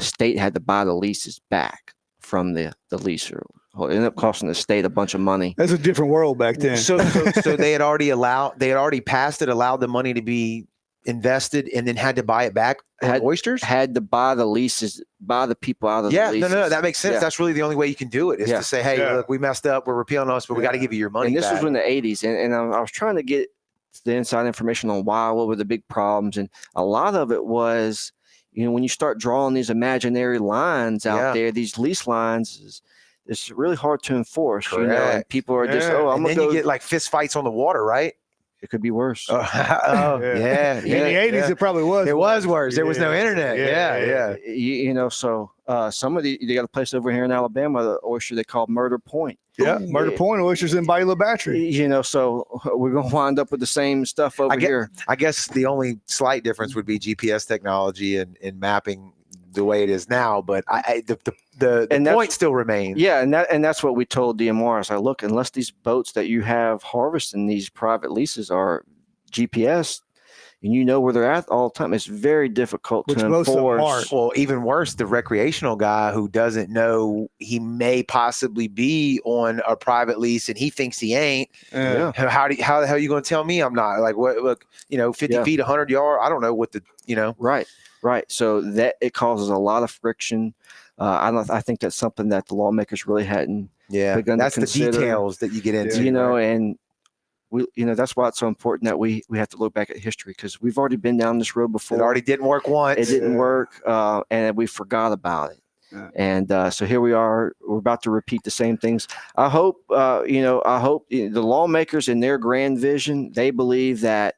state had to buy the leases back from the leaser. It ended up costing the state a bunch of money. That's a different world back then. So they had already passed it, allowed the money to be invested and then had to buy it back on oysters? Had to buy the leases, buy the people out of the leases. No, that makes sense. That's really the only way you can do it is to say, hey, look, we messed up. We're repealing us, but we got to give you your money And this back. was in the 80s. And I was trying to get the inside information on what were the big problems. And a lot of it was, when you start drawing these imaginary lines out there, these lease lines, it's really hard to enforce, and people are just, I'm going to you get like fist fights on the water, right? It could be worse. In the 80s, it probably was. It was worse. There was no internet. So some of they got a place over here in Alabama, the oyster they call Murder Point. Yeah, Murder Point oysters in Bayou La Battery. So we're going to wind up with the same stuff over here. I guess the only slight difference would be GPS technology and mapping the way it is now, but the point still remains. Yeah, and that's what we told DMR. I was like, look, unless these boats that you have harvesting these private leases are GPS, and where they're at all the time, it's very difficult to enforce. Well, even worse, the recreational guy who doesn't know he may possibly be on a private lease and he thinks he ain't. How the hell are you going to tell me I'm not? Like, what? Look, 50 feet, 100 yards. I don't know what Right. So that it causes a lot of friction. I think that's something that the lawmakers really hadn't. begun that's to consider. The details that you get into. And we, that's why it's so important that we have to look back at history, because we've already been down this road before. It already didn't work once. It didn't work, and we forgot about it. And so here we are. We're about to repeat the same things. I hope, the lawmakers in their grand vision, they believe that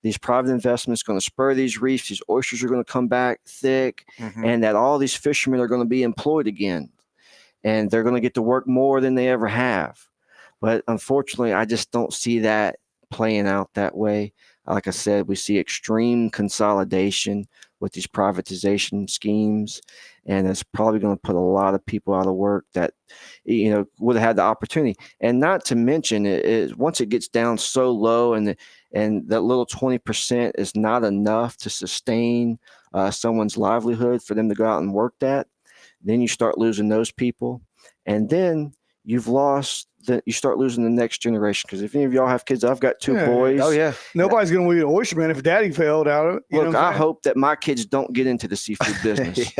these private investments are going to spur these reefs. These oysters are going to come back thick, and that all these fishermen are going to be employed again, and they're going to get to work more than they ever have. But unfortunately, I just don't see that playing out that way. Like I said, we see extreme consolidation with these privatization schemes, and it's probably going to put a lot of people out of work that would have had the opportunity. And not to mention, once it gets down so low, and that little 20% is not enough to sustain someone's livelihood for them to go out and work that, then you start losing those people, and then you start losing the next generation. Because if any of y'all have kids, I've got two boys. Nobody's going to be an oysterman if daddy failed out of it. Look, I hope that my kids don't get into the seafood business.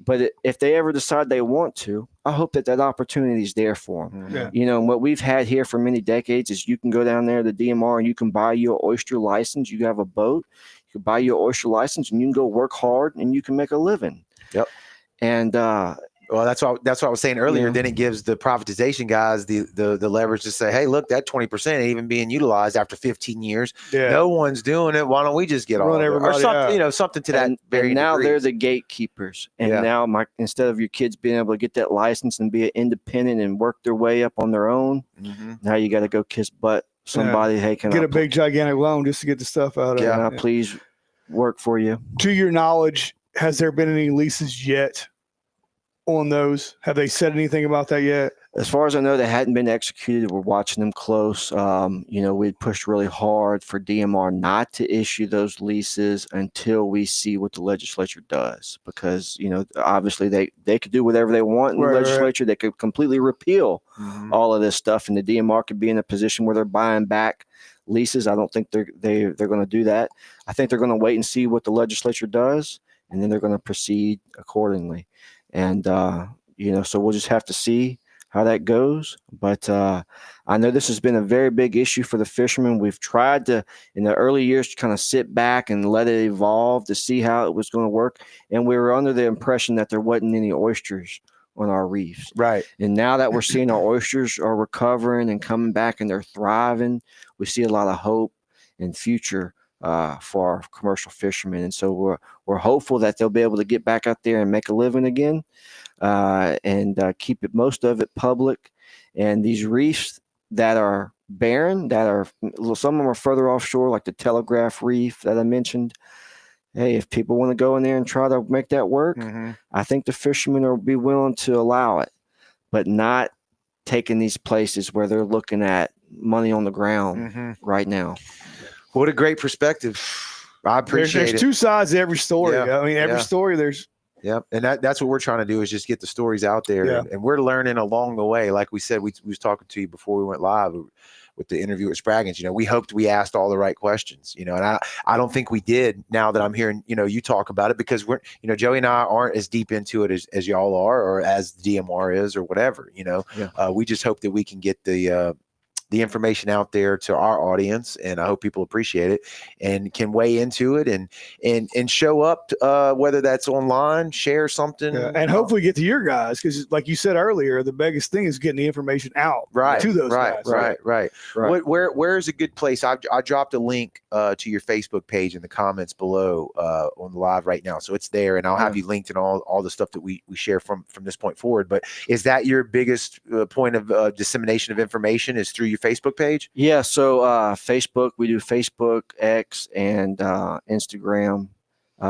But if they ever decide they want to, I hope that opportunity is there for them. And what we've had here for many decades is you can go down there to DMR and you can buy your oyster license. You have a boat, you can buy your oyster license, and you can go work hard and you can make a living. And well, that's what I was saying earlier. Then it gives the privatization guys the leverage to say, hey, look, that 20% ain't even being utilized after 15 years. No one's doing it. Why don't we just get all of it? Or something, something to that very and now degree. They're the gatekeepers. And now instead of your kids being able to get that license and be independent and work their way up on their own, now you got to go kiss butt somebody. Hey, can get a big gigantic loan just to get the stuff out of it? Can I please work for you? To your knowledge, has there been any leases yet on those? Have they said anything about that yet? As far as I know, they hadn't been executed. We're watching them close. We'd pushed really hard for DMR not to issue those leases until we see what the legislature does, because obviously they could do whatever they want in the legislature. They could completely repeal all of this stuff, and the DMR could be in a position where they're buying back leases. I don't think they're going to do that. I think they're going to wait and see what the legislature does, and then they're going to proceed accordingly. And, so we'll just have to see how that goes. But I know this has been a very big issue for the fishermen. We've tried to, in the early years, to kind of sit back and let it evolve to see how it was going to work. And we were under the impression that there wasn't any oysters on our reefs. Right. And now that we're seeing our oysters are recovering and coming back and they're thriving, we see a lot of hope and future for our commercial fishermen. And so we're hopeful that they'll be able to get back out there and make a living again, and keep most of it public. And these reefs that are barren, some of them are further offshore, like the Telegraph Reef that I mentioned. Hey, if people want to go in there and try to make that work, I think the fishermen will be willing to allow it, but not taking these places where they're looking at money on the ground right now. What a great perspective. I appreciate it. There's two sides to every story. I mean, every story there's. Yep. And that's what we're trying to do, is just get the stories out there. And we're learning along the way. Like we said, we was talking to you before we went live. with the interview at Spraggins. You know, we hoped we asked all the right questions, you know, and I don't think we did now that I'm hearing, you know, you talk about it, because we're, you know, Joey and I aren't as deep into it as y'all are, or as the DMR is, or whatever, you know. We just hope that we can get the information out there to our audience, and I hope people appreciate it and can weigh into it and show up, whether that's online, share something, and hopefully get to your guys, because like you said earlier, the biggest thing is getting the information out to those guys. Right. Where is a good place? I dropped a link to your Facebook page in the comments below on the live right now, so it's there, and I'll have you linked in all the stuff that we share from this point forward. But is that your biggest point of dissemination of information, is through your Facebook page? Yeah, so Facebook, we do Facebook, X, and Instagram.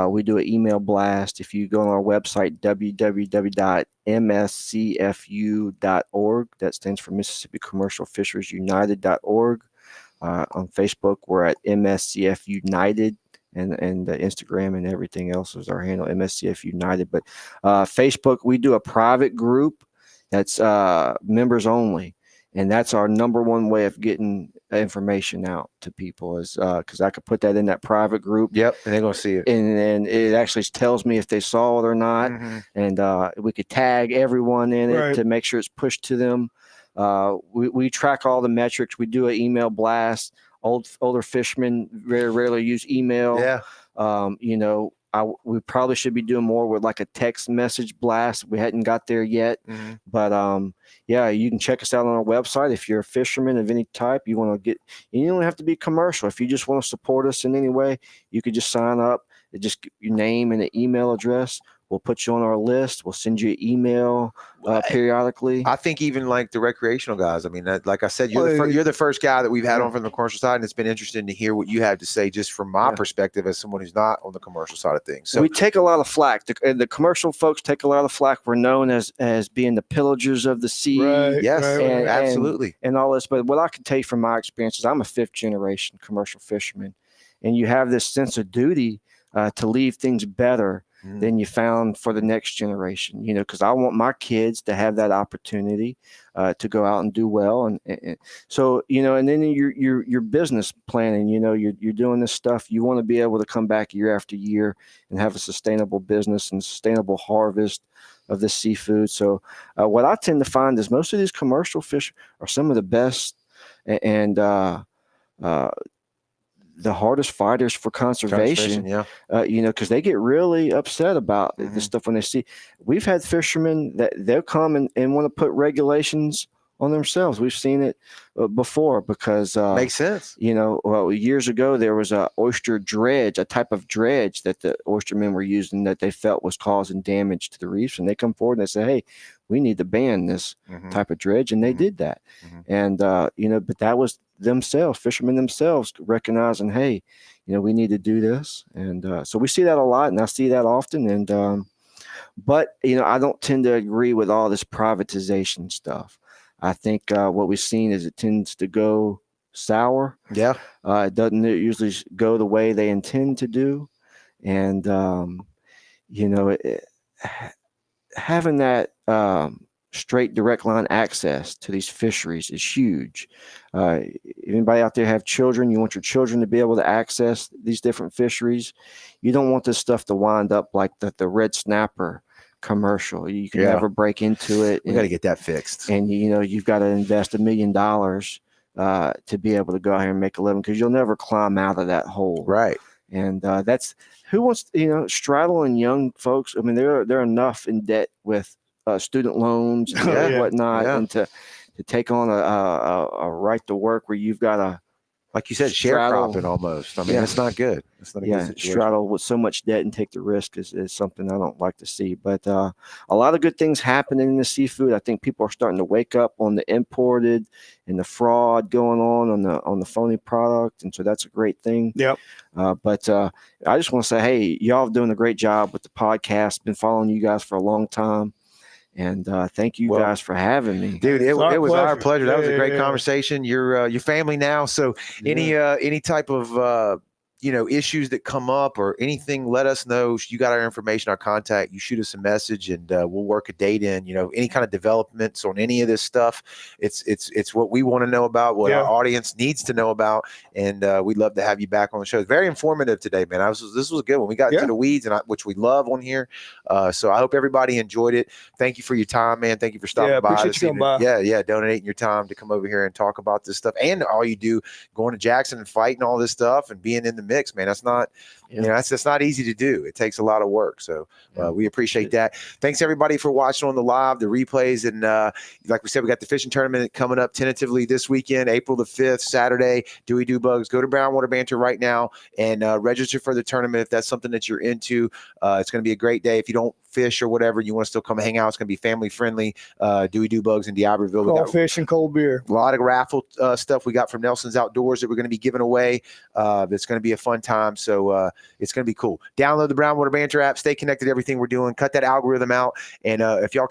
We do an email blast. If you go on our website, www.mscfu.org, that stands for Mississippi Commercial Fisheries United.org. On Facebook, we're at MSCF United, and the Instagram and everything else is our handle, MSCF United. But Facebook, we do a private group that's members only. And that's our number one way of getting information out to people, is because I could put that in that private group. Yep, and they're going to see it. And it actually tells me if they saw it or not. And we could tag everyone in it to make sure it's pushed to them. We track all the metrics. We do an email blast. Older fishermen very rarely use email. Yeah. You know, we probably should be doing more with like a text message blast. We hadn't got there yet, but yeah, you can check us out on our website. If you're a fisherman of any type, you want to get, you don't have to be commercial. If you just want to support us in any way, you could just sign up. Just your name and an email address. We'll put you on our list. We'll send you an email periodically. I think even like the recreational guys. I mean, like I said, you're the first guy that we've had on from the commercial side, and it's been interesting to hear what you have to say, just from my perspective as someone who's not on the commercial side of things. So we take a lot of flack. The commercial folks take a lot of flack. We're known as being the pillagers of the sea. Absolutely, and all this. But what I can tell you from my experiences, I'm a 5th generation commercial fisherman, and you have this sense of duty to leave things better than you found for the next generation, you know, because I want my kids to have that opportunity to go out and do well. And so, you know, and then your business planning, you know, you're doing this stuff. You want to be able to come back year after year and have a sustainable business and sustainable harvest of the seafood. So what I tend to find is most of these commercial fish are some of the best and the hardest fighters for conservation, you know, because they get really upset about this stuff when they see. We've had fishermen that they'll come and want to put regulations on themselves. We've seen it before because makes sense. You know, well, years ago there was a oyster dredge, a type of dredge that the oystermen were using that they felt was causing damage to the reefs, and they come forward and they say, "Hey, we need to ban this type of dredge," and they did that. And you know, but that was themselves, fishermen themselves, recognizing, hey, you know, we need to do this. And so we see that a lot, and I see that often. And but you know, I don't tend to agree with all this privatization stuff. I think what we've seen is it tends to go sour. Yeah. It doesn't usually go the way they intend to do. And, you know, having that straight direct line access to these fisheries is huge. Anybody out there have children? You want your children to be able to access these different fisheries. You don't want this stuff to wind up like the red snapper commercial. You can never break into it. We got to get that fixed. And you know, you've got to invest $1 million to be able to go out here and make a living, because you'll never climb out of that hole. Right. And that's who wants, you know, straddling young folks. I mean, they're enough in debt with student loans and whatnot, and to take on a right to work where you've got to, like you said, sharecropping almost. I mean, it's not good. It's not a good situation. Straddle with so much debt and take the risk is something I don't like to see. But a lot of good things happening in the seafood. I think people are starting to wake up on the imported and the fraud going on the phony product, and so that's a great thing. Yep. But I just want to say, hey, y'all are doing a great job with the podcast. Been following you guys for a long time. And thank you guys for having me, dude. It was our pleasure. That was a great conversation. You're family now, so any type of issues that come up or anything, let us know. You got our information, our contact. You shoot us a message, and we'll work a date in. Any kind of developments on any of this stuff. It's what we want to know about, what our audience needs to know about, and we'd love to have you back on the show. It's very informative today, man. This was a good one. We got into the weeds, which we love on here. So I hope everybody enjoyed it. Thank you for your time, man. Thank you for stopping by. Appreciate you coming by. Yeah, donating your time to come over here and talk about this stuff, and all you do, going to Jackson and fighting all this stuff and being in the mix, man. That's not, that's not easy to do. It takes a lot of work. So we appreciate that. Thanks everybody for watching on the live, the replays. And like we said, we got the fishing tournament coming up tentatively this weekend, April the 5th, Saturday. Do Bugs. Go to Brownwater Banter right now and register for the tournament if that's something that you're into. It's going to be a great day. If you don't fish or whatever, you want to still come hang out, it's going to be family friendly. Do Bugs in D'Iberville. Cold fish and cold beer. A lot of raffle stuff we got from Nelson's Outdoors that we're going to be giving away. It's going to be a fun time. So it's going to be cool. Download the Brownwater Banter app. Stay connected to everything we're doing. Cut that algorithm out. And if y'all